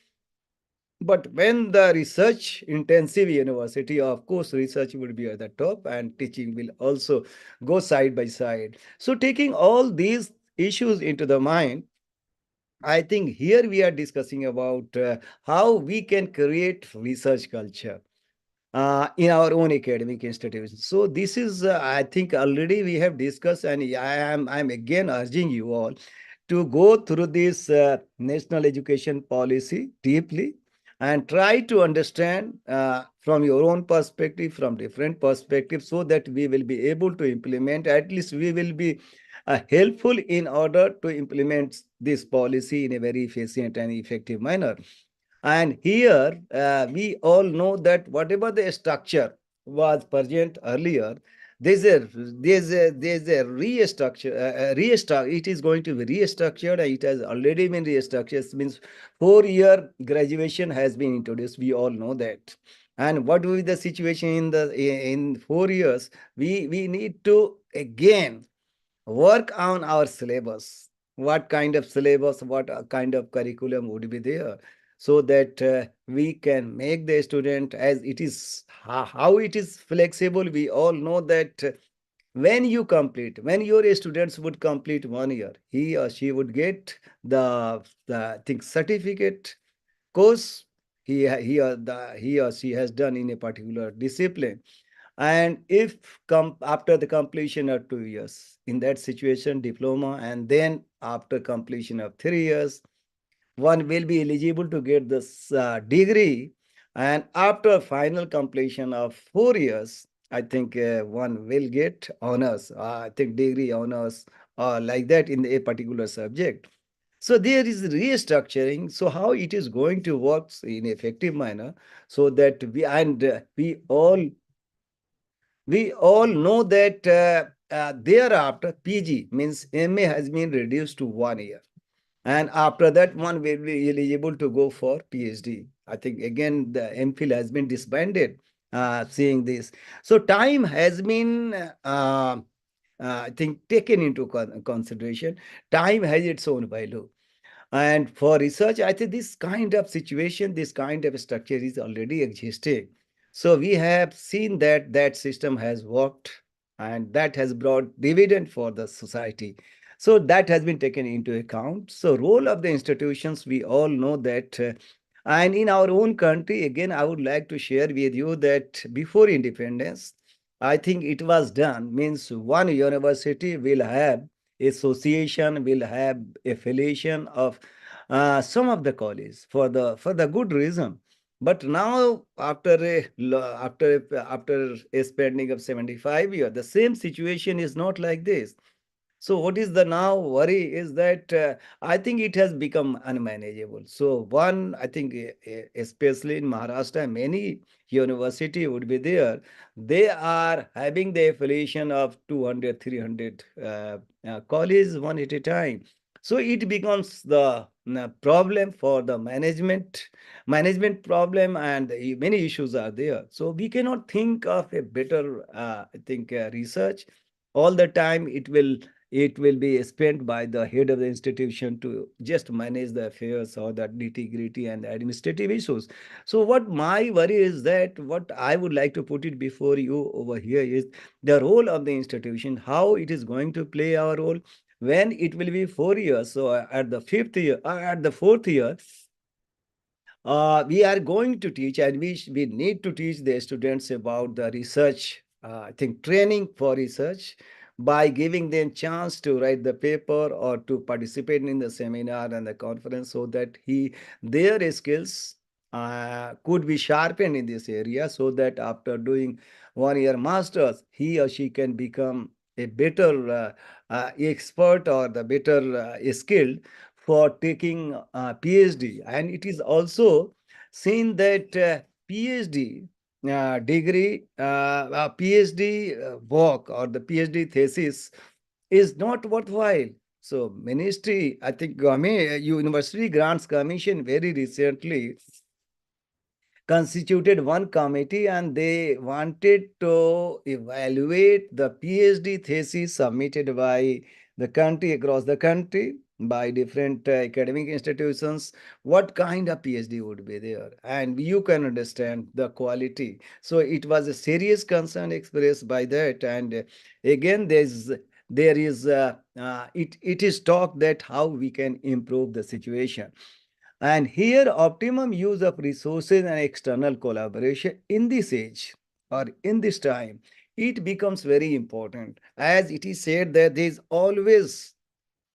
But when the research intensive university, of course, research will be at the top and teaching will also go side by side. So taking all these issues into the mind, I think here we are discussing about how we can create research culture in our own academic institutions. So this is, I think, already we have discussed, and I'm again urging you all to go through this national education policy deeply and try to understand from your own perspective, from different perspectives, so that we will be able to implement. At least we will be helpful in order to implement this policy in a very efficient and effective manner. And here we all know that whatever the structure was present earlier, there's a restructure. It is going to be restructured. It has already been restructured. It means 4-year graduation has been introduced. We all know that. And what will be the situation in 4 years? We need to again work on our syllabus. What kind of syllabus, what kind of curriculum would be there, so that we can make the student as it is, how it is flexible. We all know that when your students would complete 1 year, he or she would get the I think certificate course he or she has done in a particular discipline. And if after the completion of 2 years, in that situation, diploma, and then after completion of 3 years, one will be eligible to get this degree. And after final completion of 4 years, I think one will get honors, I think degree honors, like that in a particular subject. So there is restructuring. So how it is going to work in effective manner, so that we all know that thereafter PG means MA has been reduced to 1 year, and after that one will be eligible to go for PhD. I think again the MPhil has been disbanded. Seeing this, so time has been I think taken into consideration. Time has its own value. And for research, I think this kind of situation, this kind of structure is already existing. So we have seen that that system has worked, and that has brought dividend for the society. So that has been taken into account. So role of the institutions, we all know that. And in our own country, again, I would like to share with you that before independence, I think it was done, means one university will have association, will have affiliation of some of the colleges for the good reason. But now, after a spending of 75 years, the same situation is not like this. So what is the now worry is that I think it has become unmanageable. So one, I think especially in Maharashtra, many university would be there. They are having the affiliation of 200, 300 colleges one at a time. So it becomes the problem for the management problem, and many issues are there. So we cannot think of a better, I think, research. All the time it will be spent by the head of the institution to just manage the affairs or the nitty-gritty and administrative issues. So what my worry is that what I would like to put it before you over here is the role of the institution, how it is going to play our role when it will be 4 years. So at the fifth year, at the fourth year, we are going to teach, and we need to teach the students about the research, I think training for research, by giving them chance to write the paper or to participate in the seminar and the conference, so that their skills could be sharpened in this area, so that after doing 1 year masters, he or she can become a better expert, or the better skilled for taking PhD. And it is also seen that PhD PhD work or the PhD thesis is not worthwhile. So ministry, I think University Grants Commission very recently constituted one committee, and they wanted to evaluate the PhD thesis submitted by the country, across the country, by different academic institutions. What kind of PhD would be there? And you can understand the quality. So it was a serious concern expressed by that. And again, it is talk that how we can improve the situation. And here, optimum use of resources and external collaboration in this age or in this time, it becomes very important. As it is said that there is always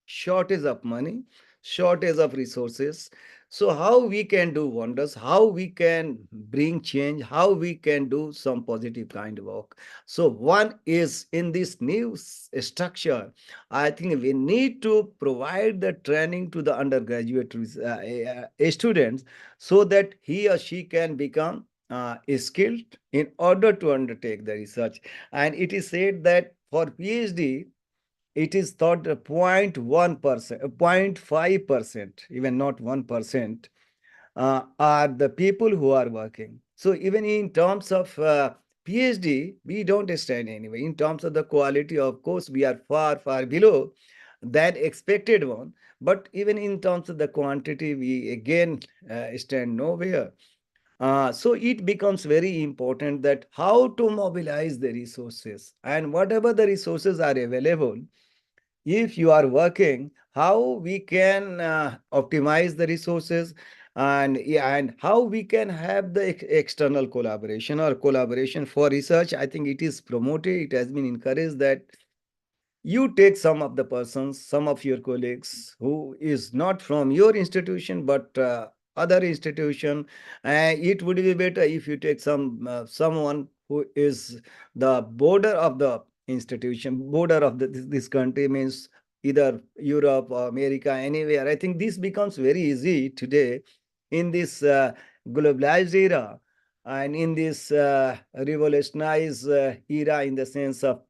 shortage of money, shortage of resources. So how we can do wonders, how we can bring change, how we can do some positive kind of work. So one is in this new structure, I think we need to provide the training to the undergraduate students, so that he or she can become skilled in order to undertake the research. And it is said that for PhD, it is thought 0.1%, 0.5%, even not 1%, are the people who are working. So even in terms of PhD, we don't stand anyway. In terms of the quality, of course, we are far, far below that expected one. But even in terms of the quantity, we again stand nowhere. So it becomes very important that how to mobilize the resources, and whatever the resources are available, if you are working, how we can optimize the resources, and yeah, and how we can have the external collaboration or collaboration for research. I think it is promoted, it has been encouraged that you take some of the persons, some of your colleagues who is not from your institution but other institution. It would be better if you take someone who is the border of the institution, border of this country, means either Europe or America, anywhere. I think this becomes very easy today in this globalized era and in this revolutionized era, in the sense of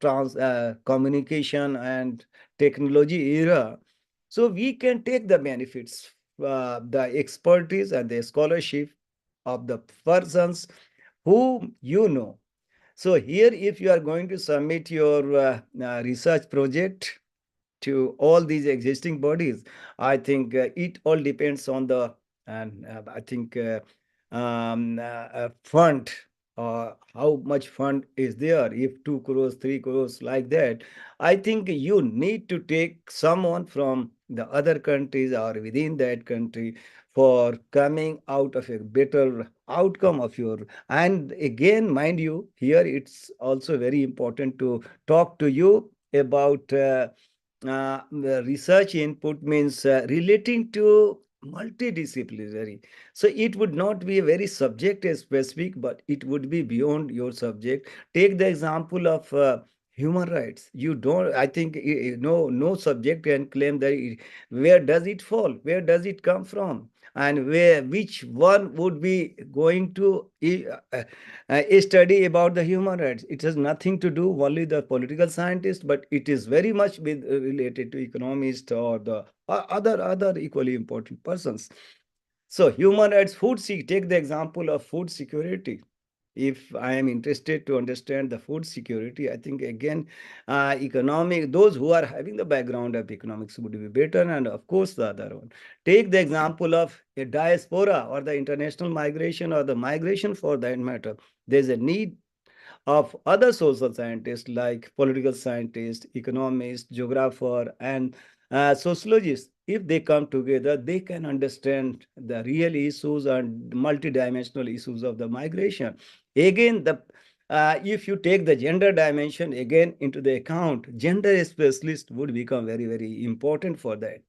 communication and technology era. So we can take the benefits, the expertise and the scholarship of the persons whom you know. So here, if you are going to submit your research project to all these existing bodies, I think it all depends on the, and I think fund, how much fund is there. If 2 crores, 3 crores, like that, I think you need to take someone from the other countries or within that country for coming out of a better outcome of your. And again, mind you, here it's also very important to talk to you about the research input, means relating to multidisciplinary. So it would not be a very subject specific, but it would be beyond your subject. Take the example of human rights. You don't, I think, no subject can claim that where does it fall, where does it come from, and where, which one would be going to a study about the human rights. It has nothing to do only the political scientist, but it is very much with, related to economists or the other equally important persons. So human rights, take the example of food security. If I am interested to understand the food security, I think again, economic, those who are having the background of economics would be better. And of course, the other one. Take the example of a diaspora or the international migration or the migration for that matter. There's a need of other social scientists like political scientists, economists, geographer, and sociologists. If they come together, they can understand the real issues and multidimensional issues of the migration. Again, the if you take the gender dimension again into the account, gender specialist would become very, very important for that.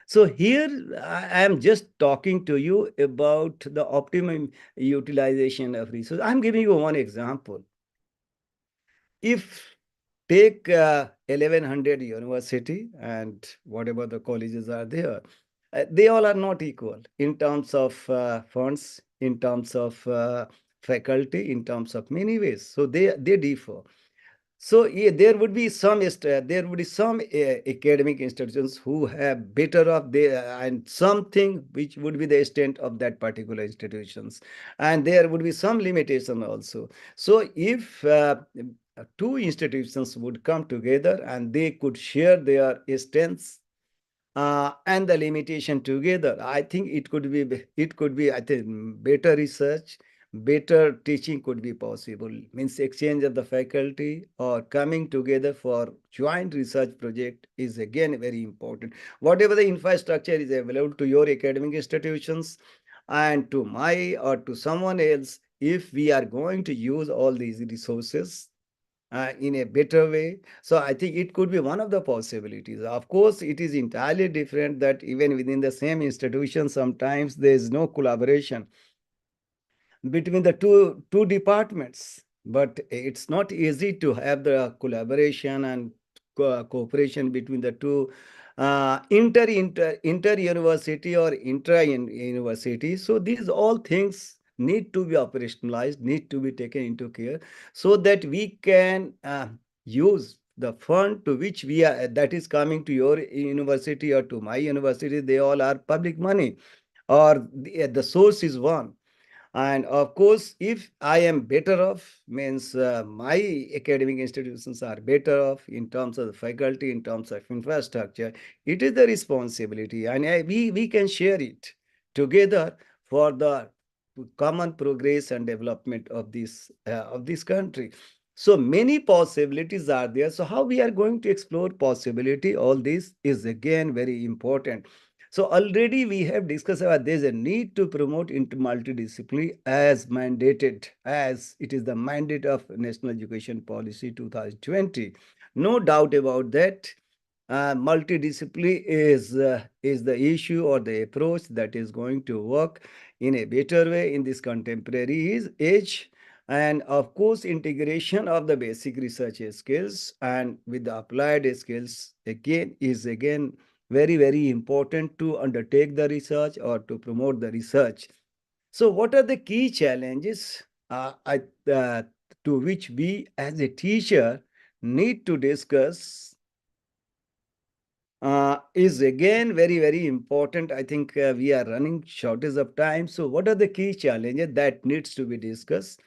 So here I am just talking to you about the optimum utilization of resources. I'm giving you one example. If take 1100 university and whatever the colleges are there, they all are not equal in terms of funds, in terms of faculty, in terms of many ways. So they differ. So yeah, there would be some academic institutions who have better of the and something which would be the extent of that particular institutions, and there would be some limitation also. So if two institutions would come together and they could share their strengths and the limitation together, I think it could be I think better research, better teaching could be possible. Means exchange of the faculty or coming together for joint research project is again very important. Whatever the infrastructure is available to your academic institutions and to my or to someone else, if we are going to use all these resources in a better way. So I think it could be one of the possibilities. Of course, it is entirely different that even within the same institution, sometimes there is no collaboration between the two departments. But it's not easy to have the collaboration and cooperation between the two inter university or intra university. So these all things need to be operationalized, need to be taken into care, so that we can use the fund to which we are, that is coming to your university or to my university. They all are public money, or the source is one. And of course, if I am better off, means my academic institutions are better off in terms of the faculty, in terms of infrastructure, it is the responsibility, and we can share it together for the common progress and development of this country. So many possibilities are there. So how we are going to explore possibility, all this is again very important. So already we have discussed about there's a need to promote into multidisciplinary as mandated, as it is the mandate of National Education Policy 2020. No doubt about that. Multidisciplinary is the issue or the approach that is going to work in a better way in this contemporary age. And of course, integration of the basic research skills and with the applied skills again is again very, very important to undertake the research or to promote the research. So, what are the key challenges uh, to which we as a teacher need to discuss is again very, very important. I think we are running shortage of time. So, what are the key challenges that needs to be discussed?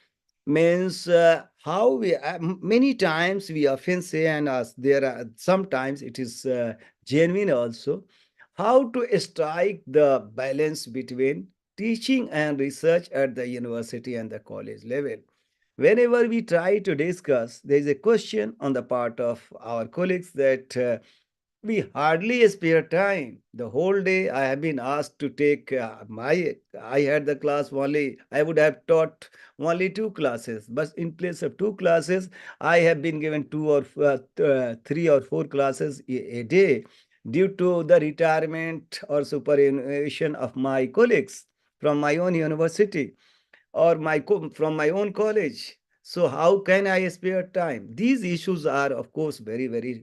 Means how we many times we often say, and there are sometimes it is genuine also, how to strike the balance between teaching and research at the university and the college level. Whenever we try to discuss, there is a question on the part of our colleagues that we hardly spare time. The whole day I have been asked to take I had the class only, I would have taught only two classes, but in place of two classes, I have been given two or three or four classes a day due to the retirement or superannuation of my colleagues from my own university or from my own college. So how can I spare time? These issues are, of course, very, very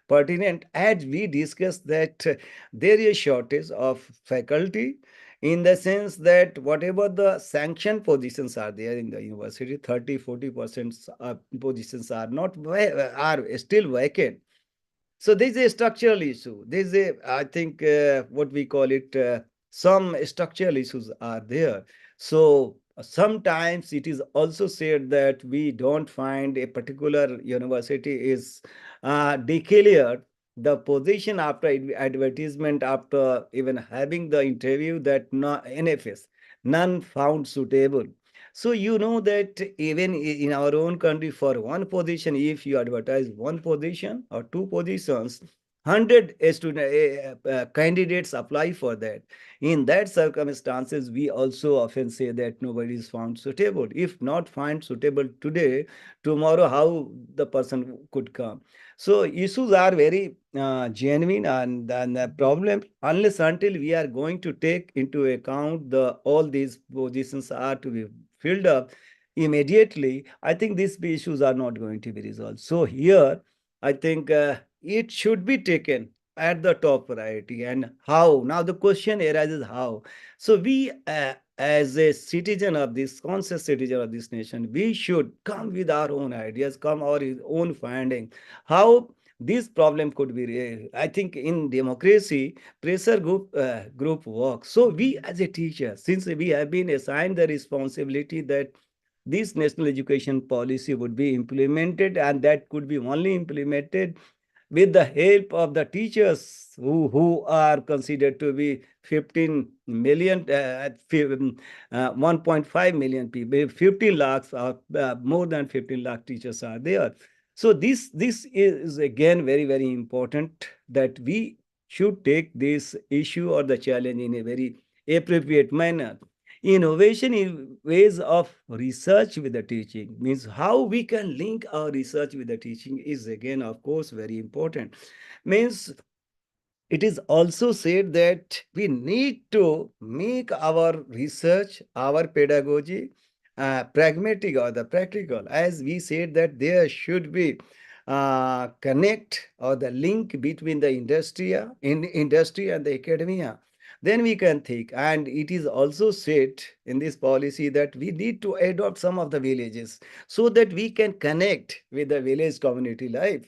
pertinent as we discussed that there is shortage of faculty in the sense that whatever the sanctioned positions are there in the university, 30-40% positions are not are still vacant. So there's a structural issue. There's a, I think, what we call it, some structural issues are there. So sometimes it is also said that we don't find a particular university is declared the position after advertisement, after even having the interview that no, NFS, none found suitable. So you know that even in our own country, for one position, if you advertise one position or two positions, 100 candidates apply for that. In that circumstances, we also often say that nobody is found suitable. If not find suitable today, tomorrow how the person could come? So issues are very genuine, and the problem, unless until we are going to take into account the all these positions are to be filled up immediately, I think these issues are not going to be resolved. So here, I think it should be taken at the top priority. And how? Now the question arises how. So we, as a citizen of this, conscious citizen of this nation, we should come with our own ideas, come our own finding. How this problem could be, I think in democracy, pressure group work. So we as a teacher, since we have been assigned the responsibility that this national education policy would be implemented, and that could be only implemented with the help of the teachers who are considered to be 15 million, 1.5 million people, 15 lakhs or more than 15 lakh teachers are there. So this is again very, very important that we should take this issue or the challenge in a very appropriate manner. Innovation in ways of research with the teaching means how we can link our research with the teaching is again, of course, very important. Means it is also said that we need to make our research, our pedagogy, pragmatic or the practical. As we said that there should be connect or the link between the industry and the academia. Then we can think, and it is also said in this policy that we need to adopt some of the villages so that we can connect with the village community life.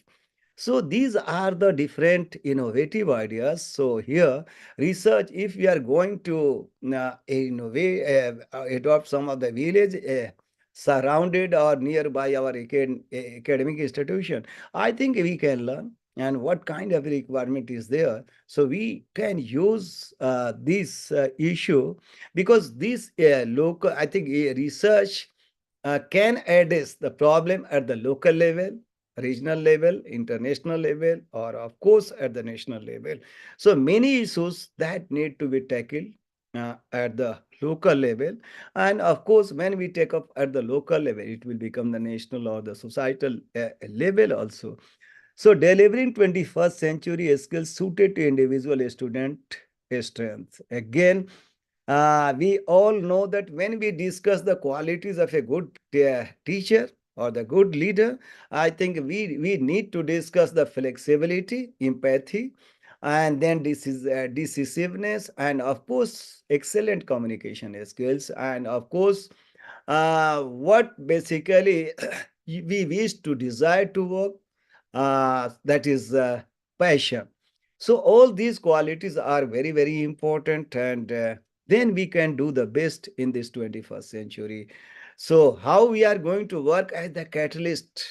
So these are the different innovative ideas. So here, research, if we are going to innovate, adopt some of the village surrounded or nearby our academic institution, I think we can learn and what kind of requirement is there. So we can use this issue because this local, I think research can address the problem at the local level, regional level, international level, or of course at the national level. So many issues that need to be tackled at the local level. And of course, when we take up at the local level, it will become the national or the societal level also. So delivering 21st century skills suited to individual student strengths. Again, We all know that when we discuss the qualities of a good teacher or the good leader, I think we need to discuss the flexibility, empathy, and then decisiveness, and of course, excellent communication skills, and of course, what basically we wish to desire to work, that is passion. So all these qualities are very, very important, and then we can do the best in this 21st century. So how we are going to work as the catalyst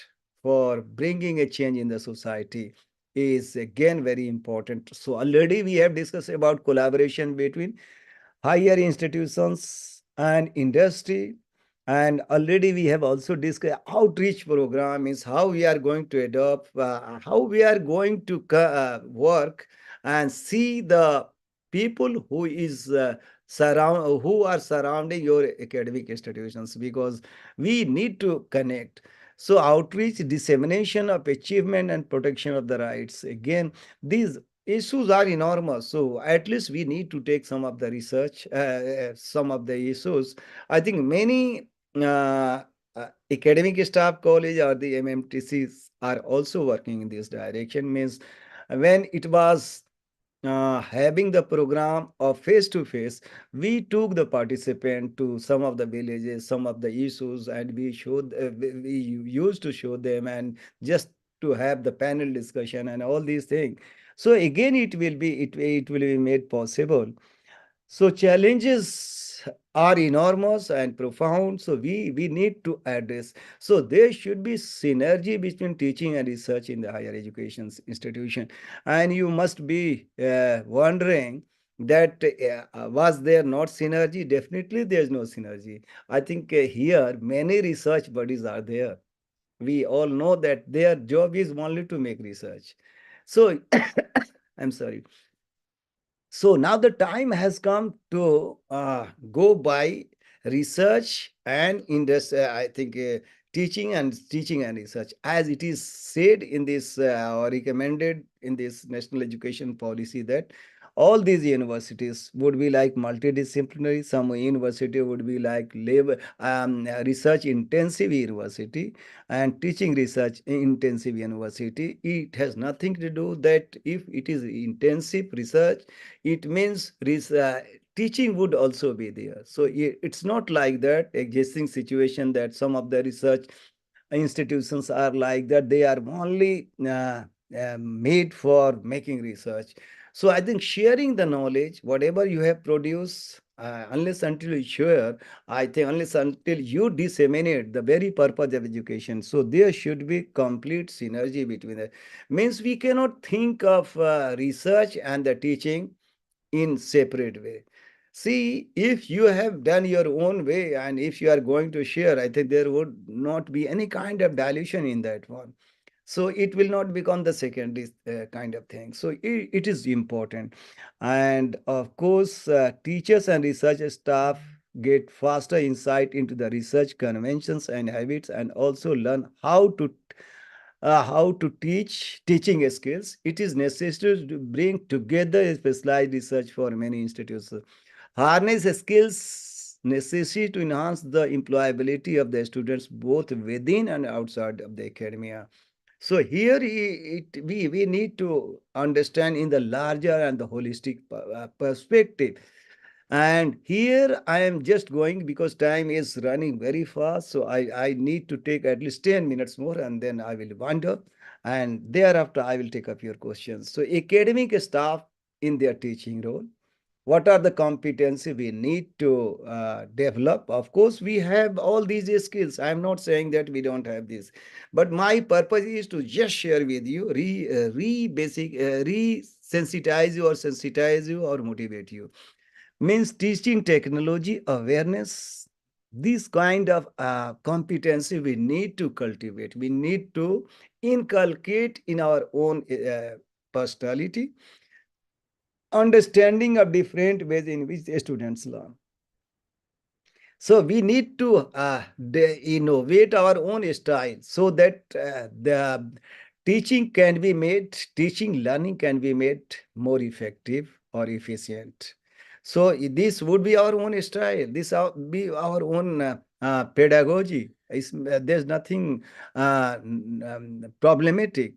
for bringing a change in the society is again very important. So already we have discussed about collaboration between higher institutions and industry, and already we have also discussed outreach program is how we are going to adopt, how we are going to work and see the people who are surrounding your academic institutions, because we need to connect. So outreach, dissemination of achievement, and protection of the rights, again, these issues are enormous. So at least we need to take some of the research, some of the issues. I think many academic staff college or the MMTCs are also working in this direction. Means when it was having the program of face to face, we took the participant to some of the villages, some of the issues, and we used to show them, and just to have the panel discussion and all these things. So again, it will be made possible. So challenges are enormous and profound. So we need to address. So there should be synergy between teaching and research in the higher education institution. And you must be wondering that was there not synergy? Definitely there's no synergy. I think here many research bodies are there. We all know that their job is only to make research. So I'm sorry. So now the time has come to go by research and industry. I think teaching and research, as it is said in this or recommended in this national education policy, that all these universities would be like multidisciplinary. Some university would be like labor research intensive university, and teaching research intensive university. It has nothing to do that if it is intensive research, it means teaching would also be there. So it's not like that existing situation that some of the research institutions are like that. They are only made for making research. So I think sharing the knowledge, whatever you have produced, unless until you share, I think unless until you disseminate the very purpose of education. So there should be complete synergy between it. Means we cannot think of research and the teaching in separate way. See, if you have done your own way and if you are going to share, I think there would not be any kind of dilution in that one. So it will not become the secondary kind of thing. So it is important. And of course, teachers and research staff get faster insight into the research conventions and habits, and also learn how to teaching skills. It is necessary to bring together specialized research for many institutes. Harness skills necessary to enhance the employability of the students both within and outside of the academia. So here we need to understand in the larger and the holistic perspective. And here I am just going because time is running very fast. So I need to take at least 10 minutes more, and then I will wind up. And thereafter, I will take up your questions. So academic staff in their teaching role, what are the competency we need to develop? Of course, we have all these skills. I'm not saying that we don't have this, but my purpose is to just share with you, re-sensitize you, or sensitize you, or motivate you. Means teaching technology awareness, this kind of competency we need to cultivate, we need to inculcate in our own personality, understanding of different ways in which students learn. So we need to innovate our own style so that the teaching learning can be made more effective or efficient. So this would be our own style. This be our own pedagogy. There's nothing problematic.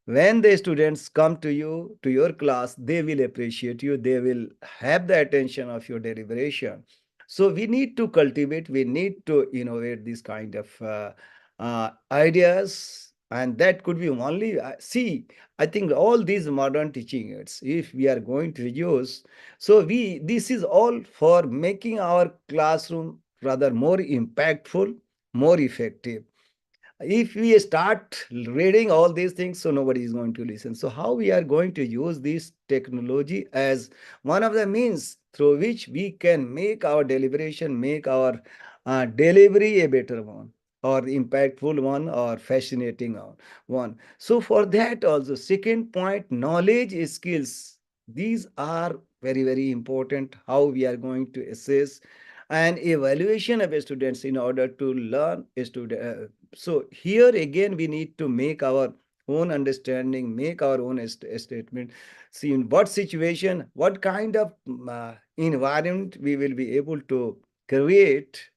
When the students come to you, to your class, they will appreciate you. They will have the attention of your deliberation. So we need to cultivate, we need to innovate this kind of ideas. And that could be only, see, I think all these modern teaching aids, if we are going to use, so this is all for making our classroom rather more impactful, more effective. If we start reading all these things, so nobody is going to listen. So how we are going to use this technology as one of the means through which we can make our deliberation, make our delivery a better one, or impactful one, or fascinating one. So for that also, second point, knowledge skills, these are very very important. How we are going to assess and evaluation of students in order to learn a student. So here again, we need to make our own understanding, make our own statement. See in what situation, what kind of environment we will be able to create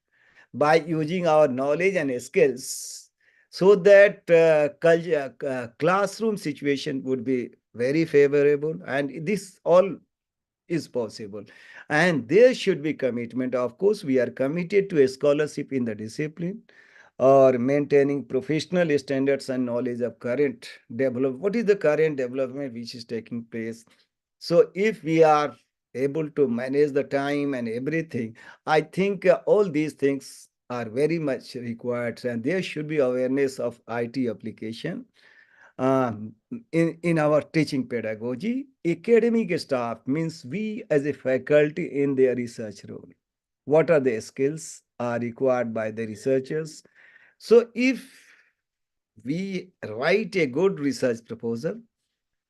by using our knowledge and skills, so that classroom situation would be very favorable, and this all is possible. And there should be commitment. Of course, we are committed to a scholarship in the discipline, or maintaining professional standards and knowledge of current develop. What is the current development which is taking place? So if we are able to manage the time and everything, I think all these things are very much required, and there should be awareness of IT application in our teaching pedagogy. Academic staff means we as a faculty in their research role. What are the skills are required by the researchers? So if we write a good research proposal,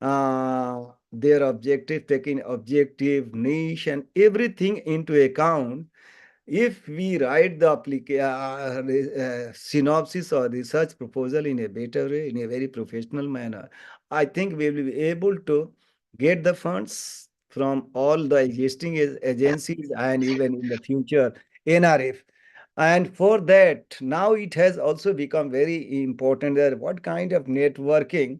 their objective, taking objective, niche, and everything into account, if we write the synopsis or research proposal in a better way, in a very professional manner, I think we will be able to get the funds from all the existing agencies, and even in the future, NRF. And for that, now it has also become very important that what kind of networking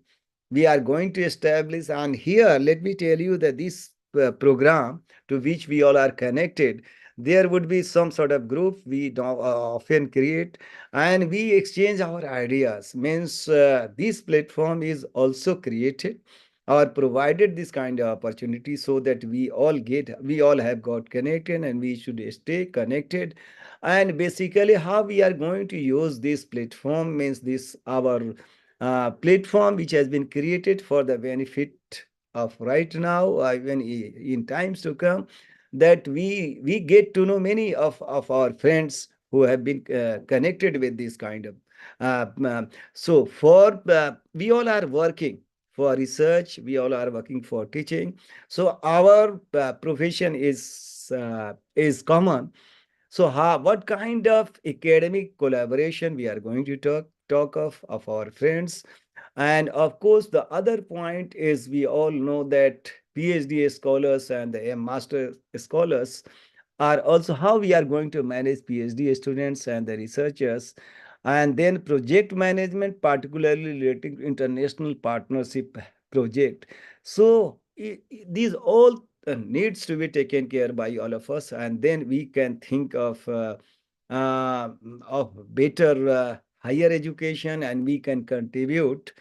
we are going to establish. And here, let me tell you that this program to which we all are connected, there would be some sort of group we often create, and we exchange our ideas. Means this platform is also created or provided this kind of opportunity, so that we all have got connected, and we should stay connected. And basically how we are going to use this platform means this our platform which has been created for the benefit of right now, even in times to come, that we get to know many of our friends who have been connected with this kind of so for we all are working for research, we all are working for teaching. So our profession is common. So how, what kind of academic collaboration we are going to talk of our friends. And of course, the other point is we all know that PhD scholars and the master scholars are also how we are going to manage PhD students and the researchers. And then project management, particularly relating to international partnership project. So these all needs to be taken care by all of us, and then we can think uh, of better higher education, and we can contribute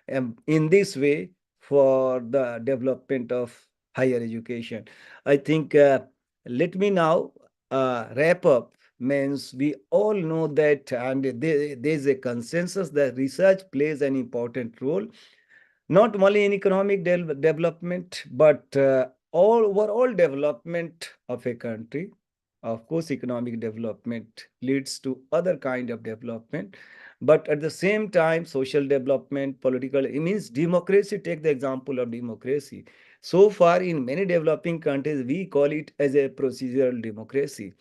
in this way for the development of higher education. I think let me now wrap up. Means we all know that, and there's a consensus that research plays an important role, not only in economic development, but all overall development of a country. Of course, economic development leads to other kind of development, but at the same time, social development, political, it means democracy. Take the example of democracy. So far, in many developing countries, we call it as a procedural democracy.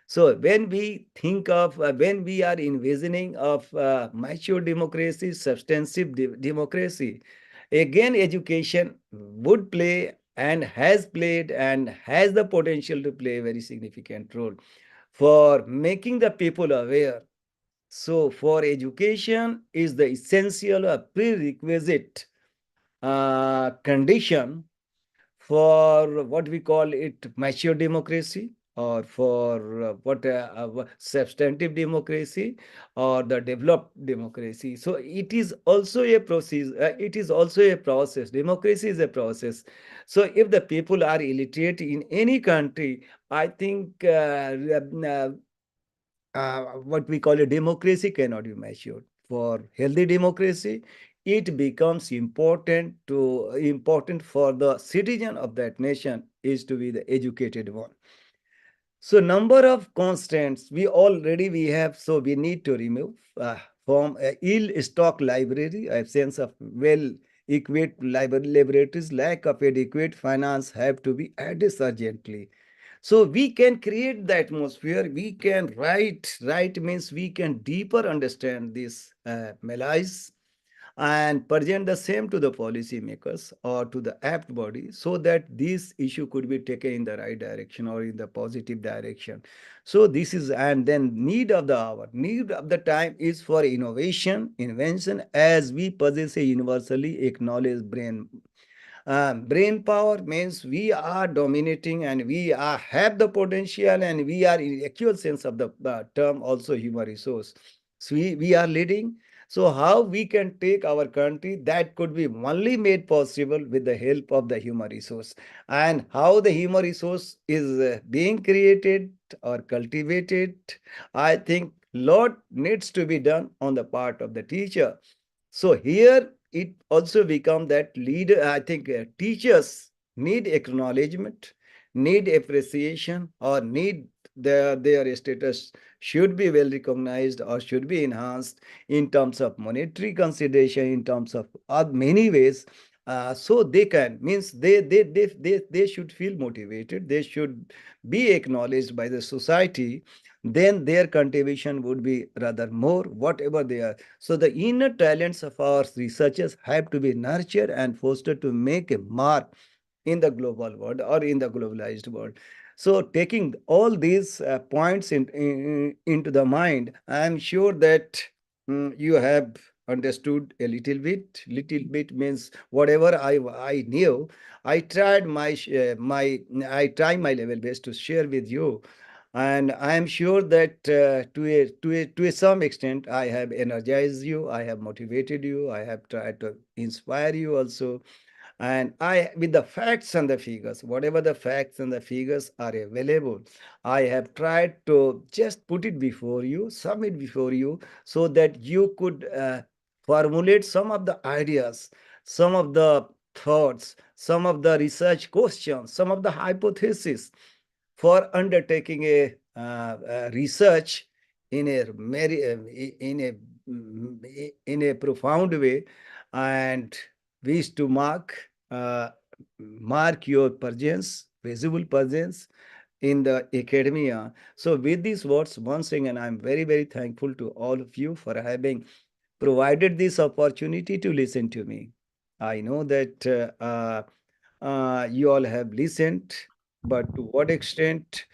So when we think of, when we are envisioning of mature democracy, substantive democracy, again, education would play and has played and has the potential to play a very significant role for making the people aware. So, for education is the essential prerequisite condition for what we call it mature democracy, or for substantive democracy, or the developed democracy. So it is also a process. It is also a process. Democracy is a process. So if the people are illiterate in any country, I think what we call a democracy cannot be measured. For healthy democracy, it becomes important for the citizen of that nation is to be the educated one. So number of constants we have, so we need to remove from a ill stock library, a sense of well equipped laboratories, lack of adequate finance have to be addressed urgently. So we can create the atmosphere. We can write means we can deeper understand this malaise and present the same to the policymakers or to the apt body, so that this issue could be taken in the right direction or in the positive direction. So this is, and then need of the hour, need of the time is for invention, as we possess a universally acknowledged brain power means we are dominating and we are have the potential, and we are in actual sense of the term also human resource. So we are leading. So how we can take our country, that could be only made possible with the help of the human resource. And how the human resource is being created or cultivated, I think lot needs to be done on the part of the teacher. So here it also become that leader, I think teachers need acknowledgement, need appreciation, or need their status should be well recognized or should be enhanced in terms of monetary consideration, in terms of many ways. So they can means they should feel motivated, they should be acknowledged by the society, then their contribution would be rather more, whatever they are. So the inner talents of our researchers have to be nurtured and fostered to make a mark in the global world or in the globalized world. So taking all these points into the mind, I am sure that you have understood a little bit. Little bit means whatever I knew, I tried I try my level best to share with you, and I am sure that to a some extent I have energized you, I have motivated you, I have tried to inspire you also. And I, with the facts and the figures, whatever the facts and the figures are available, I have tried to just put it before you, submit before you, so that you could formulate some of the ideas, some of the thoughts, some of the research questions, some of the hypotheses for undertaking a research in a very in a profound way, and wish to mark your presence, visible presence in the academia. So with these words, once again, I'm very, very thankful to all of you for having provided this opportunity to listen to me. I know that you all have listened, but to what extent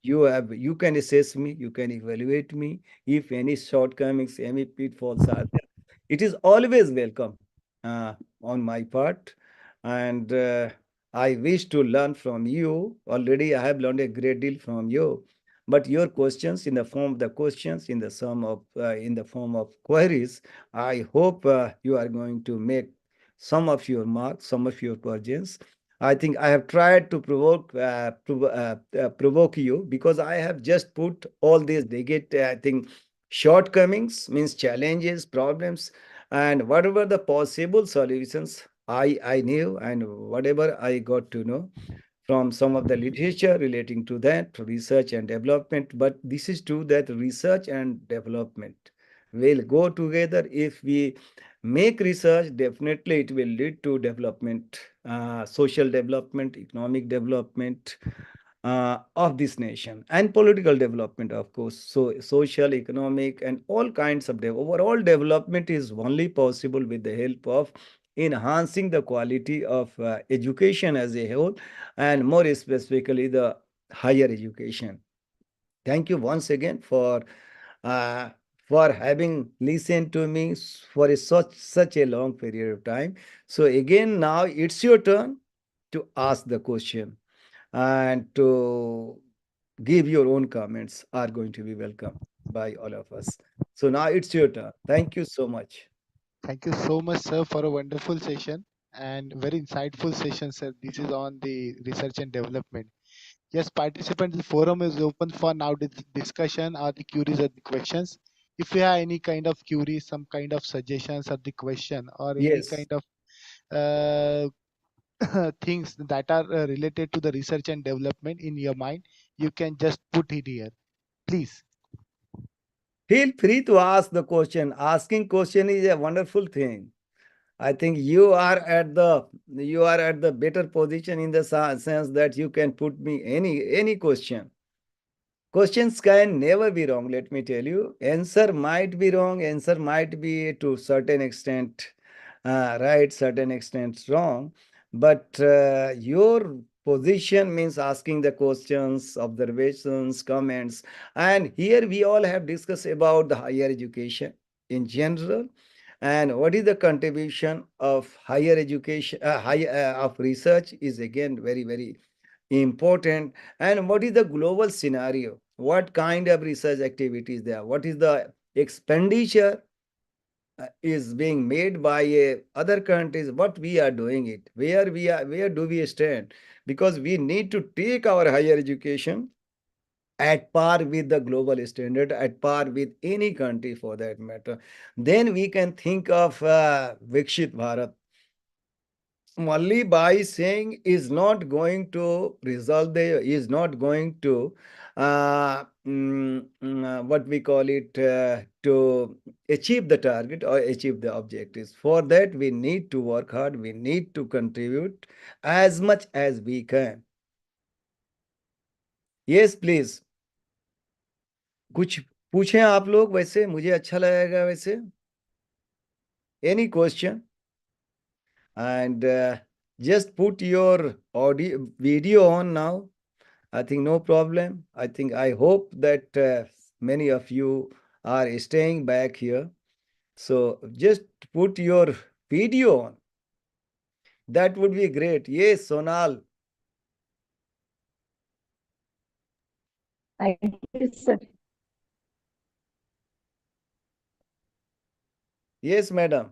you can assess me, you can evaluate me. If any shortcomings, any pitfalls are there, it is always welcome on my part. And I wish to learn from you. Already I have learned a great deal from you. But your questions, in the form of the questions, in the form of queries, I hope you are going to make some of your marks, some of your projects. I think I have tried to provoke you, because I have just put all these negative, I think, shortcomings means challenges, problems, and whatever the possible solutions I knew, and whatever I got to know from some of the literature relating to that research and development. But this is true that research and development will go together. If we make research, definitely it will lead to development, social development, economic development of this nation, and political development, of course. So social, economic, and all kinds of overall development is only possible with the help of enhancing the quality of education as a whole, and more specifically the higher education. Thank you once again uh, for having listened to me for such a long period of time. So again, now it's your turn to ask the question, and to give your own comments are going to be welcome by all of us. So now it's your turn. Thank you so much. Thank you so much, sir, for a wonderful session and very insightful session, sir. This is on the research and development. Yes, participants, the forum is open for now discussion or the queries or the questions. If you have any kind of query, some kind of suggestions or the question or any kind Yes. of uh, things that are related to the research and development in your mind, you can just put it here, please. Feel free to ask the question. Asking question is a wonderful thing. I think you are at the better position in the sense that you can put me any question. Questions can never be wrong, let me tell you. Answer might be wrong, answer might be to certain extent right, certain extent wrong. But your position means asking the questions, observations, comments. And here we all have discussed about the higher education in general, and what is the contribution of higher education, of research is again very, very important. And what is the global scenario? What kind of research activities there? What is the expenditure is being made by other countries? What we are doing it? Where do we stand? Because we need to take our higher education at par with the global standard, at par with any country for that matter. Then we can think of Vikshit Bharat. Only by saying is not going to resolve the, is not going to what we call it, to achieve the target or achieve the objectives. For that we need to work hard, we need to contribute as much as we can. Yes, please. कुछ पूछें आप लोग, वैसे मुझे अच्छा लगेगा वैसे. Any question? And just put your audio video on now. I think no problem. I hope that many of you are staying back here. So just put your video on. That would be great. Yes, Sonal. Thank you, sir. Yes, madam.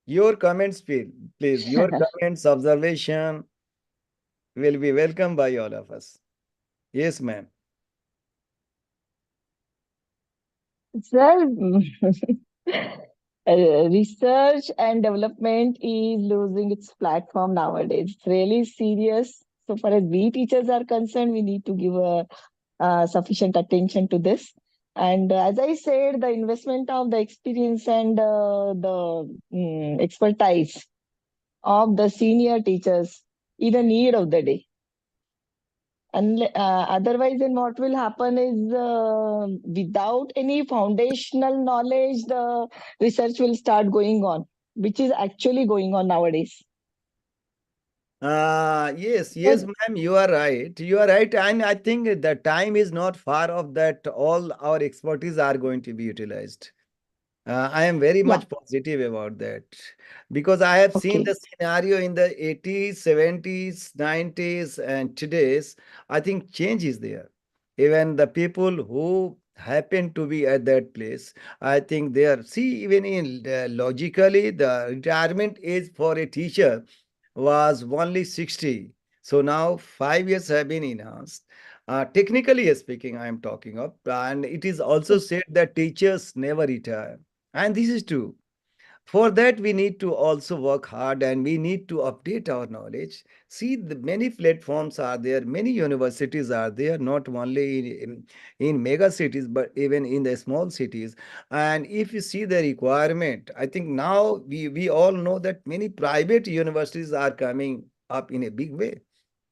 Your comments, please. Your comments, observation will be welcomed by all of us. Yes, ma'am. Sir, research and development is losing its platform nowadays. It's really serious. So far as we teachers are concerned, we need to give a sufficient attention to this. And as I said, the investment of the experience and the expertise of the senior teachers is a need of the day. And otherwise, then what will happen is without any foundational knowledge, the research will start going on, which is actually going on nowadays. Yes, So, yes, ma'am, you are right. You are right. And I think the time is not far off that all our expertise are going to be utilized. I am very yeah, much positive about that, because I have seen okay. the scenario in the 80s, 70s, 90s, and today's. I think change is there. Even the people who happen to be at that place, I think they are, see, even in logically, the retirement age for a teacher was only 60. So now 5 years have been enhanced. Technically speaking, I am talking of, and it is also said that teachers never retire. And this is true. For that, we need to also work hard and we need to update our knowledge. See, many platforms are there, many universities are there, not only in mega cities, but even in the small cities. And if you see the requirement, I think now we all know that many private universities are coming up in a big way.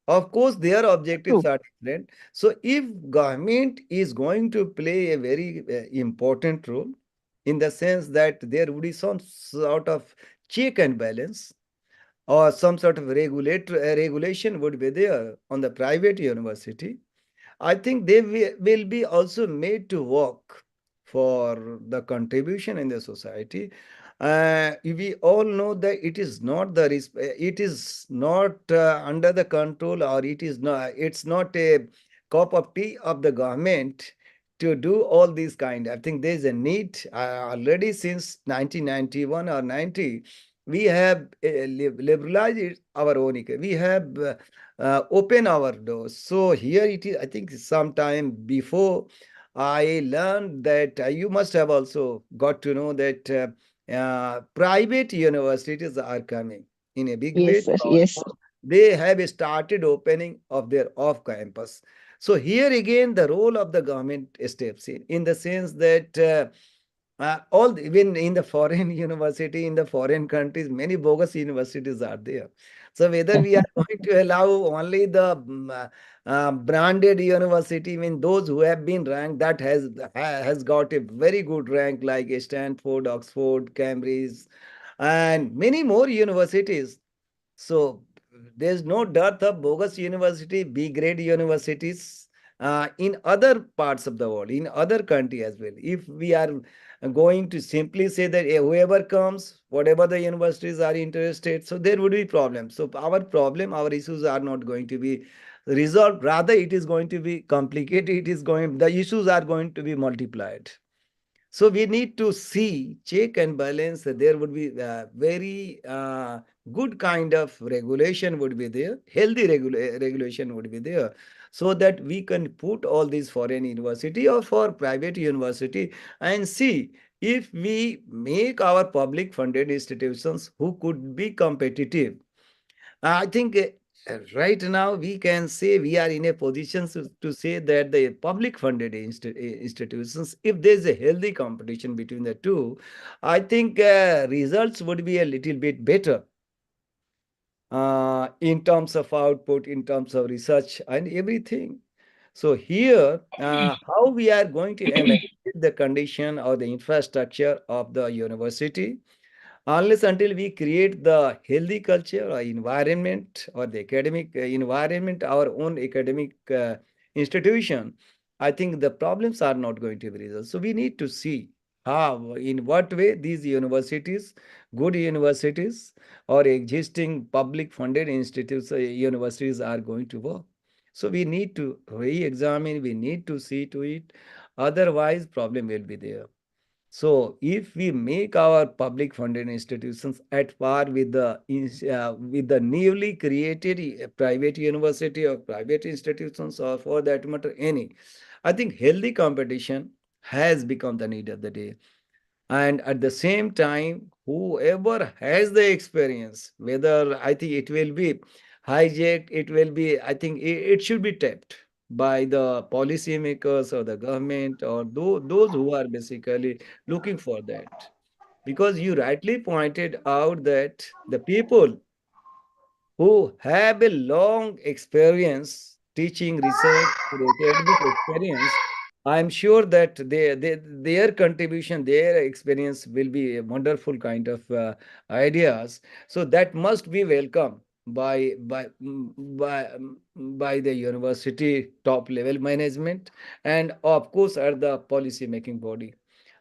Of course, their objectives True. are different. So, if government is going to play a very important role, in the sense that there would be some sort of check and balance or some sort of regulation would be there on the private university, I think they will be also made to work for the contribution in the society. We all know that it is not it is not under the control, or it's not a cup of tea of the government to do all these kind. I think there is a need already since 1991 or 90. We have liberalized our own we have open our doors. So here it is, I think sometime before I learned that you must have also got to know that private universities are coming in a big way. Yes, sir. Yes. They have started opening of their off campus. So here again, the role of the government steps in the sense that even in the foreign university, in the foreign countries, many bogus universities are there. So whether we are going to allow only the branded university, I mean those who have been ranked, that has got a very good rank like Stanford, Oxford, Cambridge, and many more universities. So there's no dearth of bogus university, B grade universities in other parts of the world, in other country as well. If we are going to simply say that whoever comes, whatever the universities are interested, so there would be problems. So our problem, our issues are not going to be resolved. Rather, it is going to be complicated. The issues are going to be multiplied. So we need to see, check and balance. There would be very good kind of regulation would be there, healthy regulation would be there, so that we can put all these foreign university or for private university and see if we make our public funded institutions who could be competitive. I think right now we can say we are in a position to say that the public funded institutions, if there's a healthy competition between the two, I think results would be a little bit better in terms of output, in terms of research and everything. So here, how we are going to ameliorate the condition or the infrastructure of the university, unless until we create the healthy culture or environment or the academic environment, our own academic institution, I think the problems are not going to be resolved. So we need to see how, in what way these universities, good universities or existing public funded institutes, universities are going to work. So we need to re-examine, we need to see to it, otherwise problem will be there. So if we make our public funded institutions at par with the newly created private university or private institutions, or for that matter any, I think healthy competition has become the need of the day. And at the same time, whoever has the experience, whether I think it will be hijacked, it will be, I think it should be tapped by the policymakers or the government or those who are basically looking for that. Because you rightly pointed out that the people who have a long experience teaching, research, academic experience, I'm sure that their contribution, their experience will be a wonderful kind of ideas. So that must be welcome by the university top level management, and of course at the policy making body.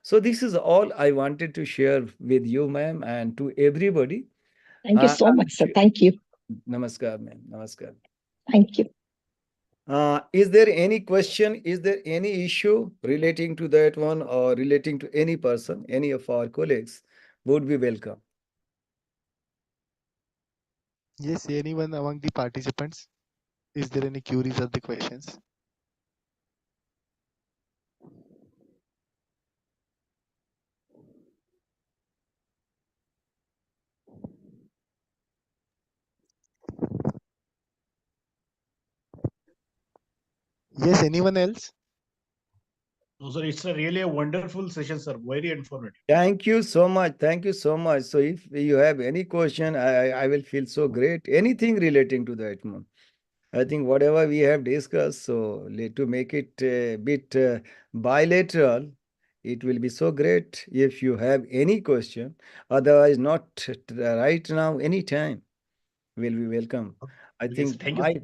So this is all I wanted to share with you, ma'am, and to everybody. Thank you so I'm much, sir. sure. Thank you. Namaskar, ma'am. Namaskar. Thank you. Is there any question? Is there any issue relating to that one or relating to any person, any of our colleagues would be welcome. Yes, anyone among the participants? Is there any queries or the questions? Yes, anyone else? No, sir, it's a really a wonderful session, sir. Very informative. Thank you so much. Thank you so much. So if you have any question, I will feel so great. Anything relating to that, ma'am. I think whatever we have discussed, so to make it a bit bilateral, It will be so great if you have any question. Otherwise, not right now, anytime will be welcome. I Yes, think thank you. my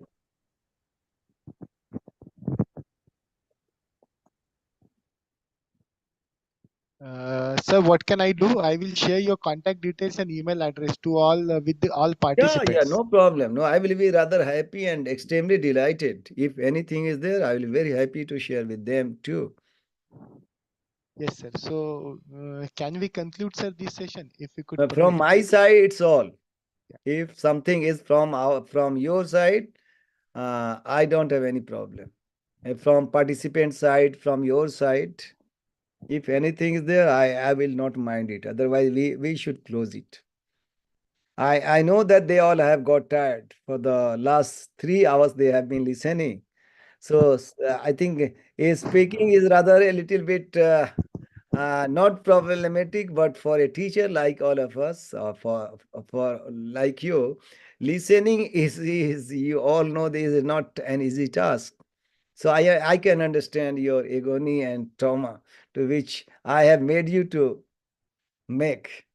Sir, what can I do? I will share your contact details and email address to all with all yeah, participants. no problem. No, I will be rather happy and extremely delighted. If anything is there, I will be very happy to share with them too. Yes, sir. So, can we conclude, sir, this session if we could From permit? my side, it's all. Yeah. If something is from your side, I don't have any problem. From participant side, from your side, if anything is there, I will not mind it. Otherwise, we should close it. I know that they all have got tired for the last 3 hours they have been listening. So I think speaking is rather a little bit not problematic, but for a teacher like all of us, or for like you, listening is you all know this is not an easy task. So I can understand your agony and trauma to which I have made you to make.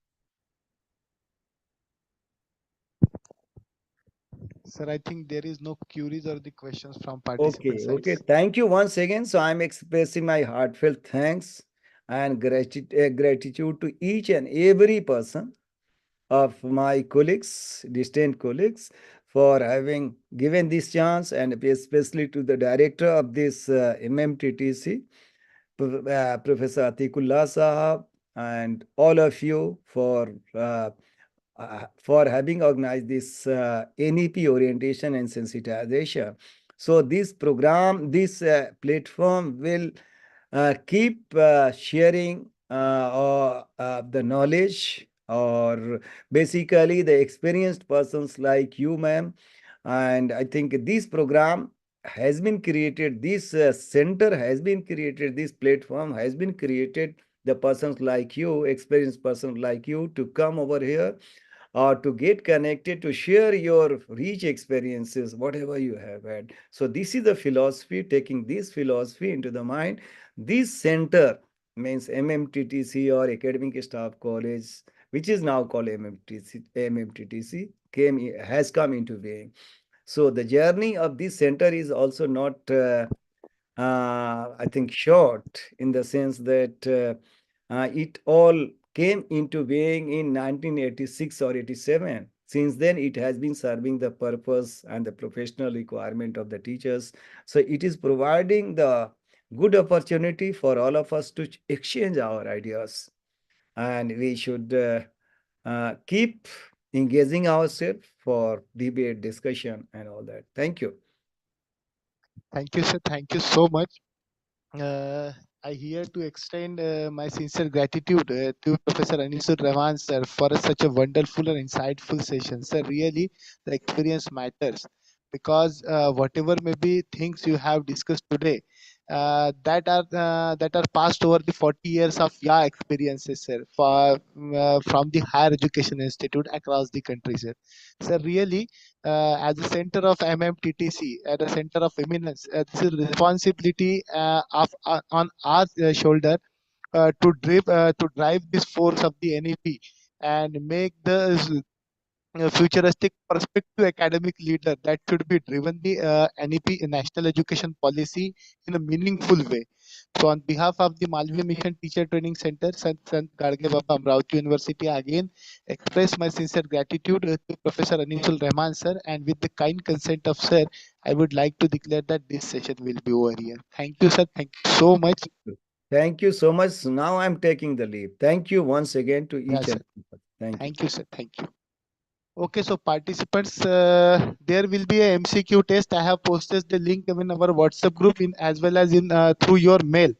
Sir, I think there is no queries or the questions from participant Okay, okay. sides. Thank you once again. So I'm expressing my heartfelt thanks and gratitude to each and every person of my colleagues, distant colleagues, for having given this chance, and especially to the director of this MMTTC, Professor Atikullah Sahab, and all of you for having organized this NEP orientation and sensitization. So this program, this platform will keep sharing the knowledge, or basically the experienced persons like you, ma'am. And I think this program has been created, this center has been created, this platform has been created, the persons like you, experienced persons like you, to come over here or to get connected, to share your rich experiences, whatever you have had. So this is the philosophy, taking this philosophy into the mind. This center means MMTTC, or Academic Staff College, which is now called MMTTC, has come into being. So the journey of this center is also not I think, short, in the sense that it all came into being in 1986 or 87. Since then, it has been serving the purpose and the professional requirement of the teachers. So it is providing the good opportunity for all of us to exchange our ideas. And we should keep engaging ourselves for debate, discussion, and all that. Thank you. Thank you, sir. Thank you so much. Uh, I here to extend my sincere gratitude to Professor Anisul Rahman, sir, for such a wonderful and insightful session. Sir, really, the experience matters because whatever maybe things you have discussed today, that are passed over the 40 years of your experiences, sir, from the higher education institute across the country, sir. Sir, really, as a center of MMTTC, at a center of eminence, this is responsibility on our shoulder to drive this force of the NEP and make the futuristic perspective academic leader that should be driven the NEP national education policy in a meaningful way. So on behalf of the Malvi Mission Teacher Training Center, Sant Gadge Baba Amravati University, again express my sincere gratitude to Professor Anisul Rahman sir, and with the kind consent of sir, I would like to declare that this session will be over here. Thank you, sir. Thank you so much. Thank you so much. Now I'm taking the leave. Thank you once again to each Yes, and sir. every. Thank you. Thank you, sir. Thank you. Okay, so participants, there will be a MCQ test. I have posted the link in our WhatsApp group in as well as in through your mail.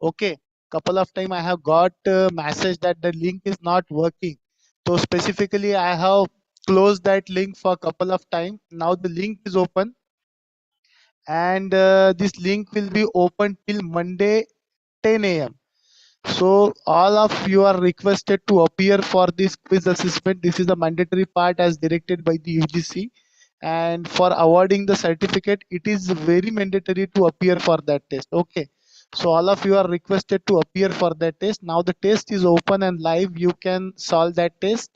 Okay, couple of time I have got a message that the link is not working. So specifically, I have closed that link for a couple of time. Now the link is open, and this link will be open till Monday 10 a.m. So all of you are requested to appear for this quiz assessment. This is the mandatory part as directed by the UGC. And for awarding the certificate, it is very mandatory to appear for that test. Okay. So all of you are requested to appear for that test. Now the test is open and live. You can solve that test.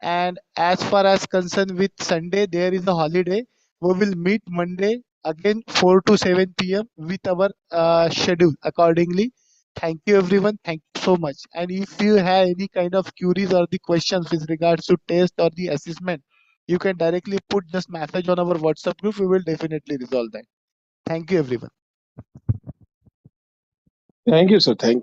And as far as concerned with Sunday, there is a holiday. We will meet Monday again 4 to 7 p.m. with our schedule accordingly. Thank you everyone. Thank you so much. And if you have any kind of queries or the questions with regards to test or the assessment, you can directly put just message on our WhatsApp group. We will definitely resolve that. Thank you everyone. Thank you, sir. Thank you.